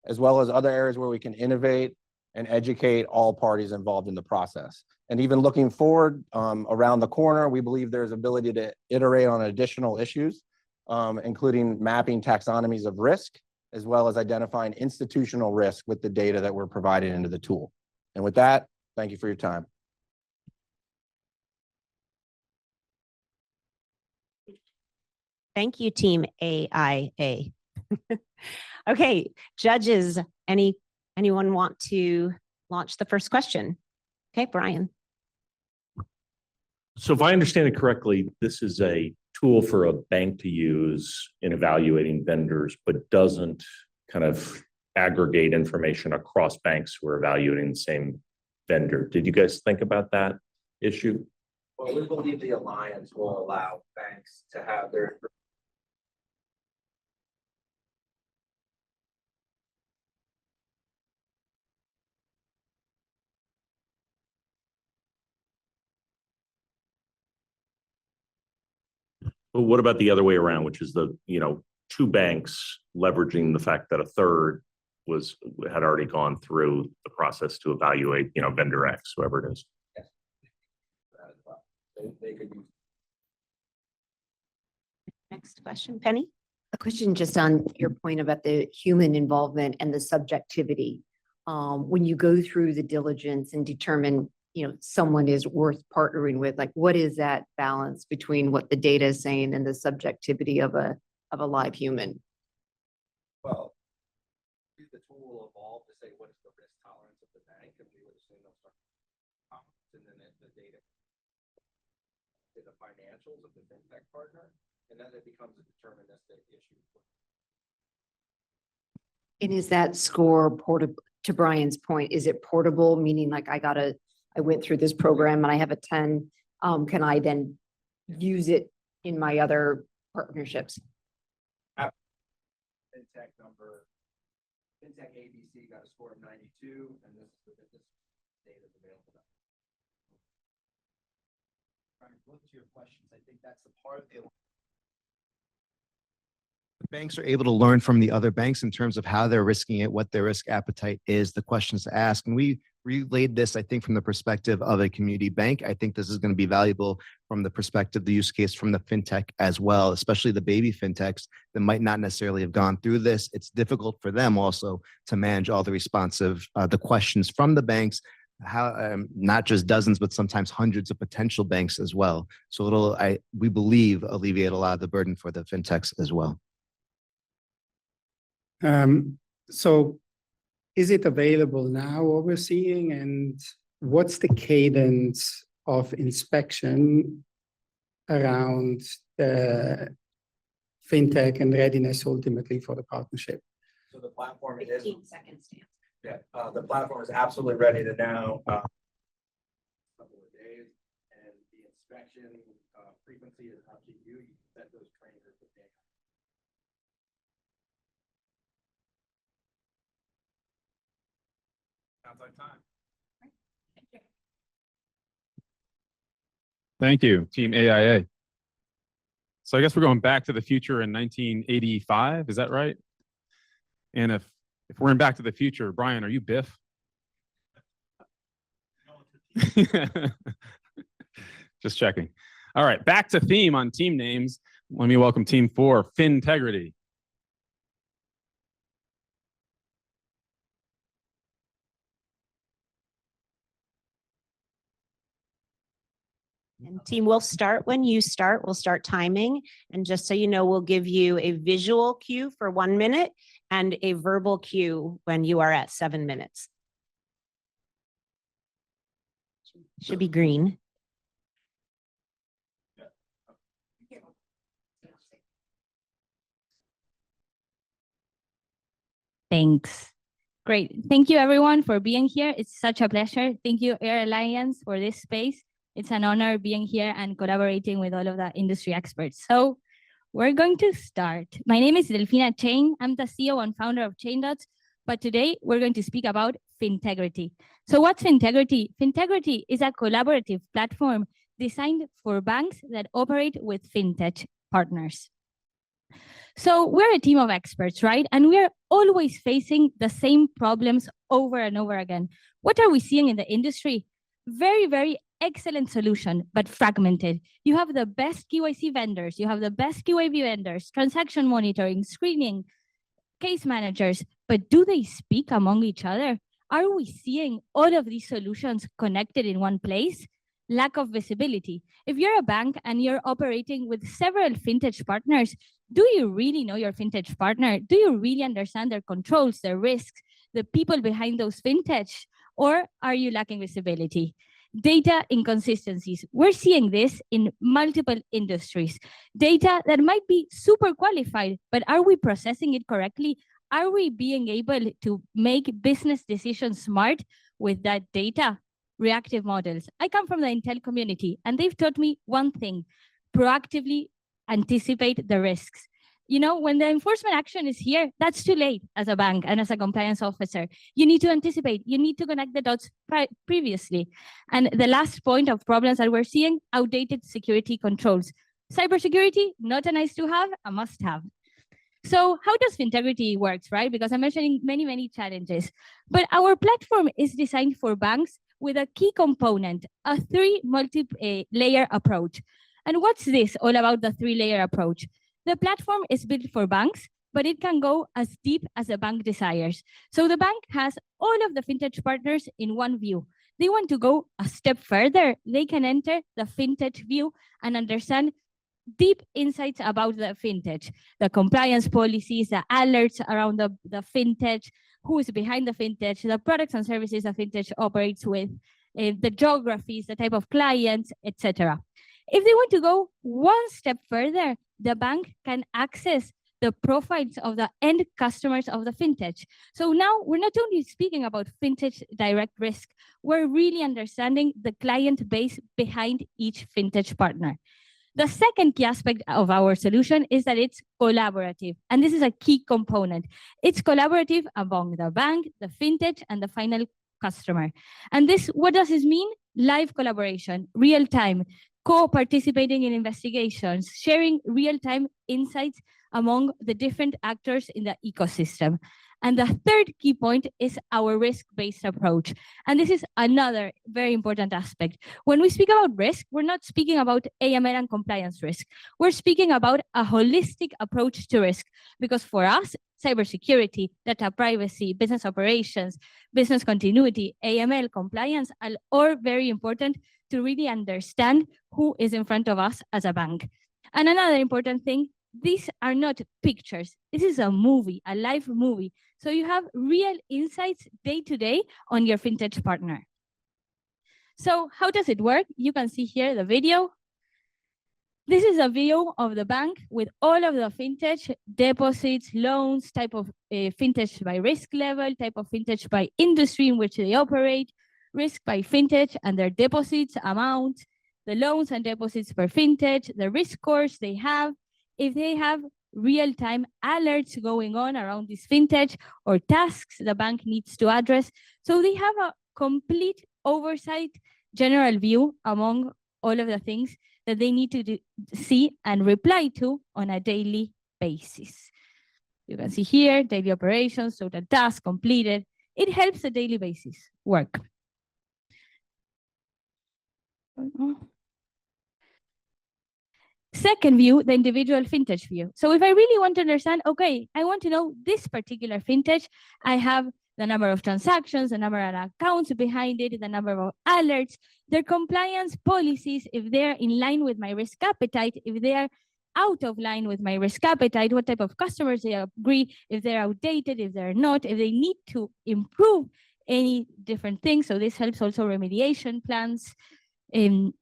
as well as other areas where we can innovate and educate all parties involved in the process. And even looking forward around the corner, we believe there's ability to iterate on additional issues, including mapping taxonomies of risk, as well as identifying institutional risk with the data that we're providing into the tool. And with that, thank you for your time. Thank you, Team AIA. Okay, judges, anyone want to launch the first question? Okay, Brian. So if I understand it correctly, this is a tool for a bank to use in evaluating vendors, but doesn't kind of aggregate information across banks who are evaluating the same vendor. Did you guys think about that issue? Well, we believe the alliance will allow banks to have their But what about the other way around, which is the, two banks leveraging the fact that a third had already gone through the process to evaluate, vendor X, whoever it is. Yes. They could use. Next question, Penny. A question just on your point about the human involvement and the subjectivity. When you go through the diligence and determine, someone is worth partnering with, like what is that balance between what the data is saying and the subjectivity of a live human? Well, the tool will evolve to say what is the risk tolerance of the bank, and we would assume they'll start and then the data, the financials of the fintech partner, and then it becomes a deterministic issue. And is that score portable? To Brian's point, is it portable? Meaning like I went through this program and I have a 10. Can I then use it in my other partnerships? Fintech ABC got a score of 92, and this data is available. Trying to look to your questions, I think that's the part of the banks are able to learn from the other banks in terms of how they're risking it, what their risk appetite is, the questions to ask. And we relayed this, I think, from the perspective of a community bank. I think this is going to be valuable from the perspective, the use case from the fintech as well, especially the baby fintechs that might not necessarily have gone through this. It's difficult for them also to manage all the responsive, the questions from the banks, how not just dozens, but sometimes hundreds of potential banks as well. So we believe, alleviate a lot of the burden for the fintechs as well. So is it available now, what we're seeing, and what's the cadence of inspection around the fintech and readiness ultimately for the partnership? So the platform is, 15 seconds, Dan. yeah, the platform is absolutely ready to now. Couple of days, and the inspection frequency is up to you. You can set those trainers to pick. Sounds like time. Thank you, Team AIA. So I guess we're going back to the future in 1985. Is that right? And if we're in Back to the Future, Brian, are you Biff? Just checking. All right, back to theme on team names. Let me welcome Team 4, Fintegrity. And team, we'll start when you start. We'll start timing. And just so you know, we'll give you a visual cue for 1 minute and a verbal cue when you are at 7 minutes. Should be green. Thanks. Great. Thank you everyone for being here. It's such a pleasure. Thank you Air Alliance for this space. It's an honor being here and collaborating with all of the industry experts. So we're going to start. My name is Delfina Chain. I'm the CEO and founder of ChainDots, but today we're going to speak about Fintegrity. So what's Fintegrity? Fintegrity is a collaborative platform designed for banks that operate with fintech partners. So we're a team of experts, right? And we're always facing the same problems over and over again. What are we seeing in the industry? Very, very excellent solution, but fragmented. You have the best KYC vendors, you have the best QAV vendors, transaction monitoring, screening, case managers, but do they speak among each other? Are we seeing all of these solutions connected in one place? Lack of visibility. If you're a bank and you're operating with several fintech partners, do you really know your fintech partner? Do you really understand their controls, their risks, the people behind those fintech? Or are you lacking visibility? Data inconsistencies. We're seeing this in multiple industries. Data that might be super qualified, but are we processing it correctly? Are we being able to make business decisions smart with that data? Reactive models. I come from the Intel community, and they've taught me one thing: proactively anticipate the risks. You know, when the enforcement action is here, that's too late as a bank and as a compliance officer. You need to anticipate, you need to connect the dots previously. And the last point of problems that we're seeing, outdated security controls. Cybersecurity, not a nice to have, a must have. So how does Fintegrity works, right? Because I'm mentioning many, many challenges. But our platform is designed for banks with a key component, a 3 multi-layer approach. And what's this all about, the 3-layer approach? The platform is built for banks, but it can go as deep as a bank desires. So the bank has all of the fintech partners in one view. They want to go a step further. They can enter the fintech view and understand deep insights about the fintech, the compliance policies, the alerts around the fintech, who is behind the fintech, the products and services the fintech operates with, the geographies, the type of clients, etc. If they want to go one step further, the bank can access the profiles of the end customers of the fintech. So now we're not only speaking about fintech direct risk, we're really understanding the client base behind each fintech partner. The second key aspect of our solution is that it's collaborative, and this is a key component. It's collaborative among the bank, the fintech, and the final customer. And this, what does this mean? Live collaboration, real time, co-participating in investigations, sharing real-time insights among the different actors in the ecosystem. And the third key point is our risk-based approach. And this is another very important aspect. When we speak about risk, we're not speaking about AML and compliance risk. We're speaking about a holistic approach to risk, because for us, cybersecurity, data privacy, business operations, business continuity, AML, compliance are all very important to really understand who is in front of us as a bank. And another important thing, these are not pictures. This is a movie, a live movie. So you have real insights day to day on your fintech partner. So how does it work? You can see here the video. This is a view of the bank with all of the fintech deposits, loans, type of fintech by risk level, type of fintech by industry in which they operate, risk by fintech and their deposits amount, the loans and deposits per fintech, the risk scores they have, if they have real-time alerts going on around this fintech or tasks the bank needs to address. So they have a complete oversight, general view among all of the things that they need to see and reply to on a daily basis. You can see here, daily operations, total tasks completed. It helps the daily basis work. Second view, the individual fintech view. So if I really want to understand, okay, I want to know this particular fintech, I have the number of transactions, the number of accounts behind it, the number of alerts, their compliance policies, if they're in line with my risk appetite, if they are out of line with my risk appetite, what type of customers they agree, if they're outdated, if they're not, if they need to improve any different things. So this helps also remediation plans. And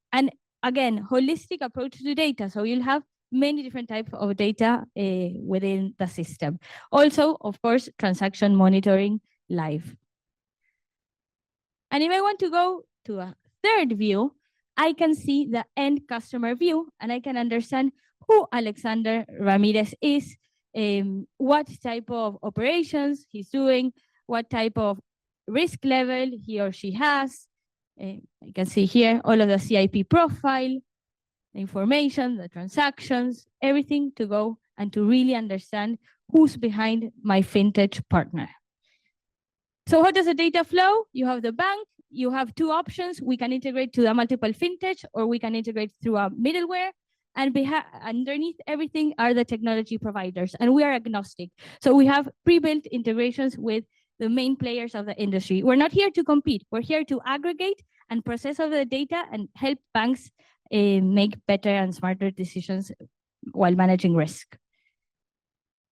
again, holistic approach to data. So you'll have many different types of data within the system. Also, of course, transaction monitoring live. And if I want to go to a third view, I can see the end customer view and I can understand who Alexander Ramirez is, what type of operations he's doing, what type of risk level he or she has. I can see here all of the CIP profile, the information, the transactions, everything to go and to really understand who's behind my fintech partner. So how does the data flow? You have the bank, you have two options. We can integrate to the multiple fintech or we can integrate through a middleware. And underneath everything are the technology providers. And we are agnostic. So we have pre-built integrations with the main players of the industry. We're not here to compete. We're here to aggregate and process all the data and help banks make better and smarter decisions while managing risk.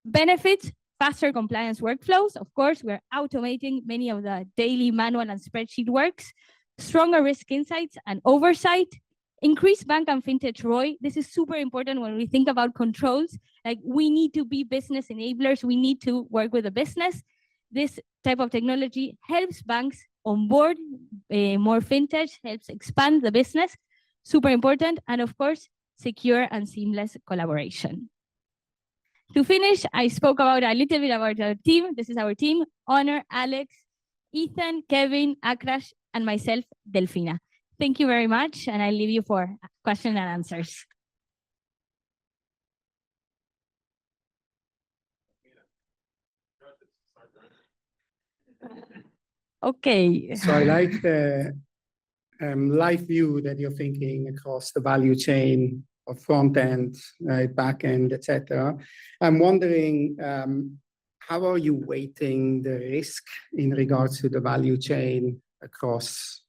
Benefits, faster compliance workflows. Of course, we're automating many of the daily manual and spreadsheet works, stronger risk insights and oversight, increased bank and fintech ROI. This is super important when we think about controls. Like we need to be business enablers. We need to work with the business. This type of technology helps banks onboard more fintech, helps expand the business. Super important. And of course, secure and seamless collaboration. To finish, I spoke about a little bit about our team. This is our team: Honor, Alex, Ethan, Kevin, Akrash, and myself, Delfina. Thank you very much, and I leave you for questions and answers. Okay. So I like the live view that you're thinking across the value chain of front end, back end, etc. I'm wondering, how are you weighting the risk in regards to the value chain across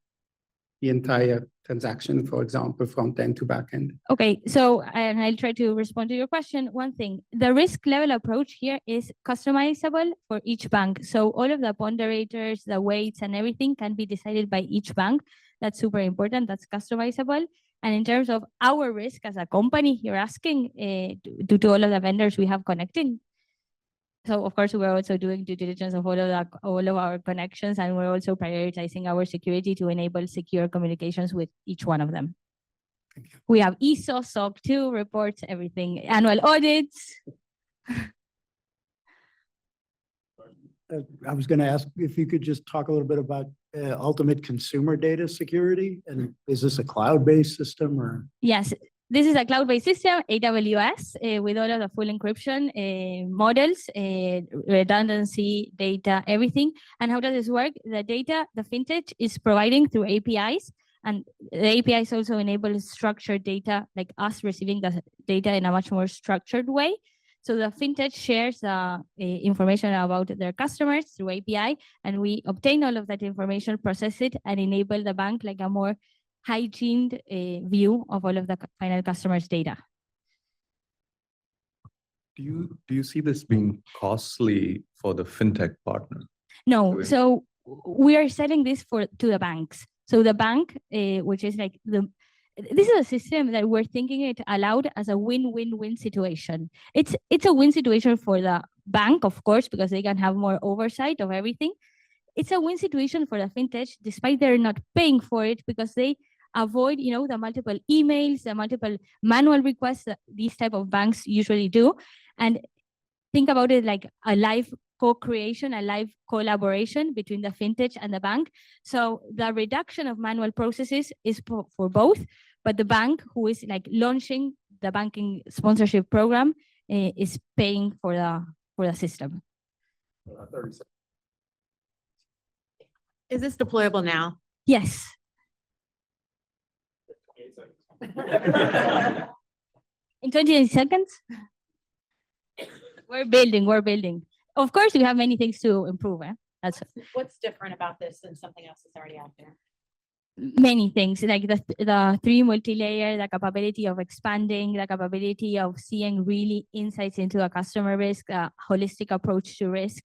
the entire transaction, for example, front end to back end? Okay, so and I'll try to respond to your question. One thing, the risk level approach here is customizable for each bank. So all of the ponderators, the weights and everything can be decided by each bank. That's super important, that's customizable. And in terms of our risk as a company, you're asking due to all of the vendors we have connecting. So of course, we're also doing due diligence of all of our connections, and we're also prioritizing our security to enable secure communications with each one of them. We have ISO, SOC 2 reports, everything, annual audits. I was going to ask if you could just talk a little bit about ultimate consumer data security. And is this a cloud-based system or? Yes, this is a cloud-based system, AWS, with all of the full encryption models, redundancy, data, everything. And how does this work? The data, the fintech is providing through APIs, and the APIs also enable structured data, like us receiving the data in a much more structured way. So the fintech shares the information about their customers through API, and we obtain all of that information, process it, and enable the bank like a more hygiened view of all of the final customers' data. Do you see this being costly for the fintech partner? No, Doing- so we are selling this to the banks. So the bank, which is like this is a system that we're thinking it allowed as a win-win-win situation. It's a win situation for the bank, of course, because they can have more oversight of everything. It's a win situation for the fintech, despite they're not paying for it, because they avoid, the multiple emails, the multiple manual requests that these type of banks usually do. And think about it like a live co-creation, a live collaboration between the fintech and the bank. So the reduction of manual processes is for both, but the bank who is like launching the banking sponsorship program is paying for the system. Is this deployable now? Yes. In 28 seconds? We're building. Of course, we have many things to improve. That's What's different about this than something else that's already out there? many things, like the three multi-layer, the capability of expanding, the capability of seeing really insights into a customer risk, a holistic approach to risk.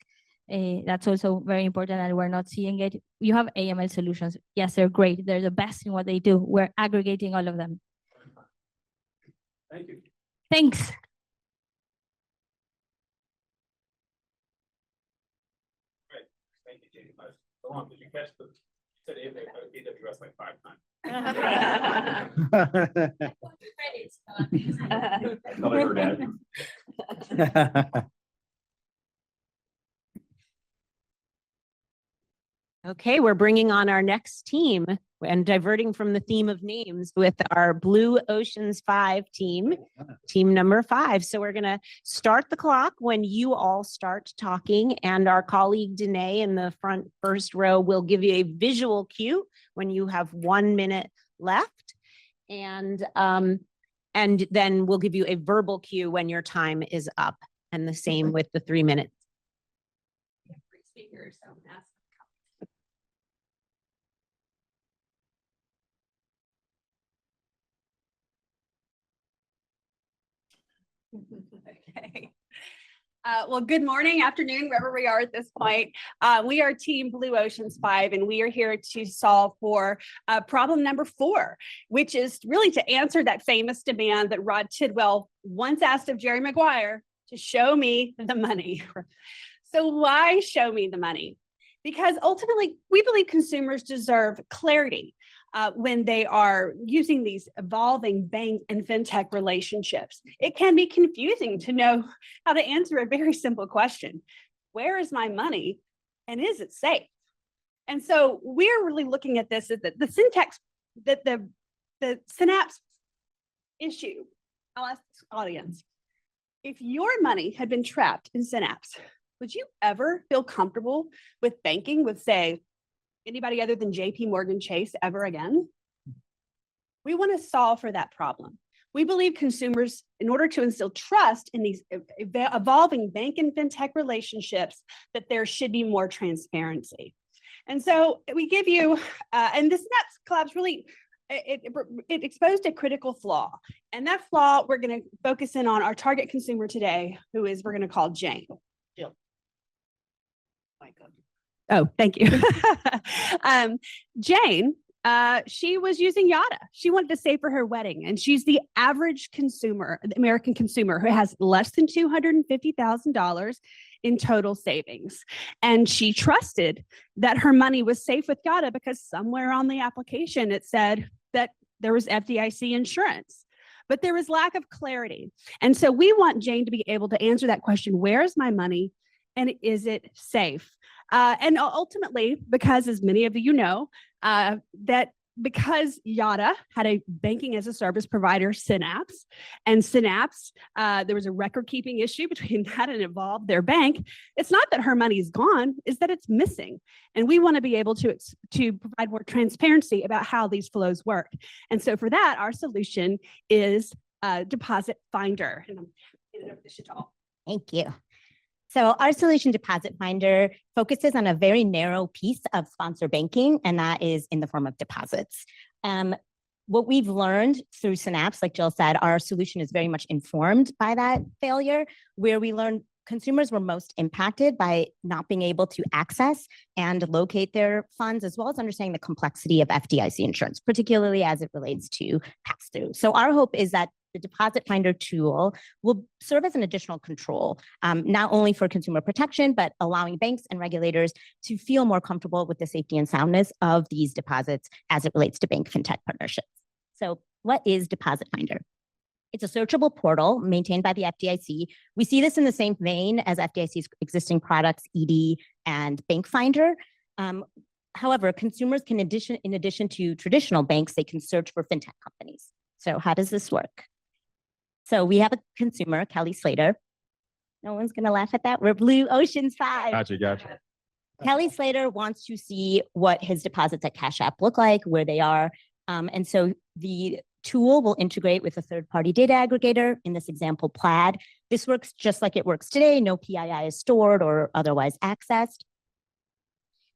That's also very important, and we're not seeing it. You have AML solutions. Yes, they're great. They're the best in what they do. We're aggregating all of them. Thank you. Thanks. Thank you, Jamie. So long, did you catch the, said AWS like 5 times. Okay, we're bringing on our next team and diverting from the theme of names with our Blue Oceans 5 team, team number 5. So we're going to start the clock when you all start talking, and our colleague Danae in the front first row will give you a visual cue when you have 1 minute left. And then we'll give you a verbal cue when your time is up, and the same with the 3 minutes. Okay. Well, good morning, afternoon, wherever we are at this point. We are Team Blue Oceans 5, and we are here to solve for problem number 4, which is really to answer that famous demand that Rod Tidwell once asked of Jerry Maguire to show me the money. So why show me the money? Because ultimately, we believe consumers deserve clarity when they are using these evolving bank and fintech relationships. It can be confusing to know how to answer a very simple question. Where is my money, and is it safe? And so we're really looking at this as the syntax, the synapse issue. I'll ask this audience, if your money had been trapped in Synapse, would you ever feel comfortable with banking with, say, anybody other than JP Morgan Chase ever again? We want to solve for that problem. We believe consumers, in order to instill trust in these evolving bank and fintech relationships, that there should be more transparency. And so we give you, and this Synapse collapse really, it exposed a critical flaw. And that flaw, we're going to focus in on our target consumer today, who is, we're going to call Jane. Jill. Oh, thank you. Jane, she was using Yada. She wanted to save for her wedding, and she's the average consumer, the American consumer, who has less than $250,000 in total savings. And she trusted that her money was safe with Yada because somewhere on the application it said that there was FDIC insurance. But there was lack of clarity. And so we want Jane to be able to answer that question, where is my money and is it safe? And ultimately, because as many of you know, that because Yada had a banking as a service provider, Synapse, and Synapse, there was a record keeping issue between that and Evolve, their bank. It's not that her money is gone, it's that it's missing. And we want to be able to provide more transparency about how these flows work. And so for that, our solution is Deposit Finder. And I'm handing it over to Chantal. Thank you. So our solution, Deposit Finder, focuses on a very narrow piece of sponsor banking, and that is in the form of deposits. What we've learned through Synapse, like Jill said, our solution is very much informed by that failure, where we learned consumers were most impacted by not being able to access and locate their funds, as well as understanding the complexity of FDIC insurance, particularly as it relates to pass-through. So our hope is that the Deposit Finder tool will serve as an additional control, not only for consumer protection, but allowing banks and regulators to feel more comfortable with the safety and soundness of these deposits as it relates to bank fintech partnerships. So what is Deposit Finder? It's a searchable portal maintained by the FDIC. We see this in the same vein as FDIC's existing products, ED and Bank Finder. However, consumers can, in addition to traditional banks, they can search for fintech companies. So how does this work? So we have a consumer, Kelly Slater. No one's going to laugh at that. We're Blue Ocean's 5. Gotcha. Kelly Slater wants to see what his deposits at Cash App look like, where they are. And so the tool will integrate with a third-party data aggregator, in this example, Plaid. This works just like it works today. No PII is stored or otherwise accessed.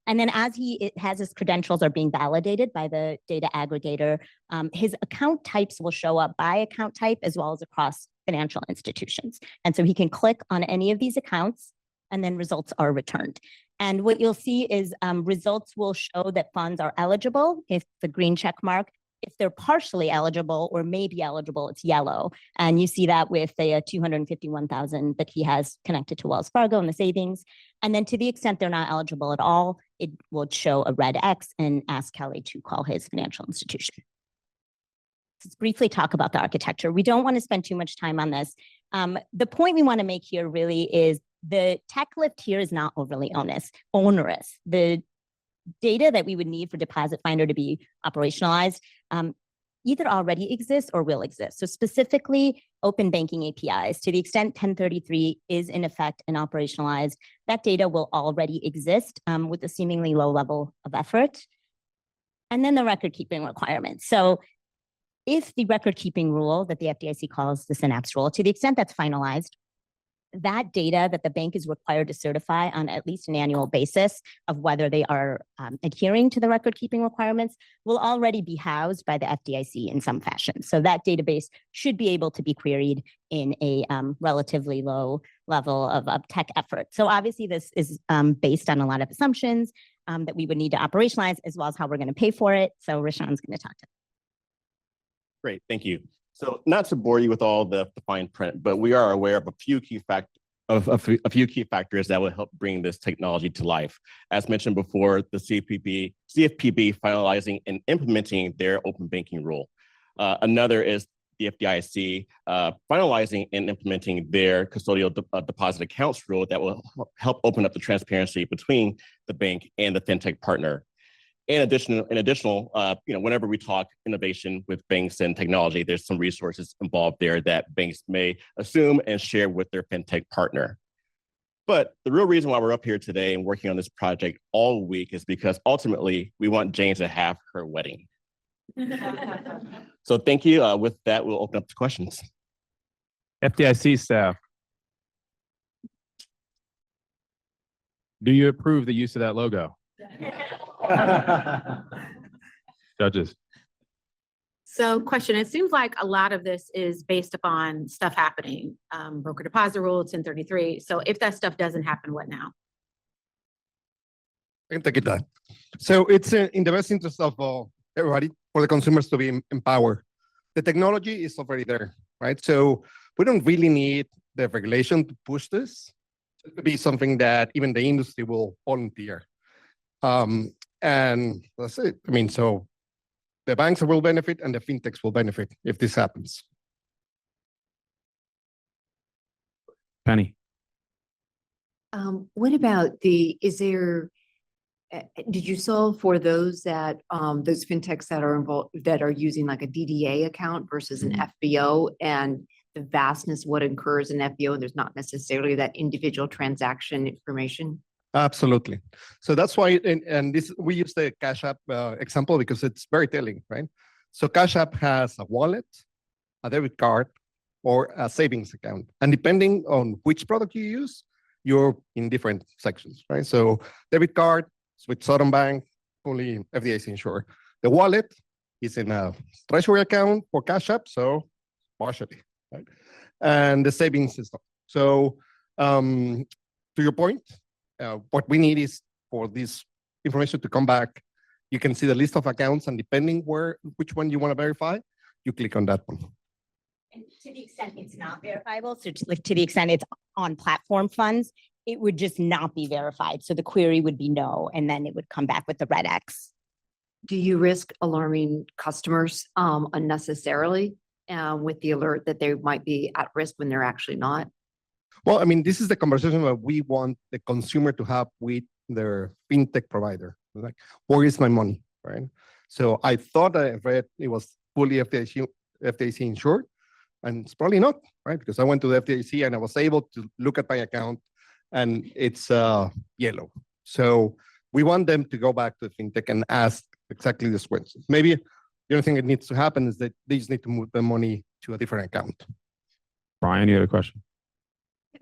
And then as his credentials are being validated by the data aggregator, his account types will show up by account type as well as across financial institutions. And so he can click on any of these accounts and then results are returned. And what you'll see is results will show that funds are eligible if the green check mark. If they're partially eligible or may be eligible, it's yellow. And you see that with the 251,000 that he has connected to Wells Fargo and the savings. And then to the extent they're not eligible at all, it will show a red X and ask Kelly to call his financial institution. Let's briefly talk about the architecture. We don't want to spend too much time on this. The point we want to make here really is the tech lift here is not overly onerous. The data that we would need for Deposit Finder to be operationalized either already exists or will exist. So specifically, open banking APIs. To the extent 1033 is in effect and operationalized, that data will already exist with a seemingly low level of effort. And then the record keeping requirements. So if the record keeping rule that the FDIC calls the Synapse rule, to the extent that's finalized, that data that the bank is required to certify on at least an annual basis of whether they are adhering to the record keeping requirements will already be housed by the FDIC in some fashion. So that database should be able to be queried in a relatively low level of tech effort. So obviously this is based on a lot of assumptions that we would need to operationalize as well as how we're going to pay for it. So Rashawn's going to talk to. Great, thank you. So not to bore you with all the fine print, but we are aware of a few key factors that will help bring this technology to life. As mentioned before, the CFPB finalizing and implementing their open banking rule. Another is the FDIC finalizing and implementing their custodial deposit accounts rule that will help open up the transparency between the bank and the fintech partner. In additional, whenever we talk innovation with banks and technology, there's some resources involved there that banks may assume and share with their fintech partner. But the real reason why we're up here today and working on this project all week is because ultimately we want Jane to have her wedding. So thank you. With that, we'll open up to questions. FDIC staff. Do you approve the use of that logo? Judges. So question, it seems like a lot of this is based upon stuff happening, broker deposit rule, 1033. So if that stuff doesn't happen, what now? I can take it that. So it's in the best interest of everybody for the consumers to be empowered. The technology is already there, right? So we don't really need the regulation to push this. It could be something that even the industry will volunteer. And that's it. I mean, so the banks will benefit and the fintechs will benefit if this happens. Penny. What about did you solve for those that, those fintechs that are involved, that are using like a DDA account versus an FBO, and the vastness what occurs in FBO, and there's not necessarily that individual transaction information? Absolutely. So that's why, and this, we use the Cash App example because it's very telling, right? So Cash App has a wallet, a debit card, or a savings account. And depending on which product you use, you're in different sections, right? So debit card, with Southern Bank, fully FDIC insured. The wallet, is in a treasury account for Cash App, so partially, right? And the savings is not. So to your point, what we need is for this information to come back. You can see the list of accounts, and depending which one you want to verify, you click on that one. And to the extent it's not verifiable, so to the extent it's on platform funds, it would just not be verified. So the query would be no, and then it would come back with the red X. Do you risk alarming customers unnecessarily with the alert that they might be at risk when they're actually not? Well, I mean, this is the conversation that we want the consumer to have with their fintech provider. Like, where is my money, right? So I thought that I read it was fully FDIC insured, and it's probably not, right? Because I went to the FDIC and I was able to look at my account, and it's yellow. So we want them to go back to the fintech and ask exactly this question. Maybe the only thing that needs to happen is that they just need to move the money to a different account. Brian, you had a question?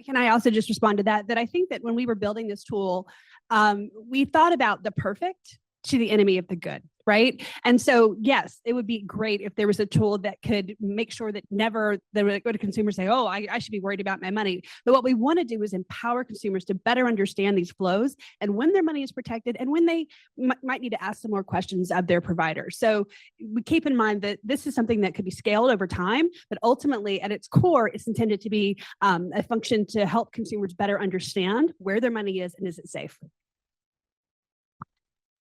Can I also just respond to that? That I think that when we were building this tool, we thought about the perfect to the enemy of the good, right? And so, yes, it would be great if there was a tool that could make sure that never there would go to consumers say, oh, I should be worried about my money. But what we want to do is empower consumers to better understand these flows and when their money is protected and when they might need to ask some more questions of their provider. So we keep in mind that this is something that could be scaled over time, but ultimately at its core, it's intended to be a function to help consumers better understand where their money is and is it safe.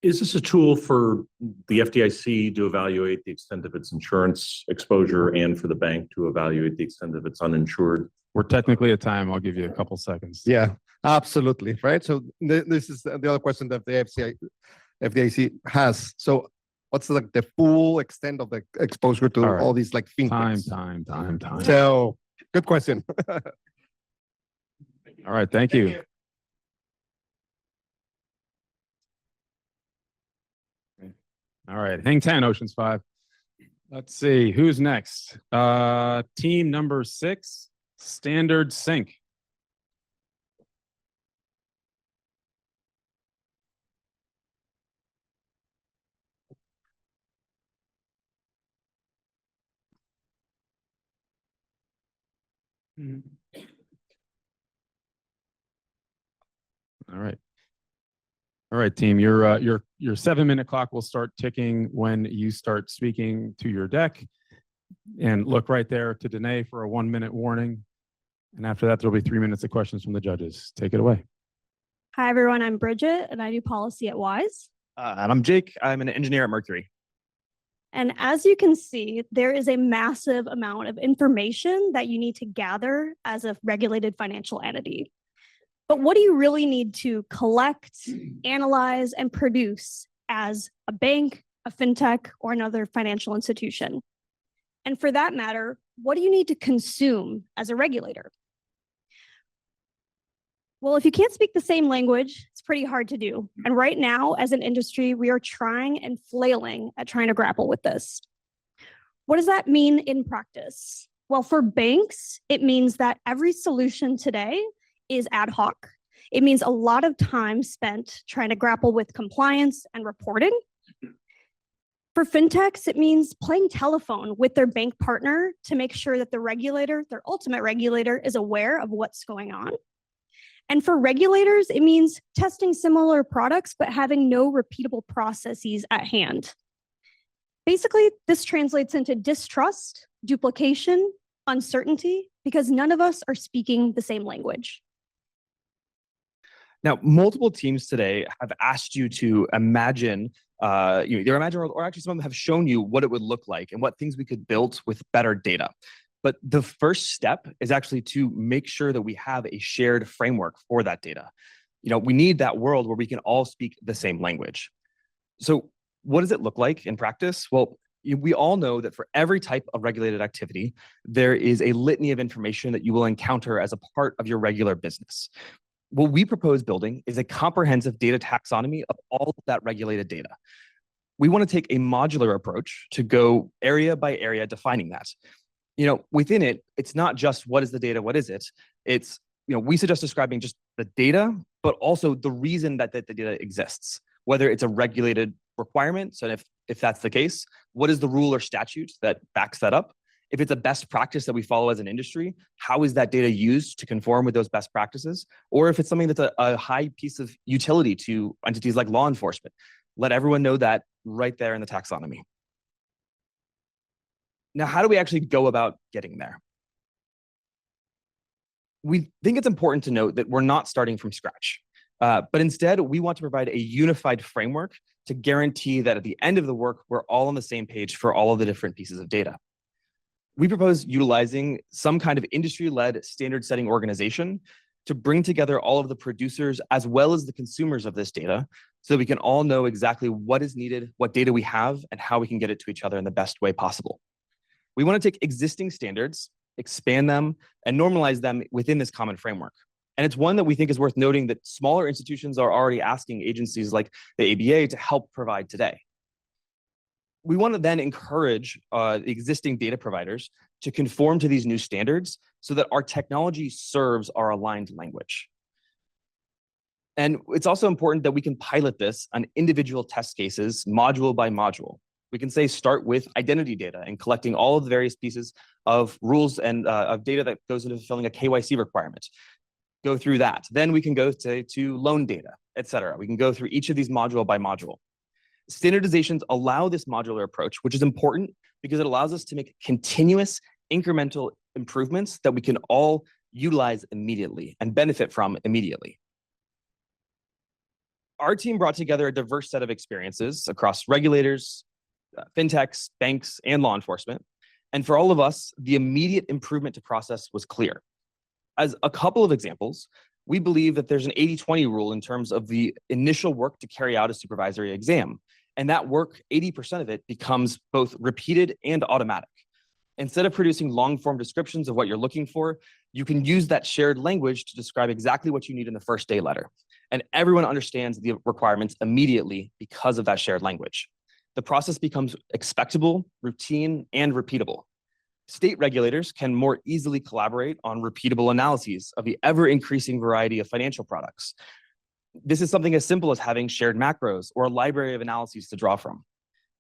Is this a tool for the FDIC to evaluate the extent of its insurance exposure and for the bank to evaluate the extent of its uninsured? We're technically at time. I'll give you a couple seconds. Yeah, absolutely, right? So this is the other question that the FDIC has. So what's like the full extent of the exposure to all these like fintechs? Time. So good question. All right, thank you. All right, hang 10, Oceans 5. Let's see, who's next? Team number 6, Standard Sync. All right. All right, team, your 7-minute clock will start ticking when you start speaking to your deck. And look right there to Danae for a 1-minute warning. And after that, there'll be 3 minutes of questions from the judges. Take it away. Hi, everyone. I'm Bridget, and I do policy at Wise. And I'm Jake. I'm an engineer at Mercury. And as you can see, there is a massive amount of information that you need to gather as a regulated financial entity. But what do you really need to collect, analyze, and produce as a bank, a fintech, or another financial institution? And for that matter, what do you need to consume as a regulator? Well, if you can't speak the same language, it's pretty hard to do. And right now, as an industry, we are trying and flailing at trying to grapple with this. What does that mean in practice? Well, for banks, it means that every solution today is ad hoc. It means a lot of time spent trying to grapple with compliance and reporting. For fintechs, it means playing telephone with their bank partner to make sure that the regulator, their ultimate regulator, is aware of what's going on. And for regulators, it means testing similar products, but having no repeatable processes at hand. Basically, this translates into distrust, duplication, uncertainty, because none of us are speaking the same language. Now, multiple teams today have asked you to imagine, either imagine or actually some of them have shown you what it would look like and what things we could build with better data. But the first step is actually to make sure that we have a shared framework for that data. We need that world where we can all speak the same language. So what does it look like in practice? Well, we all know that for every type of regulated activity, there is a litany of information that you will encounter as a part of your regular business. What we propose building is a comprehensive data taxonomy of all of that regulated data. We want to take a modular approach to go area by area defining that. Within it, it's not just what is the data, what is it? It's, we suggest describing just the data, but also the reason that the data exists, whether it's a regulated requirement? So if that's the case, what is the rule or statute that backs that up? If it's a best practice that we follow as an industry, how is that data used to conform with those best practices? Or if it's something that's a high piece of utility to entities like law enforcement, let everyone know that right there in the taxonomy. Now, how do we actually go about getting there? We think it's important to note that we're not starting from scratch, but instead we want to provide a unified framework to guarantee that at the end of the work, we're all on the same page for all of the different pieces of data. We propose utilizing some kind of industry-led standard-setting organization to bring together all of the producers as well as the consumers of this data so that we can all know exactly what is needed, what data we have, and how we can get it to each other in the best way possible. We want to take existing standards, expand them, and normalize them within this common framework. And it's one that we think is worth noting that smaller institutions are already asking agencies like the ABA to help provide today. We want to then encourage the existing data providers to conform to these new standards so that our technology serves our aligned language. And it's also important that we can pilot this on individual test cases, module by module. We can say start with identity data and collecting all of the various pieces of rules and of data that goes into fulfilling a KYC requirement. Go through that. Then we can go to loan data, et cetera. We can go through each of these module by module. Standardizations allow this modular approach, which is important because it allows us to make continuous incremental improvements that we can all utilize immediately and benefit from immediately. Our team brought together a diverse set of experiences across regulators, fintechs, banks, and law enforcement. And for all of us, the immediate improvement to process was clear. As a couple of examples, we believe that there's an 80-20 rule in terms of the initial work to carry out a supervisory exam. And that work, 80% of it becomes both repeated and automatic. Instead of producing long-form descriptions of what you're looking for, you can use that shared language to describe exactly what you need in the first day letter. And everyone understands the requirements immediately because of that shared language. The process becomes expectable, routine, and repeatable. State regulators can more easily collaborate on repeatable analyses of the ever-increasing variety of financial products. This is something as simple as having shared macros or a library of analyses to draw from.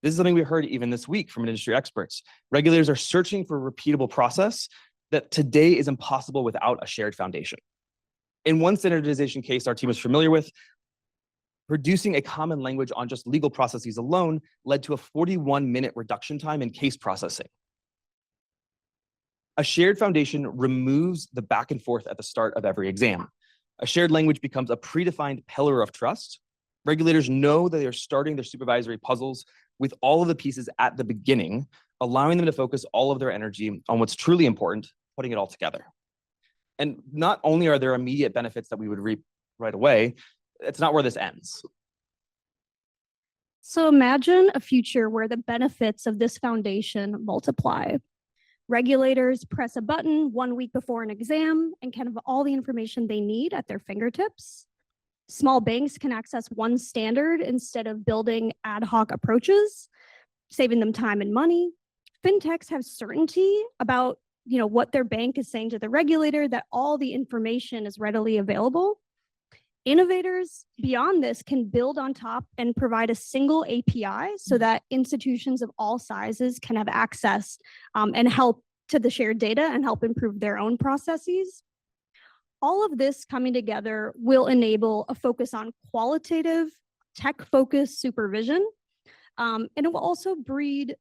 This is something we heard even this week from industry experts. Regulators are searching for a repeatable process that today is impossible without a shared foundation. In one standardization case our team is familiar with, producing a common language on just legal processes alone led to a 41-minute reduction time in case processing. A shared foundation removes the back and forth at the start of every exam. A shared language becomes a predefined pillar of trust. Regulators know that they're starting their supervisory puzzles with all of the pieces at the beginning, allowing them to focus all of their energy on what's truly important, putting it all together. And not only are there immediate benefits that we would reap right away, it's not where this ends. So imagine a future where the benefits of this foundation multiply. Regulators press a button 1 week before an exam and can have all the information they need at their fingertips. Small banks can access one standard instead of building ad hoc approaches, saving them time and money. Fintechs have certainty about what their bank is saying to the regulator, that all the information is readily available. Innovators beyond this can build on top and provide a single API so that institutions of all sizes can have access and help to the shared data and help improve their own processes. All of this coming together will enable a focus on qualitative, tech-focused supervision, and it will also breed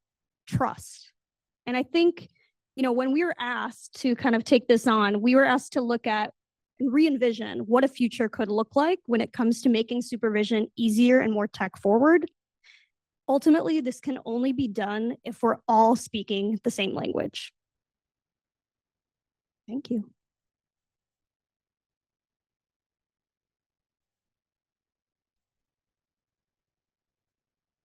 trust. And I think, when we were asked to kind of take this on, we were asked to look at and re-envision what a future could look like when it comes to making supervision easier and more tech forward. Ultimately, this can only be done if we're all speaking the same language. Thank you.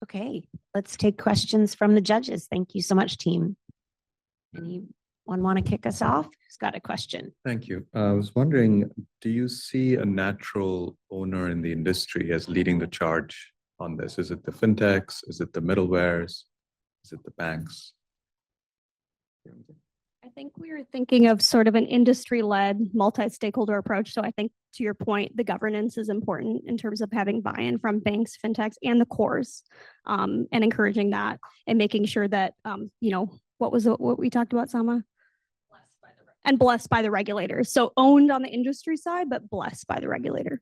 Okay, let's take questions from the judges. Thank you so much, team. Anyone want to kick us off? Who's got a question? Thank you. I was wondering, do you see a natural owner in the industry as leading the charge on this? Is it the fintechs? Is it the middlewares? Is it the banks? I think we were thinking of sort of an industry-led, multi-stakeholder approach. So I think to your point, the governance is important in terms of having buy-in from banks, fintechs, and the cores, and encouraging that and making sure that, what we talked about, Sama? And blessed by the regulators. So owned on the industry side, but blessed by the regulator.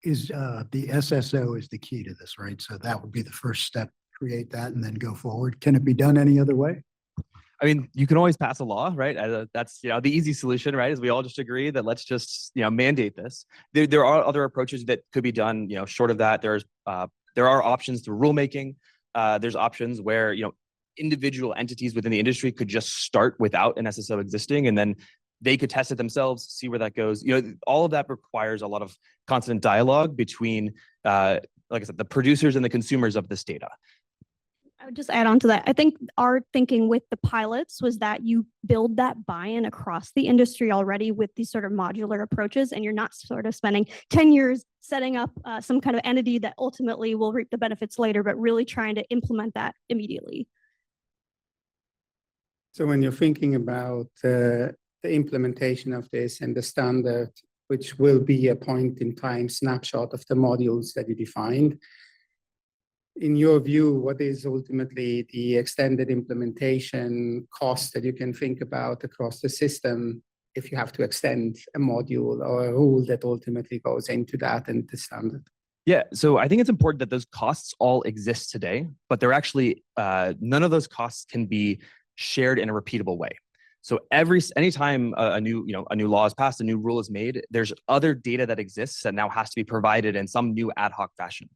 Is the SSO is the key to this, right? So that would be the first step, create that and then go forward. Can it be done any other way? I mean, you can always pass a law, right? That's the easy solution, right? Is we all just agree that let's just mandate this. There are other approaches that could be done, short of that. There are options through rulemaking. There's options where individual entities within the industry could just start without an SSO existing, and then they could test it themselves, see where that goes. All of that requires a lot of constant dialogue between, like I said, the producers and the consumers of this data. I would just add on to that. I think our thinking with the pilots was that you build that buy-in across the industry already with these sort of modular approaches, and you're not sort of spending 10 years setting up some kind of entity that ultimately will reap the benefits later, but really trying to implement that immediately. So when you're thinking about the implementation of this and the standard, which will be a point in time snapshot of the modules that you defined, in your view, what is ultimately the extended implementation cost that you can think about across the system if you have to extend a module or a rule that ultimately goes into that and the standard? Yeah, so I think it's important that those costs all exist today, but they're actually, none of those costs can be shared in a repeatable way. So anytime a new law is passed, a new rule is made, there's other data that exists that now has to be provided in some new ad hoc fashion.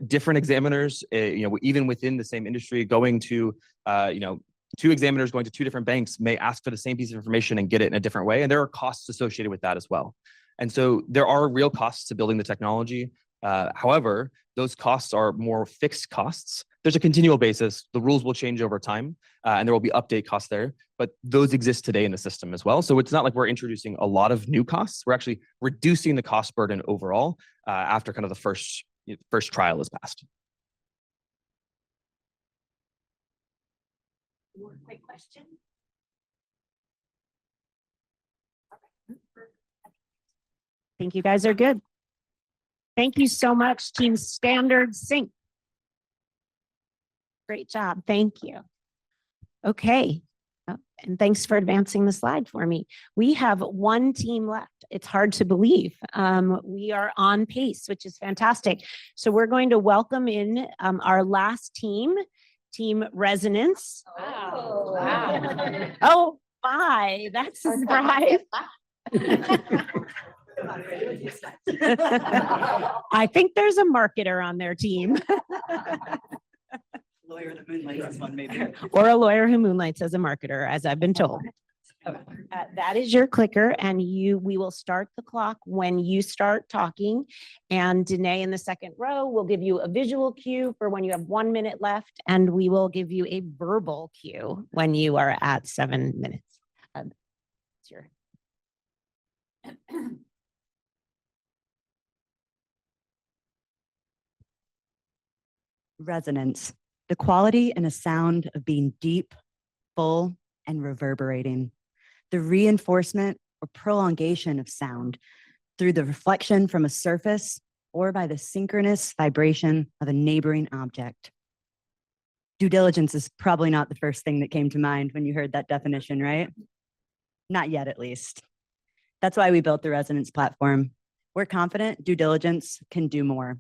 Different examiners, even within the same industry, going to, two examiners going to two different banks may ask for the same piece of information and get it in a different way. And there are costs associated with that as well. And so there are real costs to building the technology. However, those costs are more fixed costs. There's a continual basis. The rules will change over time, and there will be update costs there, but those exist today in the system as well. So it's not like we're introducing a lot of new costs. We're actually reducing the cost burden overall after kind of the first trial is passed. More quick question. I think you guys are good. Thank you so much, Team Standard Sync. Great job. Thank you. Okay. And thanks for advancing the slide for me. We have one team left. It's hard to believe. We are on pace, which is fantastic. So we're going to welcome in our last team, Team Resonance. Oh, wow. Oh, my. That's a surprise. I think there's a marketer on their team. Lawyer that moonlights as one, maybe. Or a lawyer who moonlights as a marketer, as I've been told. That is your clicker, and we will start the clock when you start talking. And Danae in the second row will give you a visual cue for when you have 1 minute left, and we will give you a verbal cue when you are at 7 minutes. It's your Resonance, the quality and a sound of being deep, full, and reverberating. The reinforcement or prolongation of sound through the reflection from a surface or by the synchronous vibration of a neighboring object. Due diligence is probably not the first thing that came to mind when you heard that definition, right? Not yet, at least. That's why we built the Resonance platform. We're confident due diligence can do more.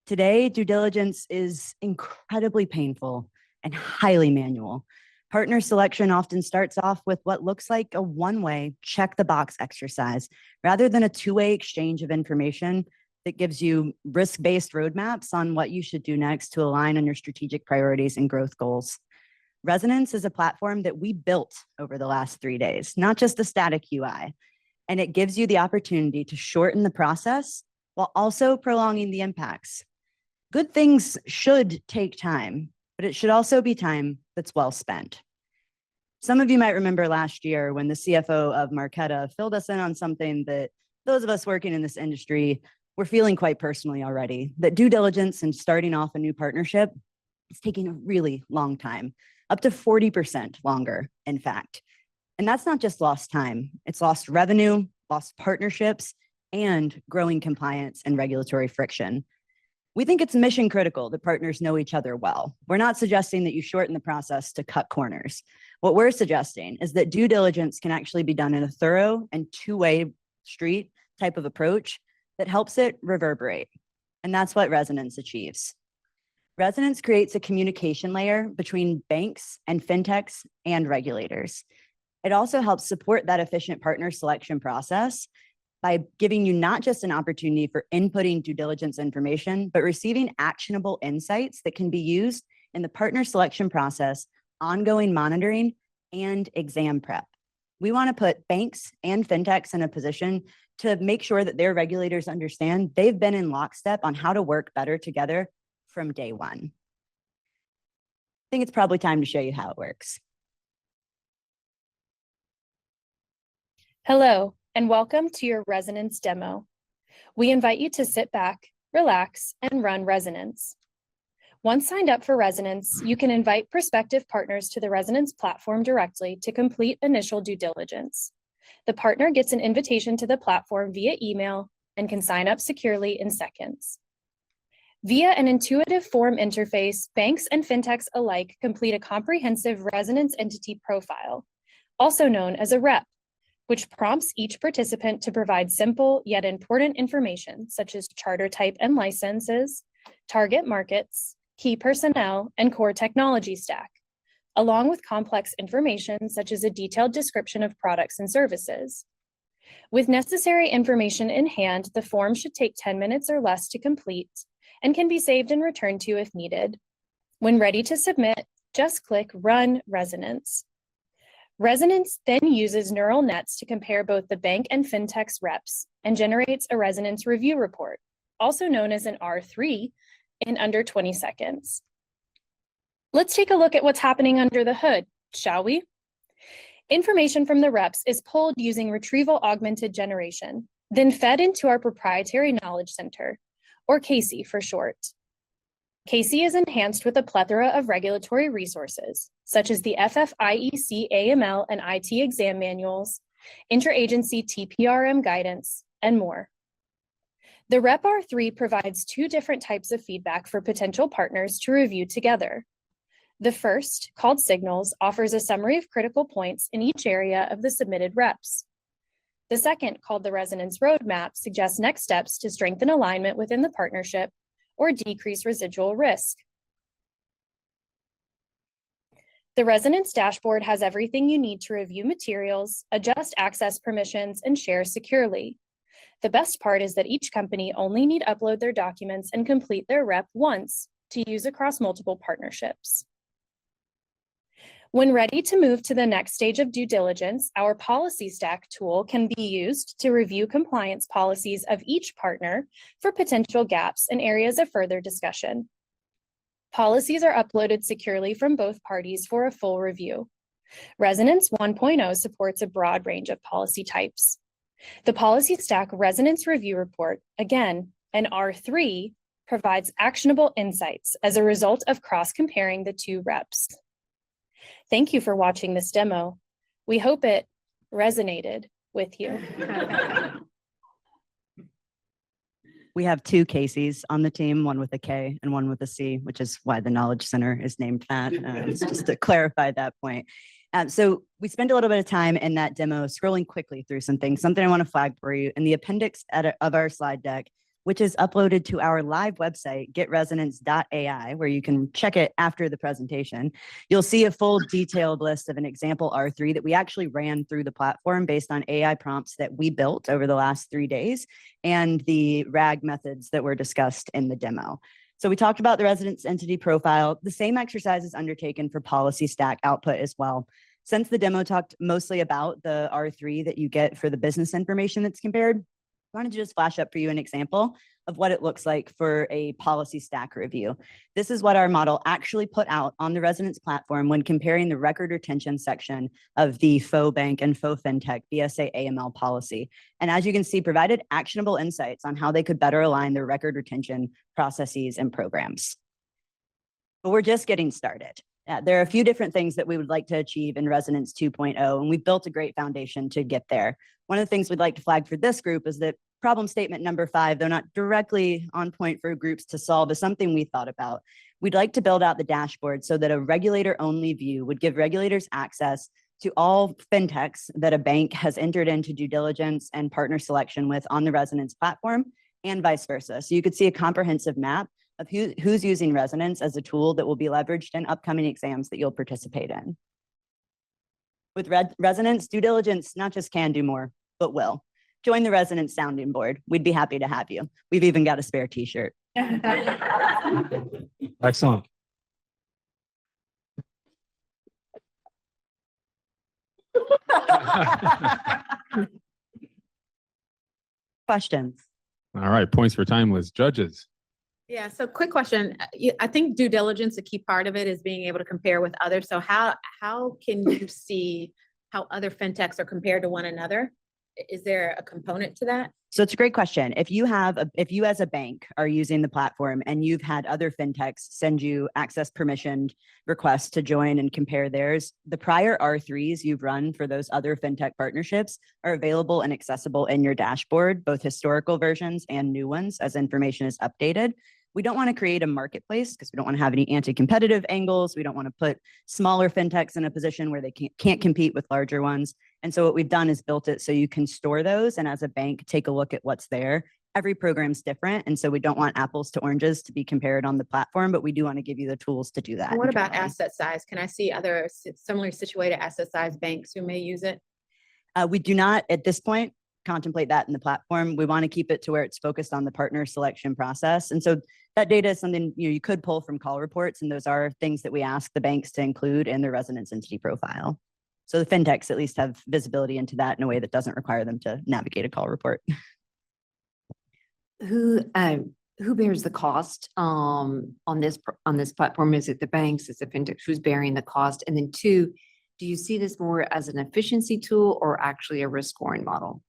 Today, due diligence is incredibly painful and highly manual. Partner selection often starts off with what looks like a one-way check the box exercise, rather than a two-way exchange of information that gives you risk-based roadmaps on what you should do next to align on your strategic priorities and growth goals. Resonance is a platform that we built over the last 3 days, not just a static UI, and it gives you the opportunity to shorten the process while also prolonging the impacts. Good things should take time, but it should also be time that's well spent. Some of you might remember last year when the CFO of Marqeta filled us in on something that those of us working in this industry We're feeling quite personally already that due diligence and starting off a new partnership is taking a really long time, up to 40% longer, in fact. And that's not just lost time, it's lost revenue, lost partnerships, and growing compliance and regulatory friction. We think it's mission critical that partners know each other well. We're not suggesting that you shorten the process to cut corners. What we're suggesting is that due diligence can actually be done in a thorough and two-way street type of approach that helps it reverberate. And that's what Resonance achieves. Resonance creates a communication layer between banks and fintechs and regulators. It also helps support that efficient partner selection process by giving you not just an opportunity for inputting due diligence information, but receiving actionable insights that can be used in the partner selection process, ongoing monitoring, and exam prep. We want to put banks and fintechs in a position to make sure that their regulators understand they've been in lockstep on how to work better together from day one. I think it's probably time to show you how it works. Hello, and welcome to your Resonance demo. We invite you to sit back, relax, and run Resonance. Once signed up for Resonance, you can invite prospective partners to the Resonance platform directly to complete initial due diligence. The partner gets an invitation to the platform via email and can sign up securely in seconds. Via an intuitive form interface, banks and fintechs alike complete a comprehensive Resonance entity profile, also known as a rep, which prompts each participant to provide simple yet important information such as charter type and licenses, target markets, key personnel, and core technology stack, along with complex information such as a detailed description of products and services. With necessary information in hand, the form should take 10 minutes or less to complete and can be saved and returned to if needed. When ready to submit, just click Run Resonance. Resonance then uses neural nets to compare both the bank and fintech's reps and generates a Resonance review report, also known as an R3, in under 20 seconds. Let's take a look at what's happening under the hood, shall we? Information from the reps is pulled using retrieval augmented generation, then fed into our proprietary knowledge center, or CASE for short. CASE is enhanced with a plethora of regulatory resources, such as the FFIEC AML and IT exam manuals, interagency TPRM guidance, and more. The Rep R3 provides two different types of feedback for potential partners to review together. The first, called Signals, offers a summary of critical points in each area of the submitted reps. The second, called the Resonance Roadmap, suggests next steps to strengthen alignment within the partnership or decrease residual risk. The Resonance dashboard has everything you need to review materials, adjust access permissions, and share securely. The best part is that each company only need upload their documents and complete their rep once to use across multiple partnerships. When ready to move to the next stage of due diligence, our Policy Stack tool can be used to review compliance policies of each partner for potential gaps and areas of further discussion. Policies are uploaded securely from both parties for a full review. Resonance 1.0 supports a broad range of policy types. The Policy Stack Resonance Review Report, again, an R3, provides actionable insights as a result of cross-comparing the two reps. Thank you for watching this demo. We hope it resonated with you. We have two Caseys on the team, one with a K and one with a C, which is why the Knowledge Center is named that. It's just to clarify that point. So we spent a little bit of time in that demo scrolling quickly through some things. Something I want to flag for you in the appendix of our slide deck, which is uploaded to our live website, getresonance.ai, where you can check it after the presentation. You'll see a full detailed list of an example R3 that we actually ran through the platform based on AI prompts that we built over the last 3 days and the RAG methods that were discussed in the demo. So we talked about the Resonance entity profile. The same exercise is undertaken for Policy Stack output as well. Since the demo talked mostly about the R3 that you get for the business information that's compared, I wanted to just flash up for you an example of what it looks like for a policy stack review. This is what our model actually put out on the Resonance platform when comparing the record retention section of the faux bank and faux fintech BSA AML policy. And as you can see, provided actionable insights on how they could better align their record retention processes and programs. But we're just getting started. There are a few different things that we would like to achieve in Resonance 2.0, and we've built a great foundation to get there. One of the things we'd like to flag for this group is that problem statement number 5, though not directly on point for groups to solve, is something we thought about. We'd like to build out the dashboard so that a regulator-only view would give regulators access to all fintechs that a bank has entered into due diligence and partner selection with on the Resonance platform, and vice versa. So you could see a comprehensive map of who's using Resonance as a tool that will be leveraged in upcoming exams that you'll participate in. With Resonance, due diligence not just can do more, but will. Join the Resonance sounding board. We'd be happy to have you. We've even got a spare t-shirt. Excellent. Questions? All right, points for timeless judges. Yeah, so quick question. I think due diligence, a key part of it is being able to compare with others. So how can you see how other fintechs are compared to one another? Is there a component to that? So it's a great question. If you as a bank are using the platform and you've had other fintechs send you access permissioned requests to join and compare theirs, the prior R3s you've run for those other fintech partnerships are available and accessible in your dashboard, both historical versions and new ones as information is updated. We don't want to create a marketplace because we don't want to have any anti-competitive angles. We don't want to put smaller fintechs in a position where they can't compete with larger ones. And so what we've done is built it so you can store those and as a bank, take a look at what's there. Every program's different. And so we don't want apples to oranges to be compared on the platform, but we do want to give you the tools to do that. And what about asset size? Can I see other similarly situated asset size banks who may use it? We do not at this point contemplate that in the platform. We want to keep it to where it's focused on the partner selection process. And so that data is something you could pull from call reports, and those are things that we ask the banks to include in their Resonance entity profile. So the fintechs at least have visibility into that in a way that doesn't require them to navigate a call report. Who bears the cost on this platform? Is it the banks? Is it fintechs? Who's bearing the cost? And then 2, do you see this more as an efficiency tool or actually a risk scoring model?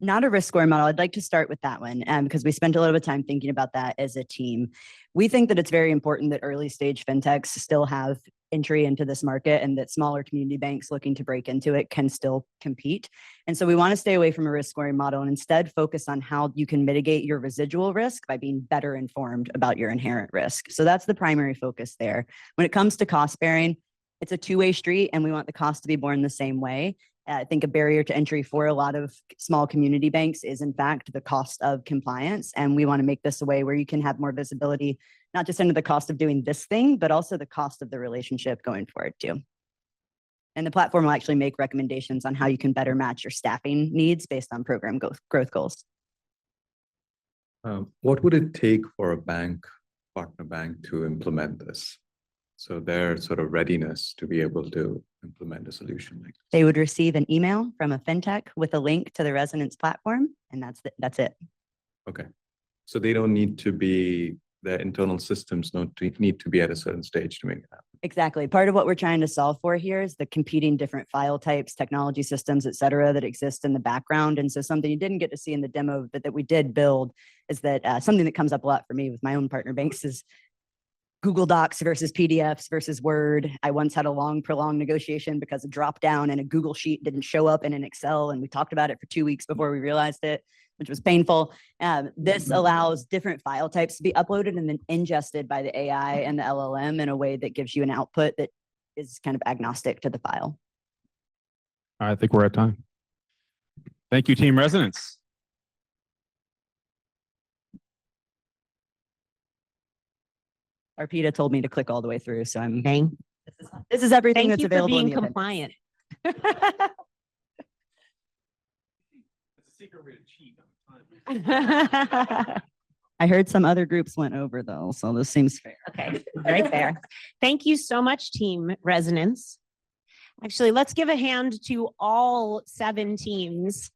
Not a risk scoring model. I'd like to start with that one because we spent a little bit of time thinking about that as a team. We think that it's very important that early stage fintechs still have entry into this market and that smaller community banks looking to break into it can still compete. And so we want to stay away from a risk scoring model and instead focus on how you can mitigate your residual risk by being better informed about your inherent risk. So that's the primary focus there. When it comes to cost bearing, it's a two-way street and we want the cost to be borne the same way. I think a barrier to entry for a lot of small community banks is in fact the cost of compliance. And we want to make this a way where you can have more visibility, not just into the cost of doing this thing, but also the cost of the relationship going forward too. And the platform will actually make recommendations on how you can better match your staffing needs based on program growth goals. What would it take for a partner bank to implement this? So their sort of readiness to be able to implement a solution like this. They would receive an email from a fintech with a link to the Resonance platform, and that's it. Okay. So they don't need to be, their internal systems don't need to be at a certain stage to make it happen. Exactly. Part of what we're trying to solve for here is the competing different file types, technology systems, et cetera, that exist in the background. And so something you didn't get to see in the demo that we did build is that something that comes up a lot for me with my own partner banks is Google Docs versus PDFs versus Word. I once had a long, prolonged negotiation because a drop down in a Google Sheet didn't show up in an Excel. And we talked about it for 2 weeks before we realized it, which was painful. This allows different file types to be uploaded and then ingested by the AI and the LLM in a way that gives you an output that is kind of agnostic to the file. I think we're at time. Thank you, Team Resonance. Arpita told me to click all the way through, so I'm saying this is everything Thank that's you for available. being in the compliant. I heard some other groups went over though, so this seems fair. Okay, very fair. Thank you so much, Team Resonance. Actually, let's give a hand to all 7 teams.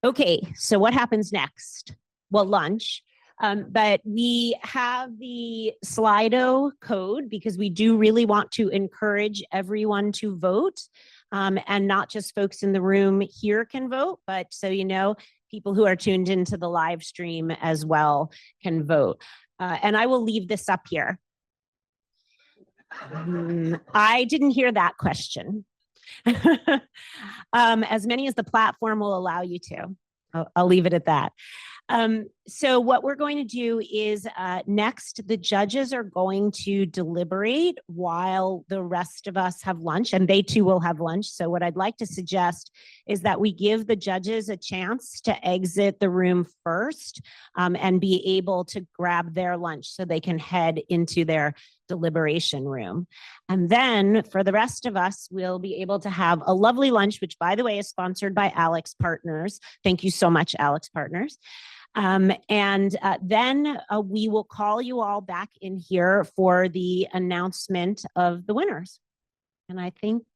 Okay, so what happens next? Well, lunch. But we have the Slido code because we do really want to encourage everyone to vote. And not just folks in the room here can vote, but so you know, people who are tuned into the live stream as well can vote. And I will leave this up here. I didn't hear that question. As many as the platform will allow you to. I'll leave it at that. So what we're going to do is next, the judges are going to deliberate while the rest of us have lunch, and they too will have lunch. So what I'd like to suggest is that we give the judges a chance to exit the room first and be able to grab their lunch so they can head into their deliberation room. And then for the rest of us, we'll be able to have a lovely lunch, which by the way is sponsored by Alex Partners. Thank you so much, Alex Partners. Then we will call you all back in here for the announcement of the winners. And I think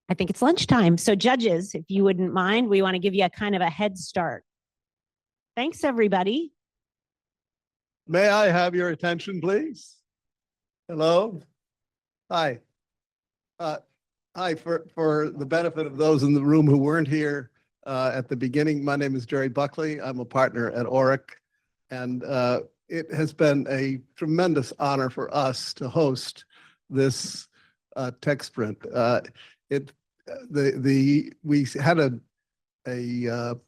it's lunchtime. So judges, if you wouldn't mind, we want to give you a kind of a head start. Thanks, everybody. May I have your attention, please? Hello? Hi. Hi, for the benefit of those in the room who weren't here at the beginning, my name is Jerry Buckley. I'm a partner at Oric, and it has been a tremendous honor for us to host this TechSprint. We had a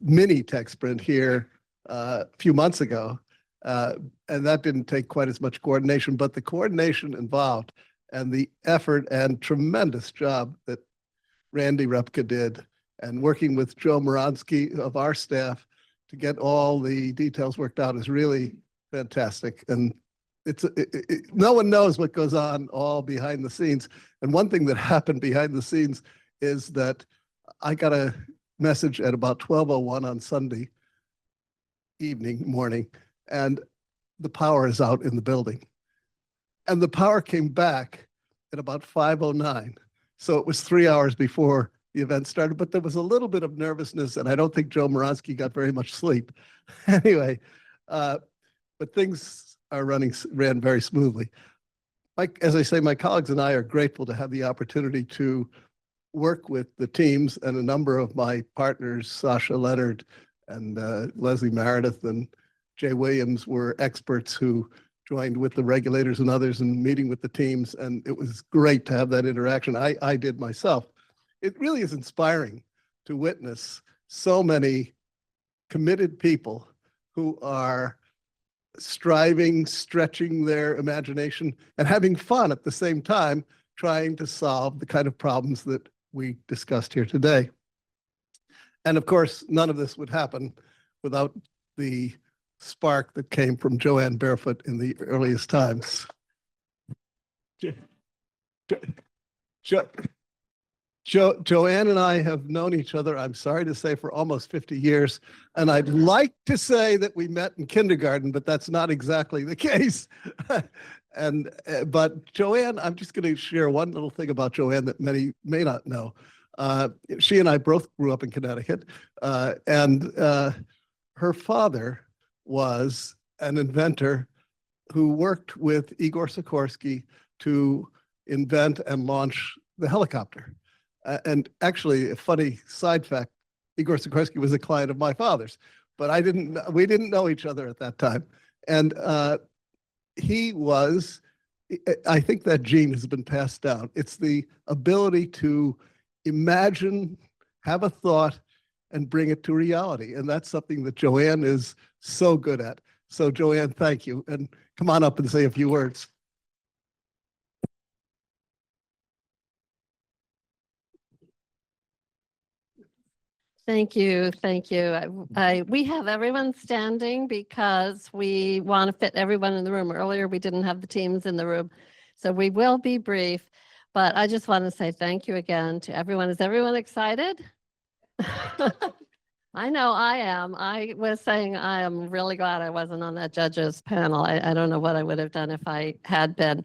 mini TechSprint here a few months ago, and that didn't take quite as much coordination, but the coordination involved and the effort and tremendous job that Randy Repka did, and working with Joe Moronsky of our staff to get all the details worked out is really fantastic. And no one knows what goes on all behind the scenes. And one thing that happened behind the scenes is that I got a message at about 12:01 on Sunday morning, and the power is out in the building. And the power came back at about 5:09. So it was 3 hours before the event started, but there was a little bit of nervousness, and I don't think Joe Moronsky got very much sleep. Anyway, but things ran very smoothly. As I say, my colleagues and I are grateful to have the opportunity to work with the teams, and a number of my partners, Sasha Leonard and Leslie Meredith and Jay Williams, were experts who joined with the regulators and others in meeting with the teams, and it was great to have that interaction. I did myself. It really is inspiring to witness so many committed people who are striving, stretching their imagination, and having fun at the same time, trying to solve the kind of problems that we discussed here today. And of course, none of this would happen without the spark that came from Joanne Barefoot in the earliest times. Joanne and I have known each other, I'm sorry to say, for almost 50 years. And I'd like to say that we met in kindergarten, but that's not exactly the case. But Joanne, I'm just going to share one little thing about Joanne that many may not know. She and I both grew up in Connecticut, and her father was an inventor who worked with Igor Sikorsky to invent and launch the helicopter. And actually, a funny side fact, Igor Sikorsky was a client of my father's, but we didn't know each other at that time. And he was, I think that gene has been passed down. It's the ability to imagine, have a thought, and bring it to reality. And that's something that Joanne is so good at. So Joanne, thank you. And come on up and say a few words. Thank you. Thank you. We have everyone standing because we want to fit everyone in the room. Earlier, we didn't have the teams in the room. So we will be brief, but I just want to say thank you again to everyone. Is everyone excited? I know I am. I was saying I am really glad I wasn't on that judges panel. I don't know what I would have done if I had been.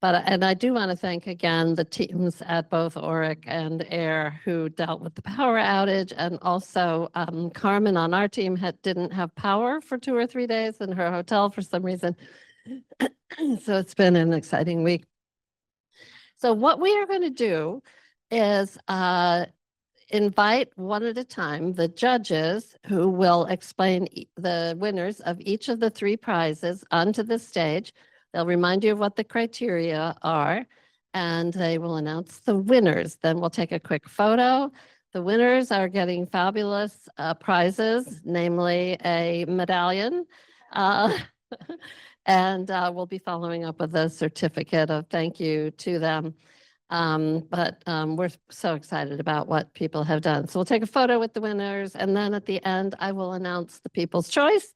And I do want to thank again the teams at both Oric and Air who dealt with the power outage, and also Carmen on our team didn't have power for 2 or 3 days in her hotel for some reason. So it's been an exciting week. So what we are going to do is invite one at a time the judges who will explain the winners of each of the 3 prizes onto the stage. They'll remind you of what the criteria are, and they will announce the winners. Then we'll take a quick photo. The winners are getting fabulous prizes, namely a medallion. And we'll be following up with a certificate of thank you to them. We're so excited about what people have done. So we'll take a photo with the winners, and then at the end, I will announce the People's Choice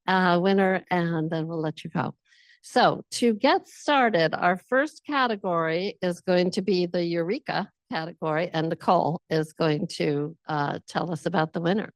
winner, and then we'll let you go. So to get started, our first category is going to be the Eureka category, and Nicole is going to tell us about the winner.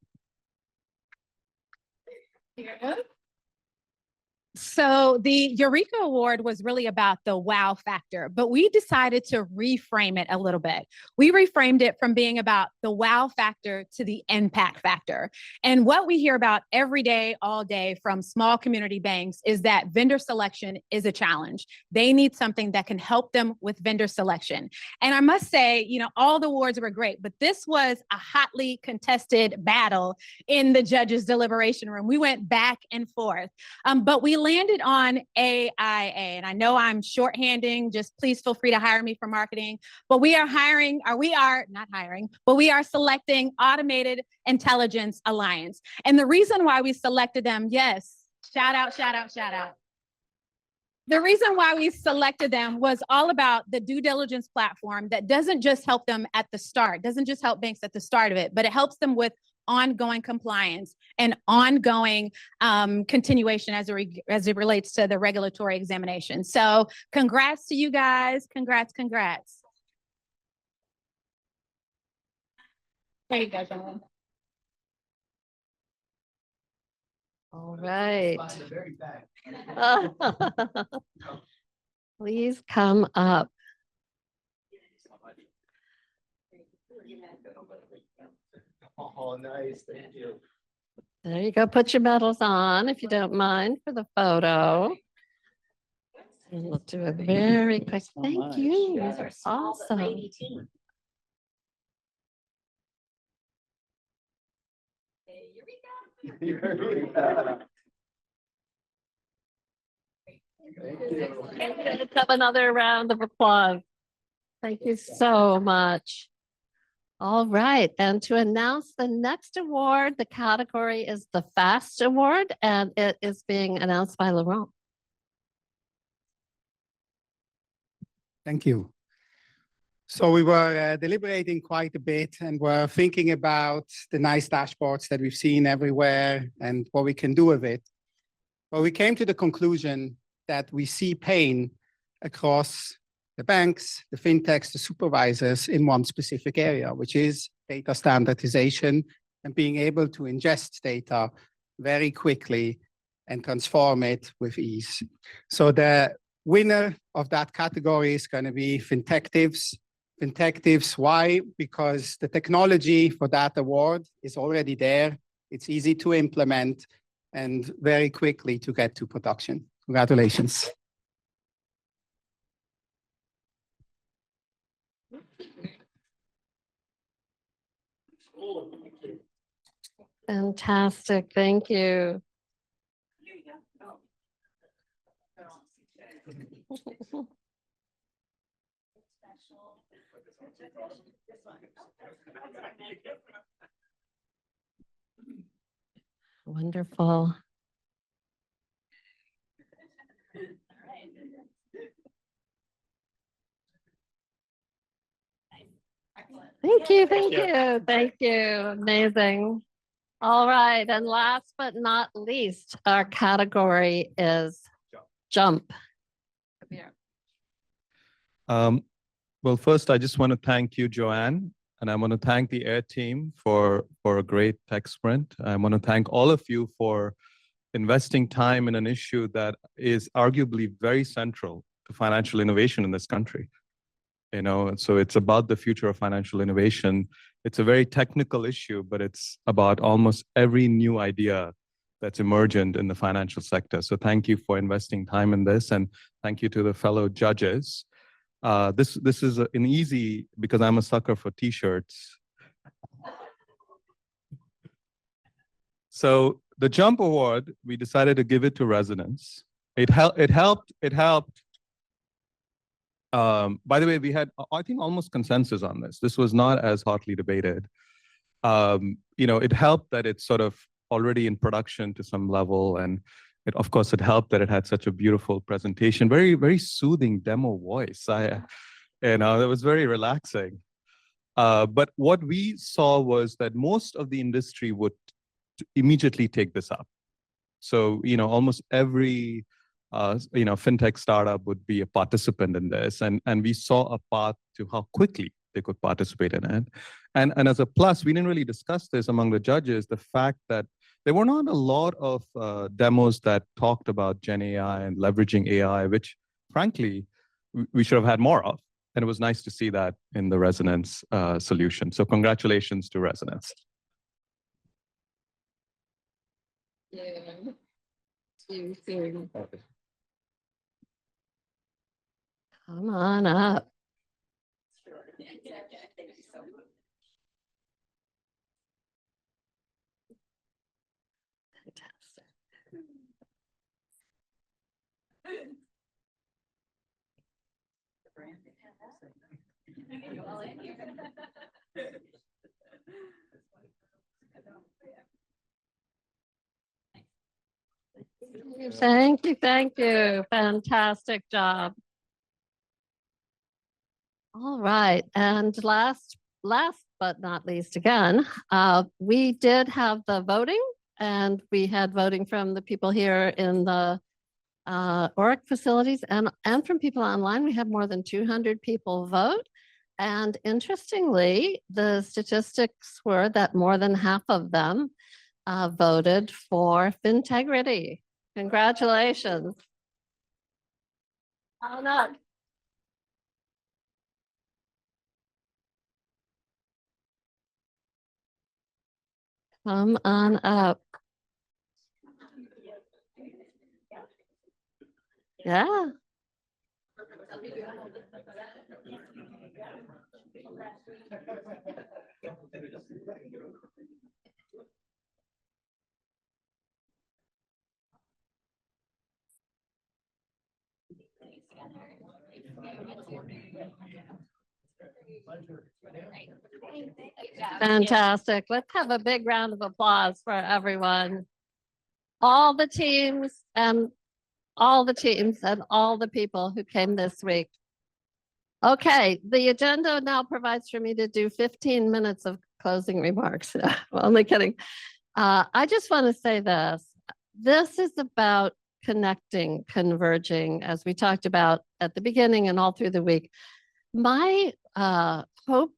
So the Eureka Award was really about the wow factor, but we decided to reframe it a little bit. We reframed it from being about the wow factor to the impact factor. And what we hear about every day, all day from small community banks is that vendor selection is a challenge. They need something that can help them with vendor selection. And I must say, you know, all the awards were great, but this was a hotly contested battle in the judges' deliberation room. We went back and forth, but we landed on AIA. And I know I'm shorthanding, just please feel free to hire me for marketing, but we are selecting Automated Intelligence Alliance. And the reason why we selected them, yes, shout out. The reason why we selected them was all about the due diligence platform that doesn't just help them at the start, doesn't just help banks at the start of it, but it helps them with ongoing compliance and ongoing continuation as it relates to the regulatory examination. So congrats to you guys. Congrats. There you go, John. All right. Please come up. Oh, nice. Thank you. There you go. Put your medals on if you don't mind for the photo. And we'll do a very quick thank you. You guys are awesome. Let's have another round of applause. Thank you so much. All right, and to announce the next award, the category is the FAST Award, and it is being announced by Laurent. Thank you. So we were deliberating quite a bit, and we're thinking about the nice dashboards that we've seen everywhere and what we can do with it. But we came to the conclusion that we see pain across the banks, the fintechs, the supervisors in one specific area, which is data standardization and being able to ingest data very quickly and transform it with ease. So the winner of that category is going to be fintechs. Fintechs, why? Because the technology for that award is already there. It's easy to implement and very quickly to get to production. Congratulations. Fantastic. Thank you. Wonderful. Thank you. Amazing. All right, and last but not least, our category is jump. Well, first, I just want to thank you, Joanne, and I want to thank the AIR team for a great TechSprint. I want to thank all of you for investing time in an issue that is arguably very central to financial innovation in this country. You know, and so it's about the future of financial innovation. It's a very technical issue, but it's about almost every new idea that's emergent in the financial sector. So thank you for investing time in this, and thank you to the fellow judges. This is an easy, because I'm a sucker for t-shirts. So the Jump Award, we decided to give it to residents. It helped. By the way, we had, I think, almost consensus on this. This was not as hotly debated. You know, it helped that it's sort of already in production to some level, and of course, it helped that it had such a beautiful presentation, very, very soothing demo voice. You know, it was very relaxing. But what we saw was that most of the industry would immediately take this up. So, you know, almost every you know, fintech startup would be a participant in this, and we saw a path to how quickly they could participate in it. And as a plus, we didn't really discuss this among the judges, the fact that there were not a lot of demos that talked about Gen AI and leveraging AI, which frankly, we should have had more of. And it was nice to see that in the Resonance solution. So congratulations to Resonance. Come on up. Thank you, thank you. Fantastic job. All right, and last but not least again, we did have the voting, and we had voting from the people here in the ORIC facilities and from people online. We had more than 200 people vote. And interestingly, the statistics were that more than half of them voted for Fintegrity. Congratulations. Oh, no. Come on up. Yeah. Fantastic. Let's have a big round of applause for everyone. All the teams and all the people who came this week. Okay, the agenda now provides for me to do 15 minutes of closing remarks. Only kidding. I just want to say this. This is about connecting, converging, as we talked about at the beginning and all through the week. My hope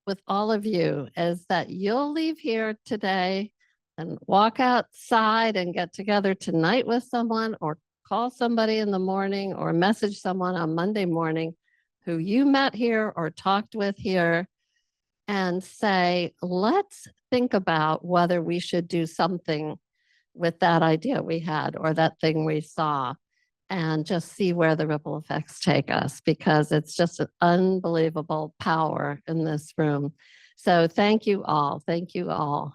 with all of you is that you'll leave here today and walk outside and get together tonight with someone, or call somebody in the morning, or message someone on Monday morning who you met here or talked with here, and say, let's think about whether we should do something with that idea we had or that thing we saw, and just see where the ripple effects take us, because it's just an unbelievable power in this room. So thank you all. Thank you all.